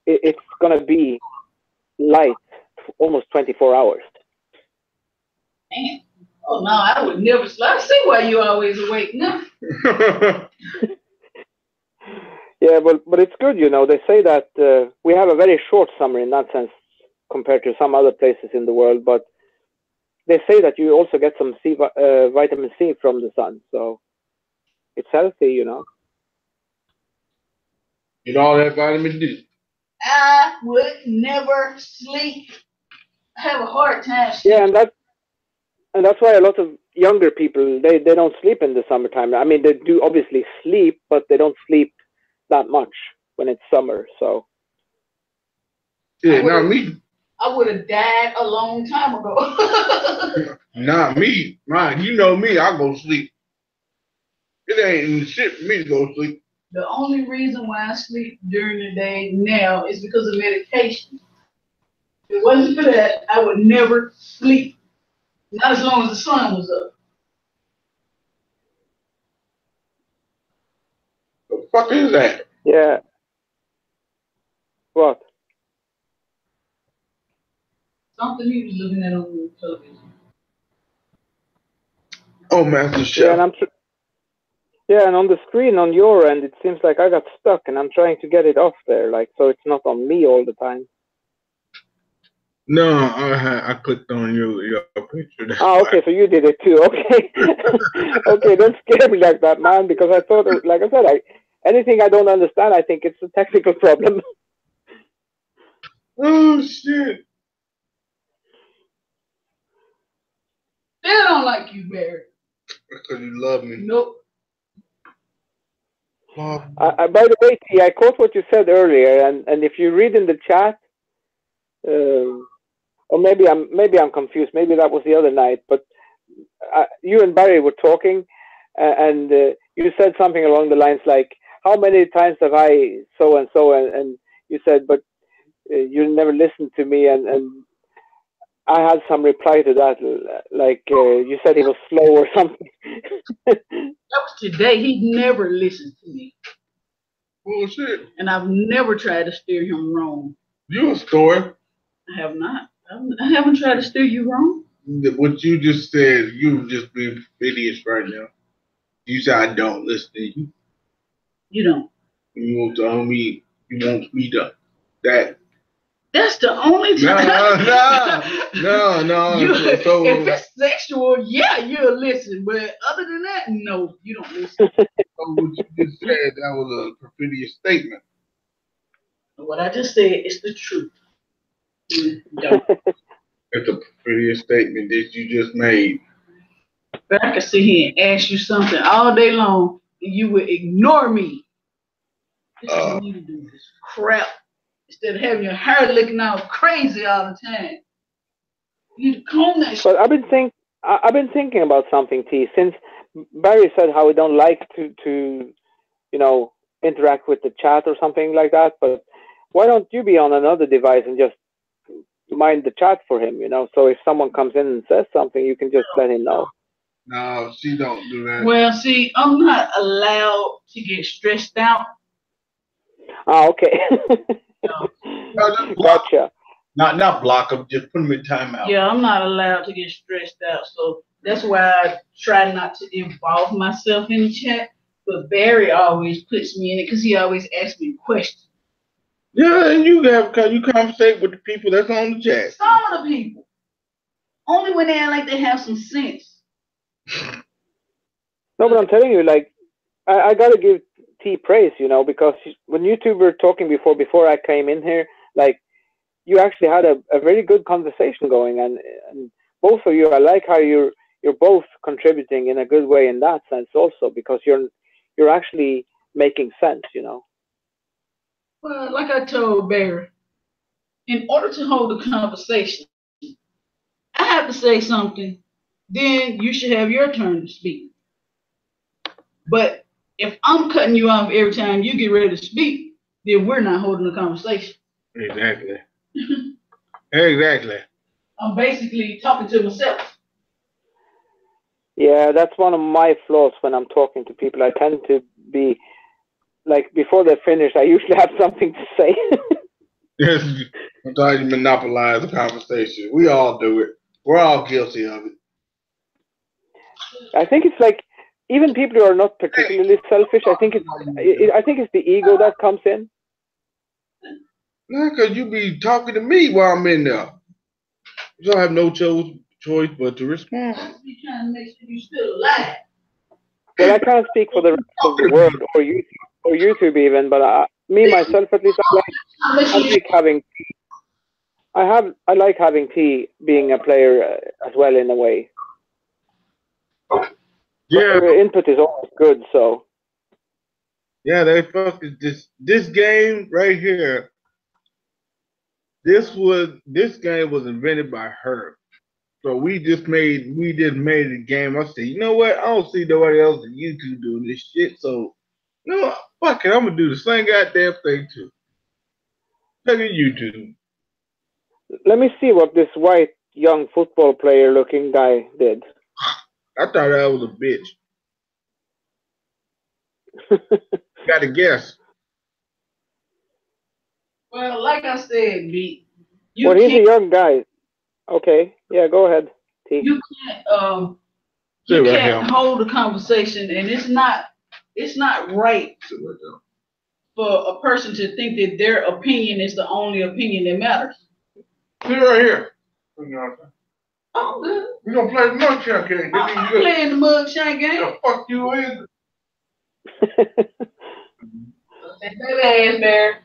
it's gonna be light almost 24 hours. Man. Oh no, I would never. I see why you always awake now. Yeah, but it's good, you know. They say that we have a very short summer in that sense compared to some other places in the world, but they say that you also get some vitamin C from the sun, so it's healthy, you know. Get all that vitamin D. I would never sleep. I have a hard time sleeping. Yeah, and that's why a lot of younger people they don't sleep in the summertime. I mean, they do obviously sleep, but they don't sleep that much when it's summer. So yeah, not me. I would have died a long time ago. Not me. Man, you know me, I go sleep. It ain't shit for me to go sleep. The only reason why I sleep during the day now is because of medication. If it wasn't for that, I would never sleep. Not as long as the sun was up. The fuck is that? yeah. What? Something he was looking at on the television. Oh, Master Chef. Yeah, and on the screen on your end, it seems like I got stuck, and I'm trying to get it off there, like so it's not on me all the time. No, I clicked on your picture. Okay, so you did it too. Okay, okay, don't scare me like that, man. Because I thought, like I said, anything I don't understand, I think it's a technical problem. Oh shit! They don't like you, Barry. Because you love me. Nope. By the way, T, I caught what you said earlier, and if you read in the chat, or maybe I'm confused. Maybe that was the other night. But you and Barry were talking, and you said something along the lines like, "How many times have I so and so?" And you said, "But you never listened to me." And I had some reply to that, like you said he was slow or something. That was today. He never listened to me. Bullshit. And I've never tried to steer him wrong. You a story. I have not. I haven't tried to steer you wrong. What you just said, you just being idiots right now. You said I don't listen to you. You don't. You want to tell me you want me to that. That's the only time. No. So, if it's sexual, yeah, you'll listen. But other than that, no, you don't listen. So what you just said, that was a perfidious statement. What I just said is the truth. It's a perfidious statement that you just made. But I could sit here and ask you something all day long, and you would ignore me. This is what you need to do this crap. Instead of having your hair looking all crazy all the time. You need to comb that shit. But I've been thinking about something, T, since Barry said how we don't like to interact with the chat or something like that. But why don't you be on another device and just mind the chat for him, so if someone comes in and says something, you can just let him know. No, she don't do that. Well, see, I'm not allowed to get stressed out. Okay. No, Gotcha. Not block them, just put them in timeout. Yeah, I'm not allowed to get stressed out. So That's why I try not to involve myself in the chat. But Barry always puts me in it because he always asks me questions. Yeah, and you conversate with the people that's on the chat. Some of the people. Only when they act like they have some sense. No, but I'm telling you, like, I gotta give T praise, you know, because when you two were talking before I came in here, like, you actually had a very good conversation going, and both of you, I like how you're both contributing in a good way in that sense also, because you're actually making sense, you know. Well, like I told Barry, in order to hold a conversation, I have to say something, then you should have your turn to speak. But if I'm cutting you off every time you get ready to speak, then we're not holding a conversation. Exactly. Exactly. I'm basically talking to myself. Yeah, that's one of my flaws when I'm talking to people. I tend to be like, before they finish, I usually have something to say. Yes, sometimes you monopolize the conversation. We all do it. We're all guilty of it. I think it's like, even people who are not particularly selfish, I think it's the ego that comes in. No, because you be talking to me while I'm in there. You don't have no choice but to respond. I be trying to make sure you're still alive. Well, I can't speak for the rest of the world or YouTube even, but me myself at least, I like having T being a player as well in a way. Yeah, but input is always good. So yeah, they fucking this game right here. This game was invented by her. So we just made a game. I said, you know what? I don't see nobody else on YouTube doing this shit. So, you know what? Fuck it, I'm gonna do the same goddamn thing too. Look at YouTube. Let me see what this white young football player looking guy did. I thought that was a bitch. Got to guess. Well, like I said, B. Well, he's a young guy. Okay, yeah, go ahead, T. You can't hold a conversation, and it's not right for a person to think that their opinion is the only opinion that matters. Sit right here. I'm good. We gonna play the mugshot game. I'm playing the mugshot game. The fuck you is? Take that ass there.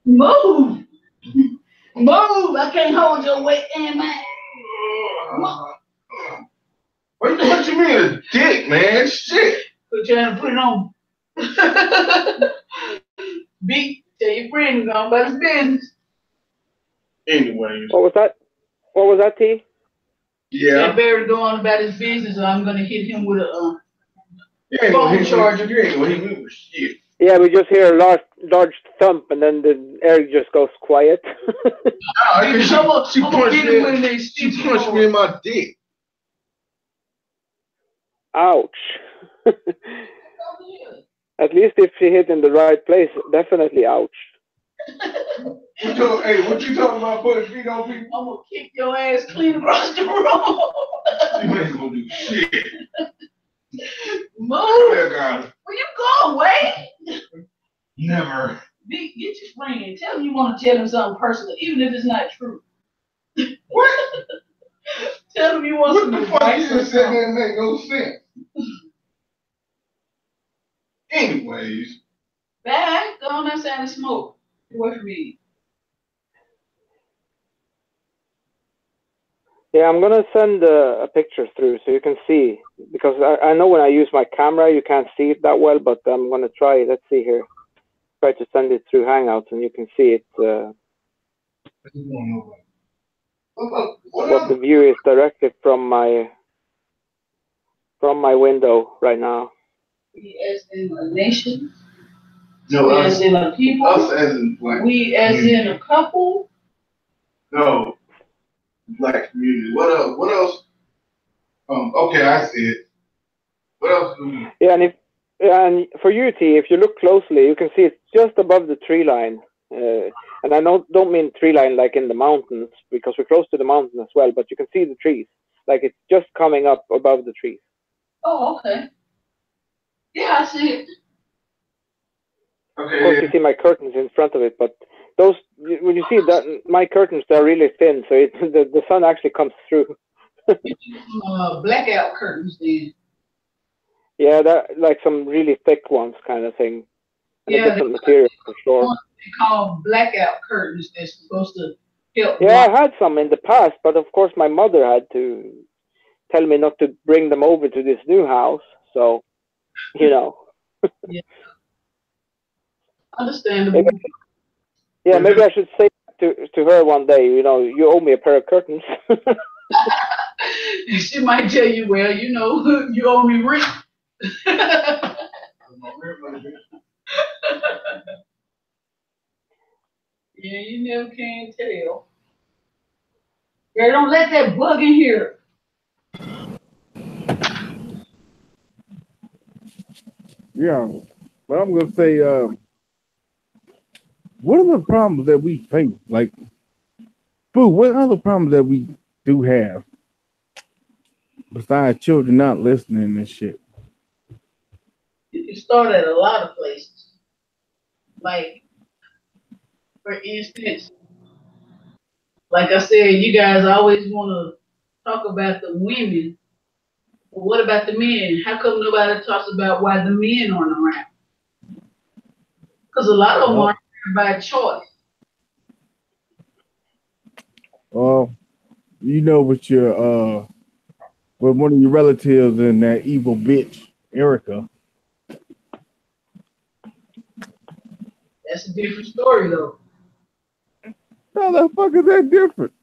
Move. Move. I can't hold your weight in, man. What you mean a dick, man? Shit. Quit trying to put it on. B, tell your friend to go about his business. Anyways. What was that, T? Yeah. That Barry go on about his business, or I'm gonna hit him with a phone charger. You ain't gonna hit me with shit. Yeah, we just hear a large thump, and then the air just goes quiet. She punched me in my dick. Ouch. At least if she hit in the right place, definitely ouch. What you talking about putting feet on people? I'm gonna kick your ass clean across the room. You ain't gonna do shit. Move. Where you going, Wade? Never. Get your friend. Tell him you want to tell him something personal, even if it's not true. What? Tell him you want some advice. What the fuck you just said that make no sense? Anyways. Back, go on outside and smoke. Away from me. Yeah, I'm gonna send a picture through so you can see, because I know when I use my camera you can't see it that well, but I'm gonna try. Let's see here. Try to send it through Hangouts and you can see it. What the view is directly from my window right now. We as in a nation. No, we as in a people. Us as in black. We as in a couple. No. Black community. What else? What else? Okay, I see it. What else do we? Yeah, and for you, T, if you look closely, you can see it's just above the tree line. And I don't mean tree line like in the mountains, because we're close to the mountain as well, but you can see the trees. Like it's just coming up above the trees. Oh, okay. Yeah, I see it. Of course, you see my curtains in front of it, but those, when you see that, my curtains, they're really thin, so the sun actually comes through. You do some blackout curtains then. Yeah, that like some really thick ones kind of thing. And a Yeah, different material for sure. they call blackout curtains. They're supposed to help. Yeah, I had some in the past, but of course my mother had to tell me not to bring them over to this new house. So, you know. Yeah. Understandable. Maybe I should say to her one day, you know, you owe me a pair of curtains. She might tell you, well, you know, you owe me rent. Yeah, you never can tell. Girl, don't let that bug in here. Yeah, but I'm gonna say, what are the problems that we face? Like, food. What other problems that we do have besides children not listening and shit? You can start at a lot of places. Like, for instance, like I said, you guys always want to talk about the women. But what about the men? How come nobody talks about why the men aren't around? Because a lot of them aren't by choice. You know, with your with one of your relatives and that evil bitch, Erica. That's a different story, though. How the fuck is that different?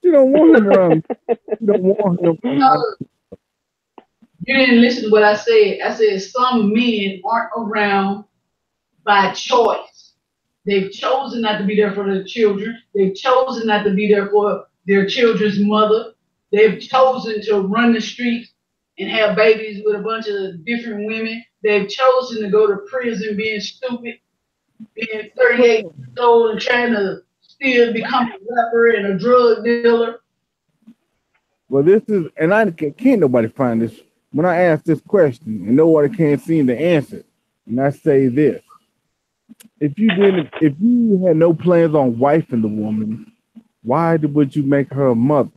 You don't want him around. You don't want him around. You didn't listen to what I said. I said some men aren't around by choice. They've chosen not to be there for their children. They've chosen not to be there for their children's mother. They've chosen to run the streets and have babies with a bunch of different women. They've chosen to go to prison being stupid, being 38 years old and trying to still become a rapper and a drug dealer. Well, this is, and I can't nobody find this. When I ask this question and nobody can't seem to answer, and I say this: if you had no plans on wifing the woman, why would you make her a mother?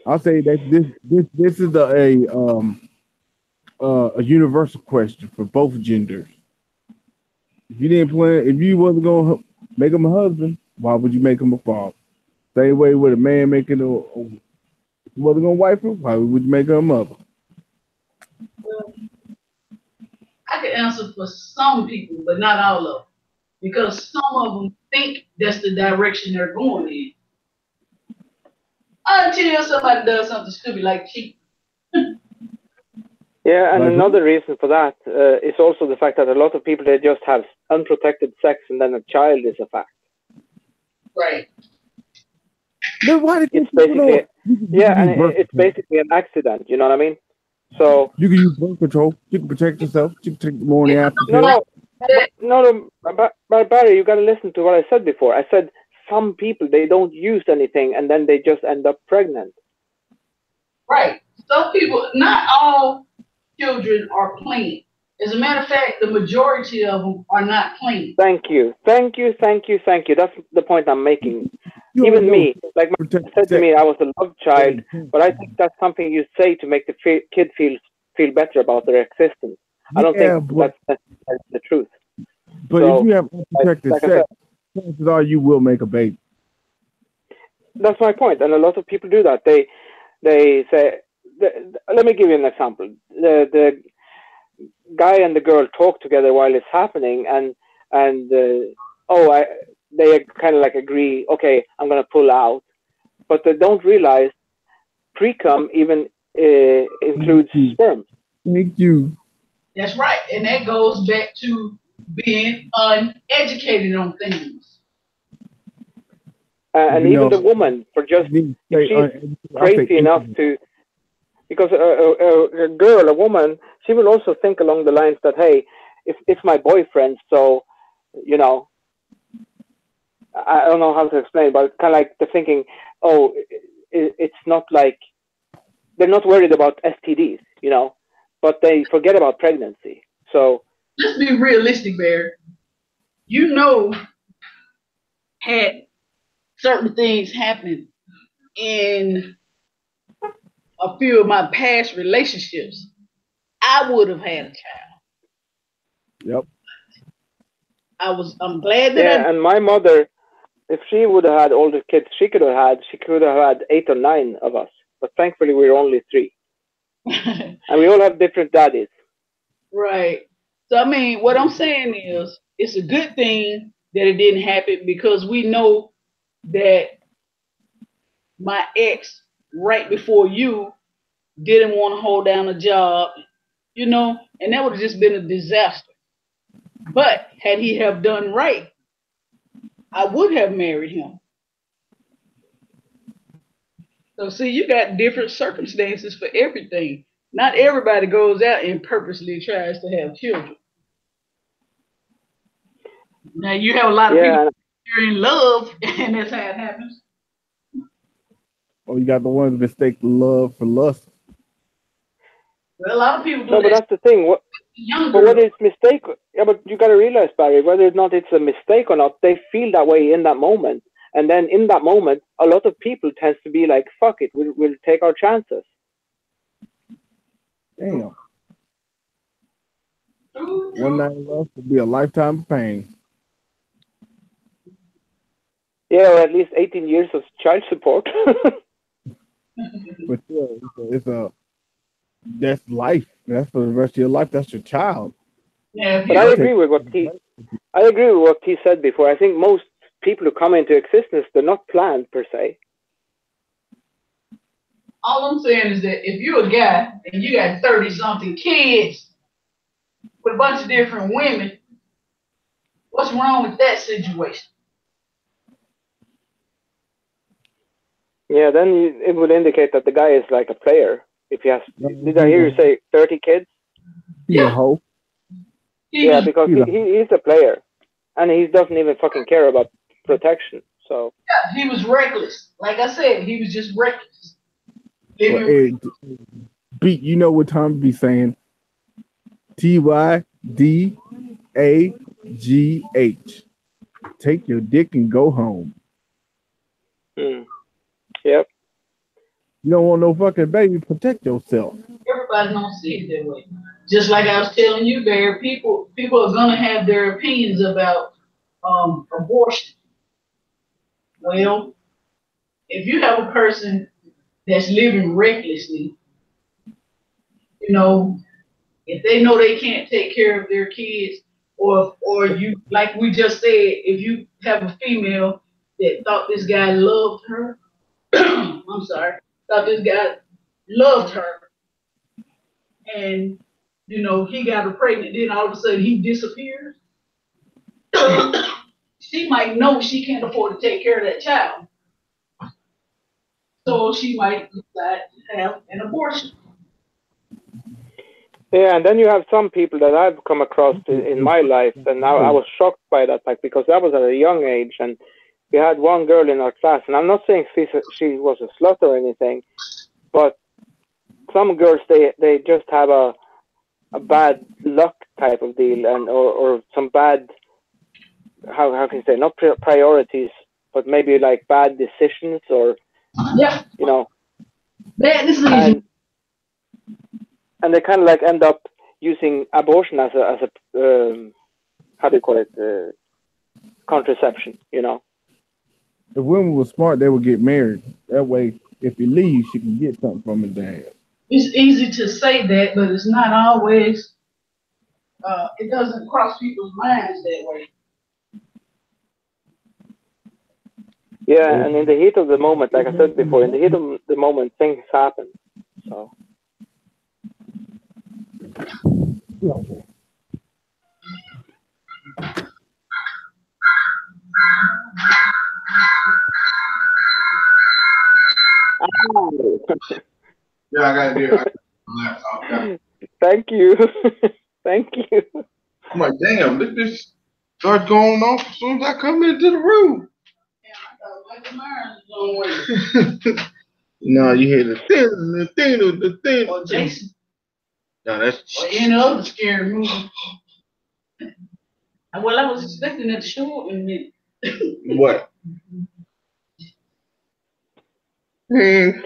I'll say that this is a universal question for both genders. If you wasn't gonna make him a husband, why would you make him a father? Same way with a man making a wasn't gonna wife her, why would you make her a mother? Well, I can answer for some people, but not all of them, because some of them think that's the direction they're going in. Until somebody does something stupid like cheat. Yeah, and another reason for that is also the fact that a lot of people, they just have unprotected sex and then a child is a fact. Right. Then why did it's basically it's basically an accident. You know what I mean? So you can use birth control. You can protect yourself. You can take the morning after. No, but Barry, you got to listen to what I said before. I said some people, they don't use anything and then they just end up pregnant. Right. Some people, not all children are clean. As a matter of fact, the majority of them are not clean. Thank you. That's the point I'm making. Even me, like my dad said to me, I was a love child, but I think that's something you say to make the kid feel better about their existence. I don't think that's the truth. But if you have unprotected sex, chances are you will make a baby. That's my point, and a lot of people do that. They say, let me give you an example. The guy and the girl talk together while it's happening, and they kind of like agree, okay, I'm gonna pull out, but they don't realize pre-cum even includes sperm. Thank you. That's right, and that goes back to being uneducated on things. And even the woman, for just if she's crazy enough to, because a woman, she will also think along the lines that, hey, it's my boyfriend, so you know, I don't know how to explain, but kind of like the thinking, oh, it's not like they're not worried about STDs, you know, but they forget about pregnancy. So let's be realistic, Barry. You know, had certain things happened in a few of my past relationships, I would have had a child. Yep. I'm glad that yeah, and my mother, if she would have had older kids, she could have had 8 or 9 of us. But thankfully, we're only 3, and we all have different daddies. Right. So I mean, what I'm saying is, it's a good thing that it didn't happen because we know that my ex, right before you, didn't want to hold down a job, you know, and that would have just been a disaster. But had he have done right, I would have married him. So see, you got different circumstances for everything. Not everybody goes out and purposely tries to have children. Now you have a lot of people you're in love, and that's how it happens. Oh, you got the ones that mistake love for lust. Well, a lot of people do No, but that's the thing. But whether it's mistake, yeah, but you got to realize, Barry, whether or not it's a mistake or not, they feel that way in that moment. And then in that moment, a lot of people tends to be like, fuck it, we'll take our chances. Damn. One night of love could be a lifetime of pain. Yeah, or at least 18 years of child support. But yeah, that's life. That's for the rest of your life. That's your child. Yeah, but I agree with what he said before. I think most people who come into existence, they're not planned per se. All I'm saying is that if you're a guy and you got 30-something kids with a bunch of different women, what's wrong with that situation? Yeah, then it would indicate that the guy is like a player. If he has, did I hear you say 30 kids? Yeah, hoe. Yeah, because he's a player, and he doesn't even fucking care about protection. So yeah, he was reckless. Like I said, he was just reckless. Beat, you know what Tom be saying? TYDAGH. Take your dick and go home. Yep. You don't want no fucking baby. Protect yourself. Everybody don't see it that way. Just like I was telling you, Bear, people are gonna have their opinions about abortion. Well, if you have a person that's living recklessly, you know, if they know they can't take care of their kids, or you, like we just said, if you have a female that thought this guy loved her, I'm sorry, thought this guy loved her, and you know he got her pregnant, then all of a sudden he disappears. She might know she can't afford to take care of that child, so she might decide to have an abortion. Yeah, and then you have some people that I've come across in my life, and I was shocked by that, like, because that was at a young age, and we had one girl in our class, and I'm not saying she was a slut or anything, but some girls, they just have a bad luck type of deal, and or some bad, how can you say, not priorities, but maybe like bad decisions, or you know, bad decisions. And they kind of like end up using abortion as a how do you call it, contraception, you know. If women were smart, they would get married. That way, if he leaves, she can get something from his dad. It's easy to say that, but it's not always. It doesn't cross people's minds that way. Yeah, and in the heat of the moment, like I said before, in the heat of the moment, things happen. So. Yeah, I got it. Laptop. Thank you. Thank you. I'm like, damn, look at this. Start going off as soon as I come into the room. Yeah, I thought Michael Myers was on way. No, you hear the thing. Or Jason. No, that's. Or any other scary movie. Well, I was expecting it to show up in a minute. What? Did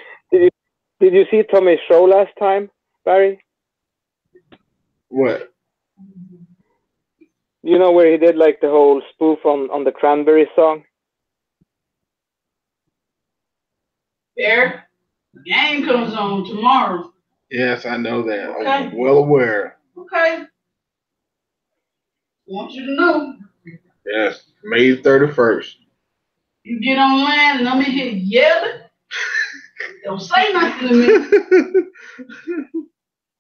you see Tommy's show last time, Barry? What? You know where he did like the whole spoof on the Cranberries song? There, the game comes on tomorrow. Yes, I know that. Okay. I'm well aware. Okay. Want you to know. Yes, May 31st. You get online and I'm in here yelling. Don't say nothing to me.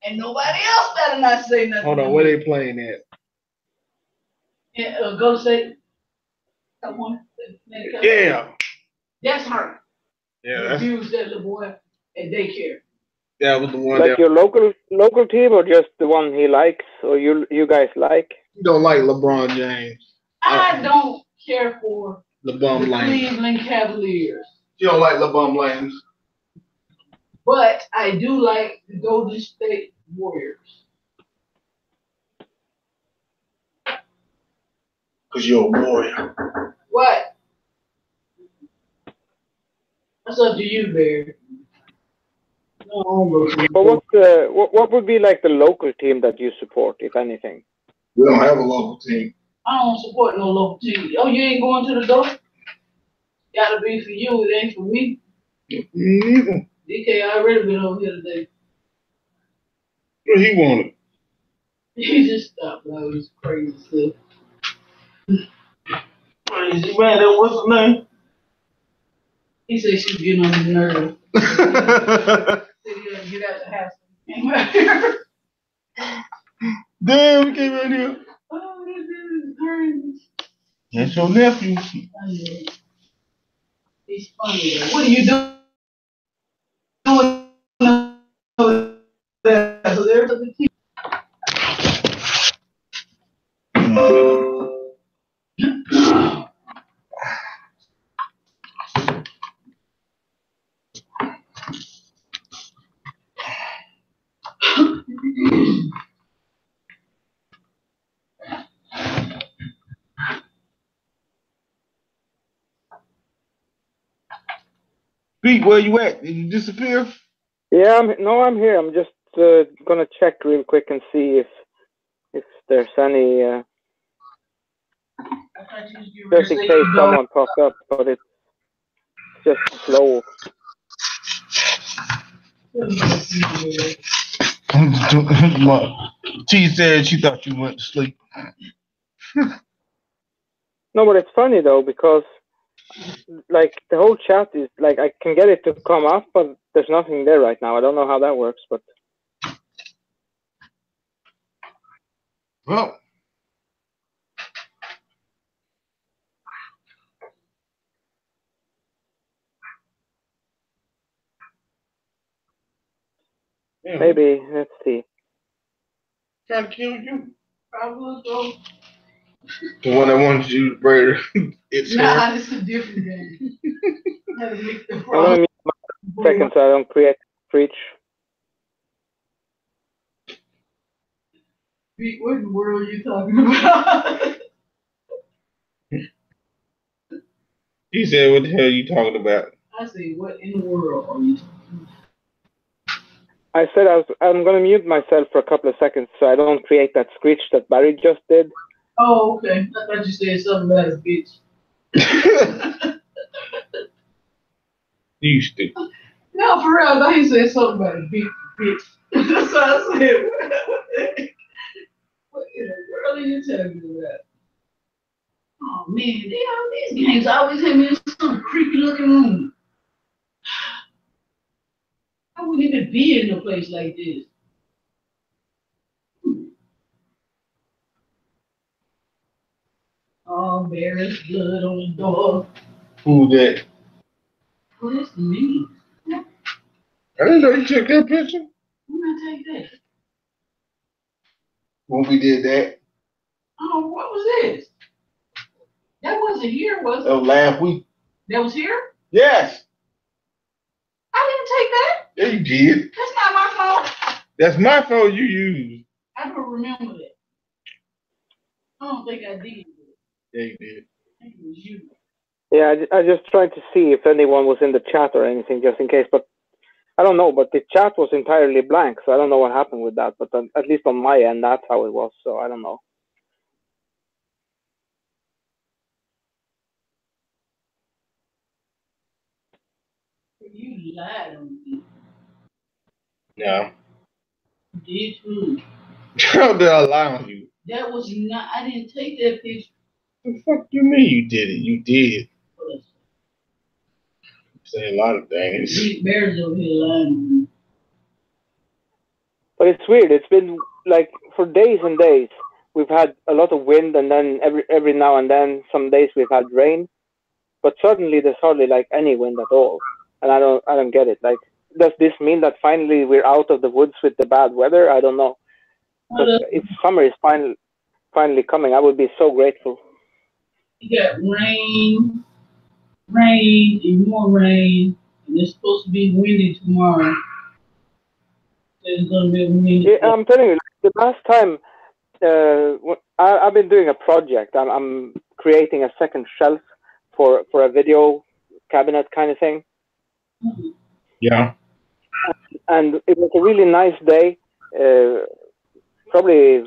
And nobody else better not say nothing. Hold on, where they playing at? Yeah, go say. Yeah. That's her. Yeah, He that's, abused that little boy at daycare. that was the one Like that your local team, or just the one he likes, or you guys like? you don't like LeBron James. I don't care for LeBron the James. Cleveland Cavaliers. You don't like LeBron James. But I do like the Golden State Warriors. Because you're a warrior. What? That's up to you, Barry. No, But what would be like the local team that you support, if anything? We don't have a local team. I don't support no local team. Oh, you ain't going to the door? Gotta be for you, it ain't for me. Me neither. DK already been over here today. What he wanted? He just stopped all this crazy stuff. Crazy man, that what's his name? He said she's getting on his nerves. He said he gotta get out the house. Came out here. Damn, we came out here. Oh, this is crazy. That's your nephew. He's funny though. What are you doing? So there's a team. Pete, where you at? Did you disappear? Yeah, I'm here. I'm just gonna check real quick and see if there's any just in case someone popped up, but it's just slow. T said she thought you went to sleep. No, but it's funny though, because like the whole chat is like I can get it to come up, but there's nothing there right now. I don't know how that works, but Well, yeah, maybe let's see. trying to kill you. Probably so. The one that wanted you to braid its hair. Nah, this is a different game. Had to mix the I'm gonna mute my second so I don't create breach. What in the world are you talking about? He said, "What the hell are you talking about?" I say, what in the world are you talking about? I said I'm gonna mute myself for a couple of seconds so I don't create that screech that Barry just did. Oh, okay. I thought you said something about a bitch. You stupid. No, for real. I thought he said something about a bitch. That's what I said. What in the world are you talking about? Oh, man. These games always have me in some creepy looking room. I wouldn't even be in a place like this. Oh, there's blood on the door. Who that? Well, that's me. I didn't know you took that picture. Who gonna take that? When we did that. Oh, what was this? wasn't here, was That it? was last week. That was here? Yes. I didn't take that. Yeah, you did. That's not my fault. That's my phone you used. I don't remember that. I don't think I did. Yeah, you did. I think it was you. Yeah, I just tried to see if anyone was in the chat or anything, just in case. But I don't know. But the chat was entirely blank, so I don't know what happened with that. But at least on my end, that's how it was. So I don't know. You lied on me. Yeah. Did you? How did I lie on you? That was not. I didn't take that picture. The fuck you mean you did it? You did. You say a lot of things. Big Bear's over here lying on me. But it's weird. It's been like for days and days. We've had a lot of wind, and then every now and then, some days we've had rain. But suddenly there's hardly like any wind at all, and I don't get it. Like, does this mean that finally we're out of the woods with the bad weather? I don't know. Because if summer is finally coming, I would be so grateful. You got rain, and more rain, and it's supposed to be windy tomorrow. It's gonna be windy. Yeah, I'm telling you, the last time I've been doing a project. I'm creating a second shelf for a video cabinet kind of thing. Yeah. And it was a really nice day. Probably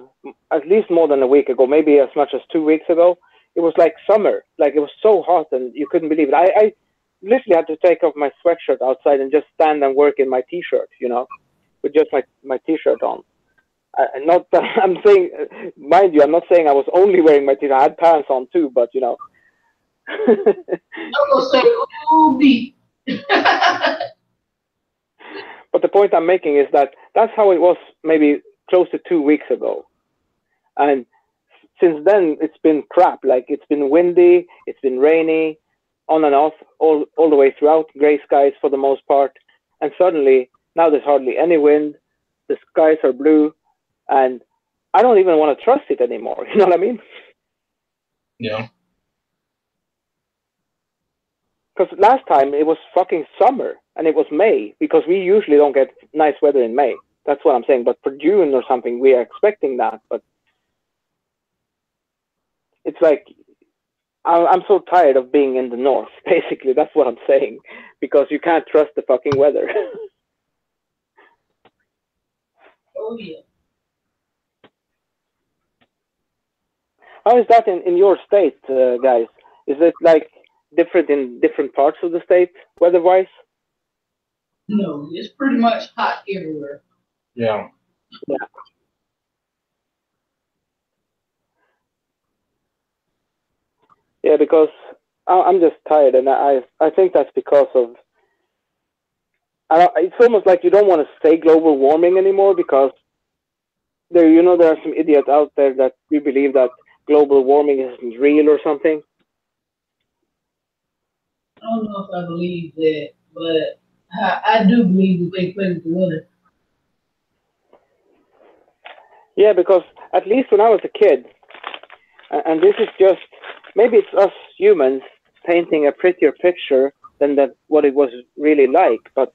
at least more than a week ago, maybe as much as 2 weeks ago. It was like summer. Like, it was so hot and you couldn't believe it. I literally had to take off my sweatshirt outside and just stand and work in my t-shirt, you know, with just my t-shirt on. Not that I'm saying, mind you, I'm not saying I was only wearing my t-shirt. I had pants on too, but you know. I'm gonna say, ooh, beat. But the point I'm making is that that's how it was maybe close to 2 weeks ago. And since then, it's been crap. Like, it's been windy, it's been rainy, on and off, all the way throughout, gray skies for the most part. And suddenly, now there's hardly any wind, the skies are blue, and I don't even want to trust it anymore. You know what I mean? Yeah. Because last time it was fucking summer, and it was May, because we usually don't get nice weather in May. That's what I'm saying. But for June or something, we are expecting that. But it's like, I'm so tired of being in the north, basically. That's what I'm saying. Because you can't trust the fucking weather. Oh, yeah. How is that in your state, guys? Is it like different in different parts of the state, weather-wise? No, it's pretty much hot everywhere. Yeah. Yeah. Yeah, because I'm just tired, and I think that's because of. It's almost like you don't want to say global warming anymore, because there are some idiots out there that we believe that global warming isn't real or something. I don't know if I believe that, but I do believe that they play with the weather. Yeah, because at least when I was a kid, and this is just, maybe it's us humans painting a prettier picture than what it was really like, but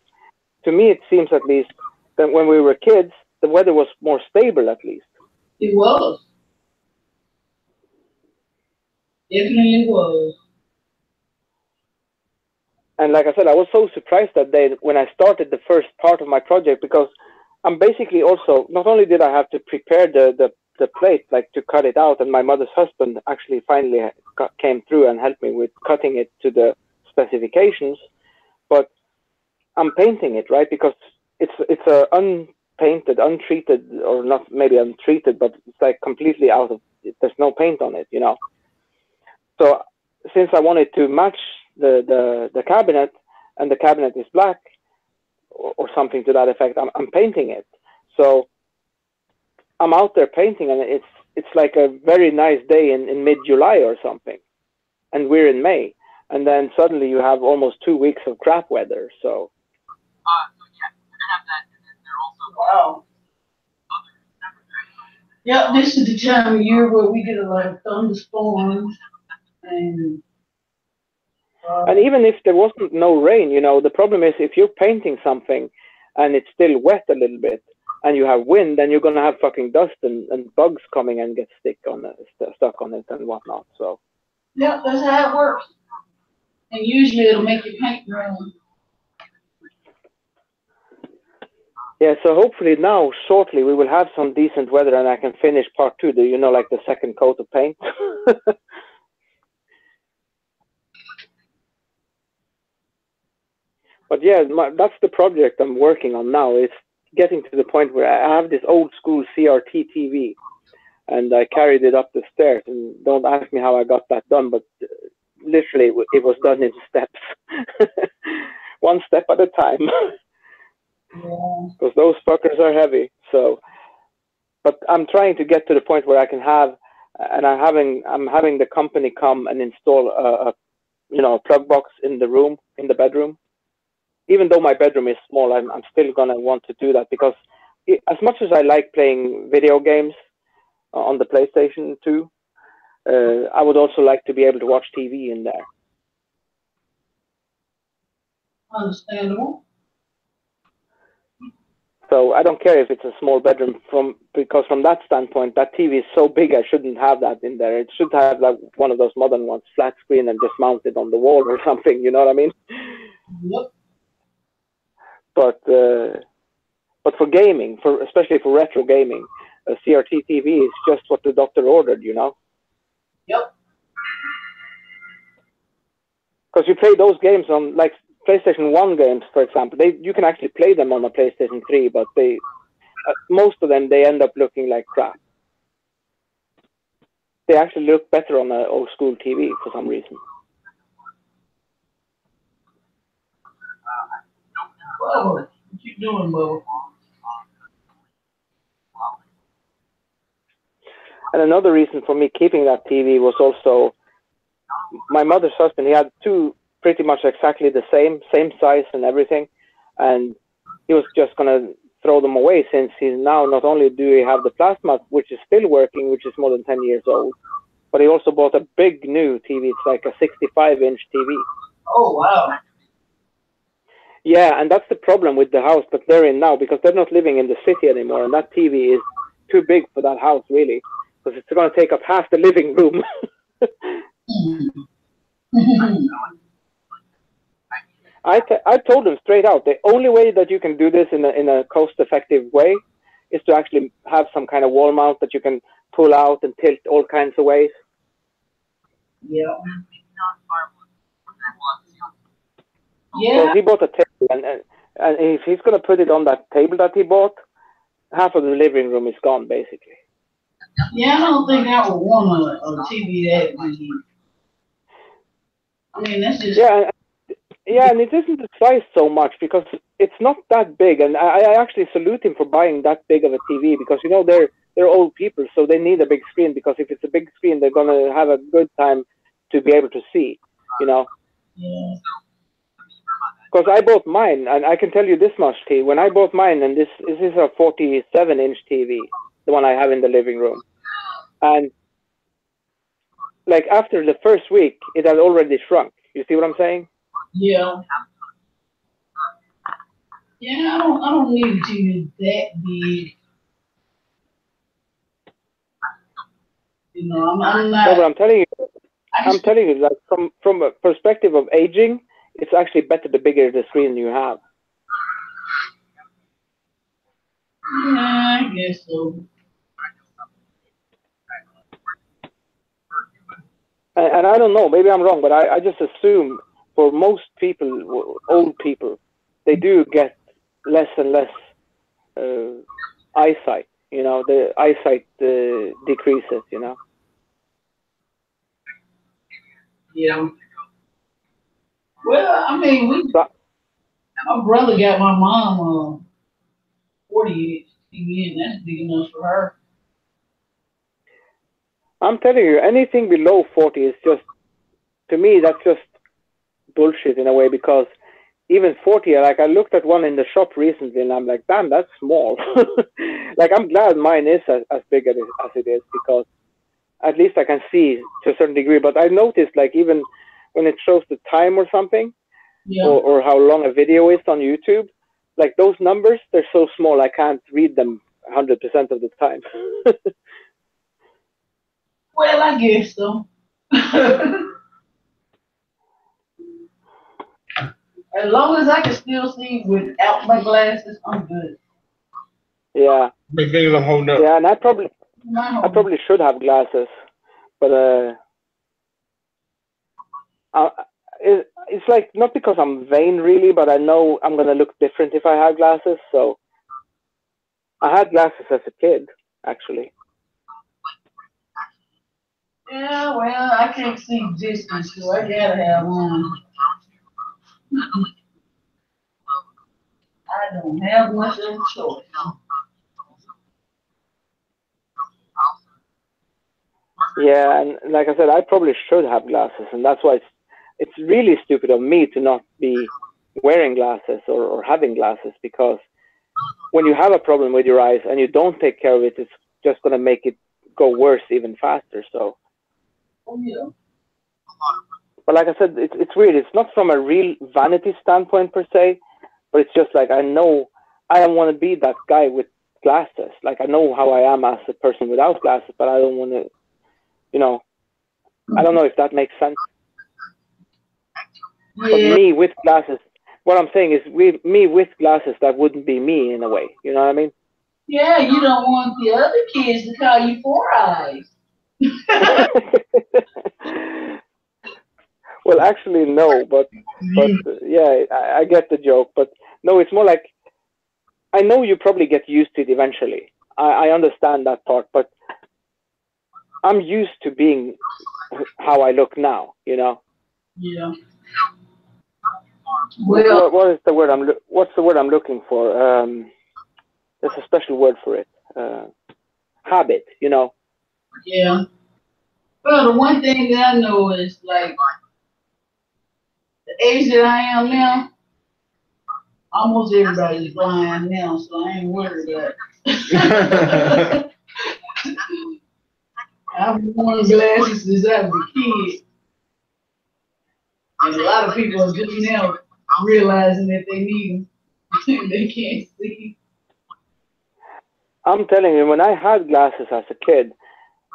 to me it seems at least that when we were kids, the weather was more stable at least. It was. Definitely was. And like I said, I was so surprised that day when I started the first part of my project, because I'm basically also, not only did I have to prepare the plate, like to cut it out, and my mother's husband actually finally came through and helped me with cutting it to the specifications, but I'm painting it, right? Because it's a unpainted, untreated, or not maybe untreated, but it's like completely out of, there's no paint on it, you know. So since I wanted to match the cabinet, and the cabinet is black or something to that effect, I'm painting it. So I'm out there painting, and it's like a very nice day in mid-July or something, and we're in May, and then suddenly you have almost 2 weeks of crap weather. So yeah, we're gonna have that, and then they're also Wow. Yeah, this is the time of year where we get a lot of thunderstorms and And even if there wasn't no rain, you know, the problem is if you're painting something and it's still wet a little bit and you have wind, then you're gonna have fucking dust and bugs coming and get stuck on it and whatnot. So Yeah, that's how it works. And usually it'll make your paint run. yeah, so hopefully now shortly we will have some decent weather and I can finish part two. Do you know, like the second coat of paint? But yeah, that's the project I'm working on now. It's getting to the point where I have this old school CRT TV, and I carried it up the stairs. And don't ask me how I got that done, but literally it was done in steps, one step at a time. Because those fuckers are heavy. So, but I'm trying to get to the point where I can have, and I'm having the company come and install a plug box in the room, in the bedroom. Even though my bedroom is small, I'm still gonna want to do that because as much as I like playing video games on the PlayStation 2, I would also like to be able to watch TV in there. Understandable. So I don't care if it's a small bedroom because from that standpoint, that TV is so big I shouldn't have that in there. It should have like one of those modern ones, flat screen, and just mount it on the wall or something. You know what I mean? Yep. But for gaming, especially for retro gaming, a CRT TV is just what the doctor ordered, you know? Yep. Because you play those games on, like, PlayStation 1 games, for example, you can actually play them on a PlayStation 3, but most of them, they end up looking like crap. They actually look better on an old school TV for some reason. Well, what you doing, Bo? And another reason for me keeping that TV was also my mother's husband. He had two pretty much exactly the same size and everything, and he was just gonna throw them away since he's now not only do he have the plasma, which is still working, which is more than 10 years old, but he also bought a big new TV. It's like a 65-inch TV. Oh, wow. Yeah, and that's the problem with the house that they're in now, because they're not living in the city anymore, and that TV is too big for that house, really, because it's going to take up half the living room. I told them straight out, the only way that you can do this in a cost-effective way is to actually have some kind of wall mount that you can pull out and tilt all kinds of ways. Yeah. Yeah. So he bought a table, and if he's going to put it on that table that he bought, half of the living room is gone, basically. Yeah, I don't think I would want a TV that big. I mean, that's just... Yeah, and it isn't the size so much because it's not that big, and I actually salute him for buying that big of a TV because, you know, they're old people, so they need a big screen because if it's a big screen, they're going to have a good time to be able to see, you know. Yeah. Because I bought mine, and I can tell you this much, T. When I bought mine, and this is a 47-inch TV, the one I have in the living room, and like after the first week, it had already shrunk. You see what I'm saying? Yeah. Yeah, I don't need a TV that big. You know, I'm not. No, but I'm telling you, like from a perspective of aging, it's actually better the bigger the screen you have. Yeah, I guess so. And I don't know, maybe I'm wrong, but I just assume for most people, old people, they do get less and less eyesight. You know, the eyesight decreases, you know. Yeah. Well, I mean, my brother got my mom 40-inch TV, and that's big enough for her. I'm telling you, anything below 40 is just, to me, that's just bullshit in a way, because even 40, like I looked at one in the shop recently and I'm like, damn, that's small. Like, I'm glad mine is as big as it is, because at least I can see to a certain degree. But I noticed, like, even when it shows the time or something, Yeah. or how long a video is on YouTube, like those numbers, they're so small I can't read them 100% of the time. Well, I guess so. As long as I can still see without my glasses, I'm good. Yeah. Make them hold up. Yeah, and I probably should have glasses, but it's like not because I'm vain really, but I know I'm gonna look different if I have glasses. So I had glasses as a kid, actually. Yeah, well, I can't see distance, so I gotta have one. I don't have much of a choice. Yeah, and like I said, I probably should have glasses, and that's why it's really stupid of me to not be wearing glasses or having glasses, because when you have a problem with your eyes and you don't take care of it, it's just gonna make it go worse even faster. So. Oh yeah. But like I said, it's weird. It's not from a real vanity standpoint per se, but it's just like I know I don't want to be that guy with glasses. Like I know how I am as a person without glasses, but I don't want to, I don't know if that makes sense. Yeah. But me with glasses, what I'm saying is, me with glasses, that wouldn't be me in a way. You know what I mean? Yeah, you don't want the other kids to call you Four Eyes. Well, actually, no, but yeah, I get the joke. But no, it's more like I know you probably get used to it eventually. I understand that part, but I'm used to being how I look now. Yeah. Well, what is the word what's the word I'm looking for? There's a special word for it. Habit, Yeah. Well, the one thing that I know is like the age that I am now, almost everybody's blind now, so I ain't worried about it. I've worn glasses since I was a kid. And a lot of people are just now realizing that they need them. They can't see. I'm telling you, when I had glasses as a kid,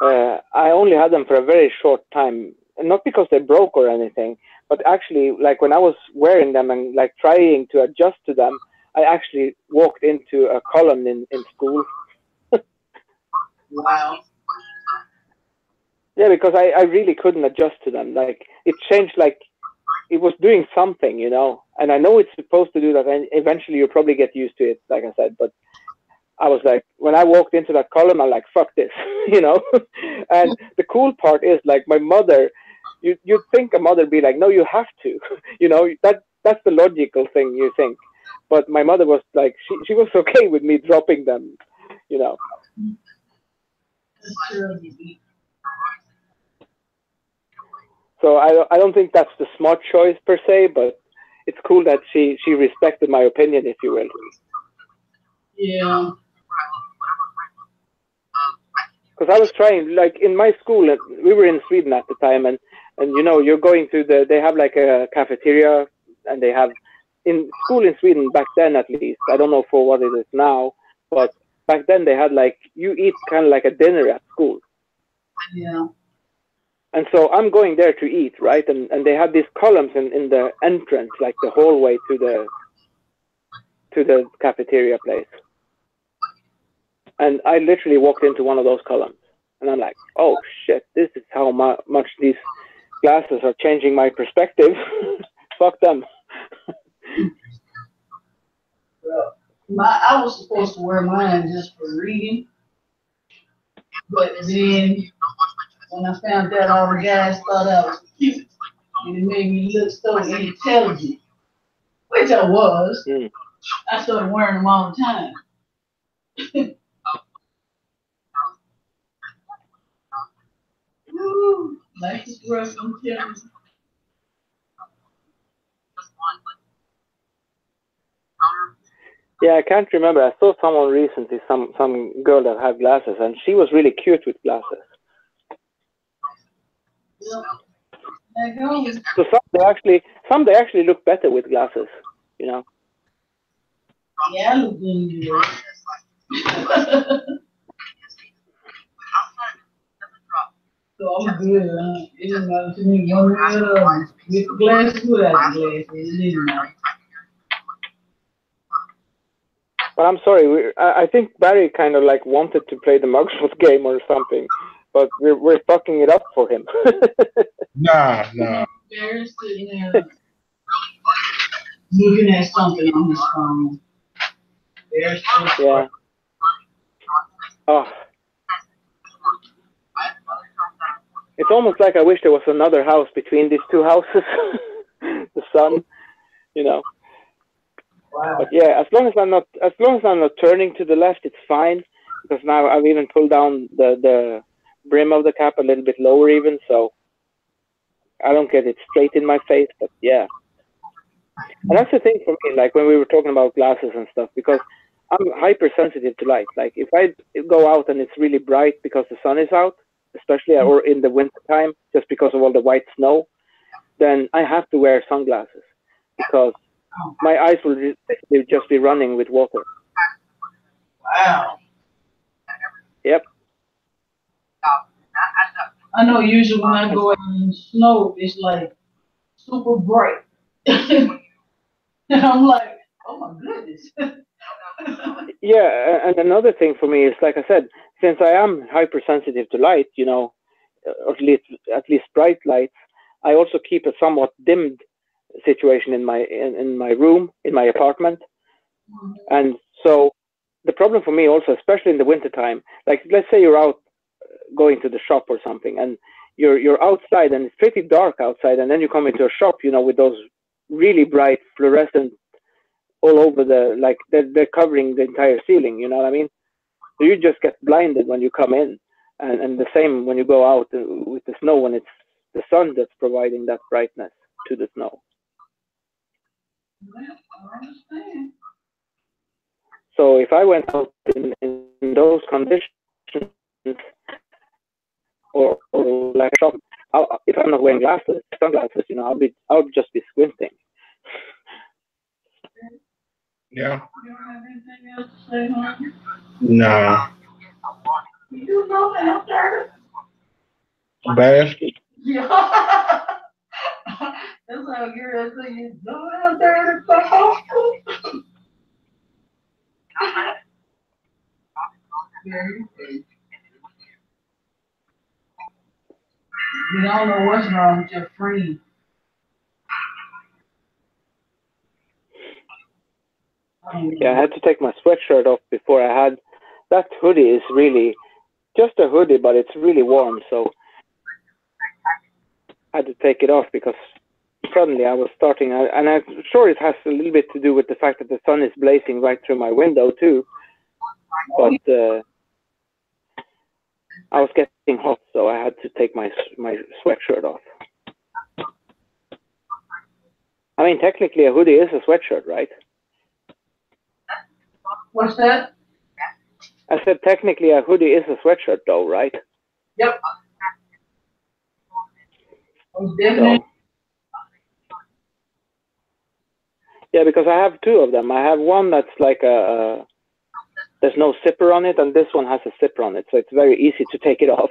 I only had them for a very short time. Not because they broke or anything, but actually, like when I was wearing them and like trying to adjust to them, I actually walked into a column in school. Wow. Yeah, because I really couldn't adjust to them. Like it changed, like it was doing something, and I know it's supposed to do that, and eventually you'll probably get used to it, like I said, but I was like, when I walked into that column, I'm like, fuck this, and the cool part is like my mother, you'd think a mother be like, no, you have to, that's the logical thing you think, but my mother was like, she was okay with me dropping them, So I don't think that's the smart choice per se, but it's cool that she respected my opinion, if you will. Yeah. Because I was trying, like in my school, we were in Sweden at the time, and you're going to they have like a cafeteria, and they have in school in Sweden back then at least. I don't know for what it is now, but back then they had like you eat kind of like a dinner at school. Yeah. And so I'm going there to eat, right? And they had these columns in the entrance, like the hallway to the cafeteria place. And I literally walked into one of those columns, and I'm like, oh shit, this is how much these glasses are changing my perspective. Fuck them. Well, I was supposed to wear mine just for reading, but then when I found out all the guys thought I was cute, and it made me look so intelligent, which I was. I started wearing them all the time. Ooh, life is rough, I'm telling you. Yeah, I can't remember. I saw someone recently, some girl that had glasses, and she was really cute with glasses. Yeah. That goes. So some they actually look better with glasses, you know. Yeah, I look good. So I'm good. It doesn't matter to me one way or the other. With the glasses, without the glasses, it doesn't matter. But I'm sorry, I think Barry kind of like wanted to play the Mugshot game or something, but we're fucking it up for him. Nah. There's sitting there looking at something on his phone. There's Yeah. Oh. It's almost like I wish there was another house between these two houses. The sun, you know. wow. But yeah, as long as I'm not turning to the left, it's fine. Because now I've even pulled down the brim of the cap a little bit lower even, so I don't get it straight in my face. But yeah, and that's the thing for me. Like when we were talking about glasses and stuff, because I'm hypersensitive to light. Like if I go out and it's really bright because the sun is out, especially or in the winter time, just because of all the white snow, then I have to wear sunglasses because my eyes will just be running with water. Wow. Yep. I know usually when I go out in the snow, it's like super bright. And I'm like, oh my goodness. Yeah, and another thing for me is, like I said, since I am hypersensitive to light, you know, at least bright lights, I also keep a somewhat dimmed situation in my room, in my apartment. And so the problem for me also, especially in the wintertime, like let's say you're out going to the shop or something, and you're outside and it's pretty dark outside, and then you come into a shop, you know, with those really bright fluorescent all over like they're covering the entire ceiling. You know what I mean? So you just get blinded when you come in, and the same when you go out with the snow when it's the sun that's providing that brightness to the snow. I understand. So if I went out in those conditions or like a shop, if I'm not wearing sunglasses, you know, I'll just be squinting. Yeah. You don't have anything else to say, huh? Nah. You do know that I'm dirty. Basket. Yeah. That's how I get it. You know that I'm dirty. Very good. You don't know what's wrong with your friend. Yeah, I had to take my sweatshirt off before I had. That hoodie is really just a hoodie, but it's really warm, so I had to take it off because suddenly I was starting, and I'm sure it has a little bit to do with the fact that the sun is blazing right through my window too. But I was getting hot, so I had to take my sweatshirt off. I mean, technically, a hoodie is a sweatshirt, right? What's that? I said technically a hoodie is a sweatshirt, though, right? Yep. Definitely. So, yeah, because I have two of them. I have one that's like there's no zipper on it, and this one has a zipper on it, so it's very easy to take it off.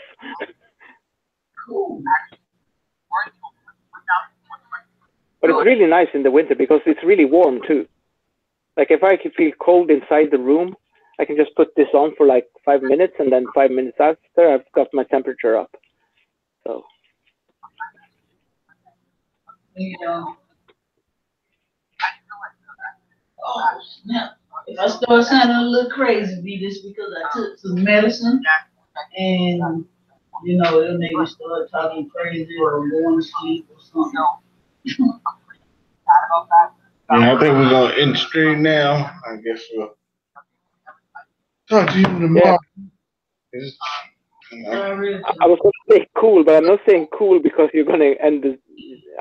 Cool. But it's really nice in the winter because it's really warm too. Like if I feel cold inside the room, I can just put this on for like 5 minutes, and then 5 minutes after, I've got my temperature up. So. Yeah. Oh, snap. If I start sounding a little crazy, be this because I took some medicine and, you know, it'll make me start talking crazy or going to sleep or something. Yeah, I think we're gonna end the stream now. I guess we'll talk to you tomorrow. I was going to say cool, but I'm not saying cool because you're going to end the.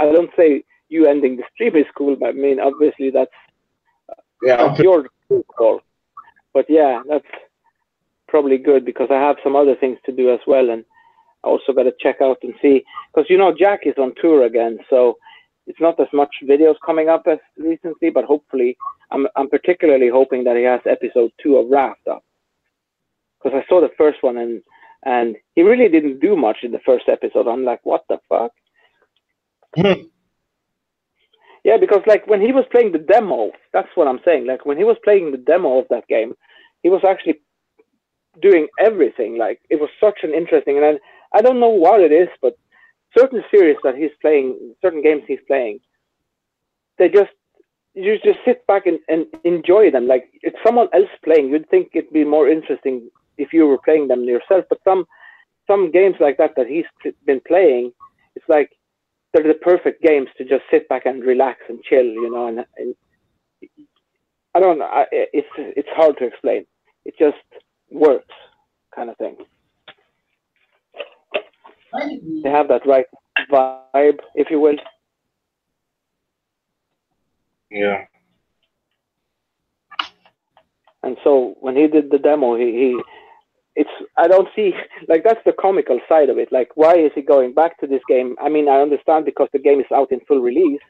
I don't say you ending the stream is cool, but I mean, obviously that's your cool call. But yeah, that's probably good because I have some other things to do as well. And I also got to check out and see, because Jack is on tour again, so it's not as much videos coming up as recently, but hopefully, I'm particularly hoping that he has episode 2 of Raft up, because I saw the first one and he really didn't do much in the first episode. I'm like, what the fuck? Yeah, because like when he was playing the demo, that's what I'm saying. Like when he was playing the demo of that game, he was actually doing everything. Like it was such an interesting, and I don't know what it is, but certain series that he's playing, certain games he's playing, you just sit back and enjoy them. Like it's someone else playing, you'd think it'd be more interesting if you were playing them yourself. But some games like that he's been playing, it's like they're the perfect games to just sit back and relax and chill, and I don't know. It's hard to explain. It just works, kind of thing. They have that right vibe, if you will. Yeah. And so when he did the demo, I don't see, like, that's the comical side of it. Like, why is he going back to this game? I mean, I understand because the game is out in full release,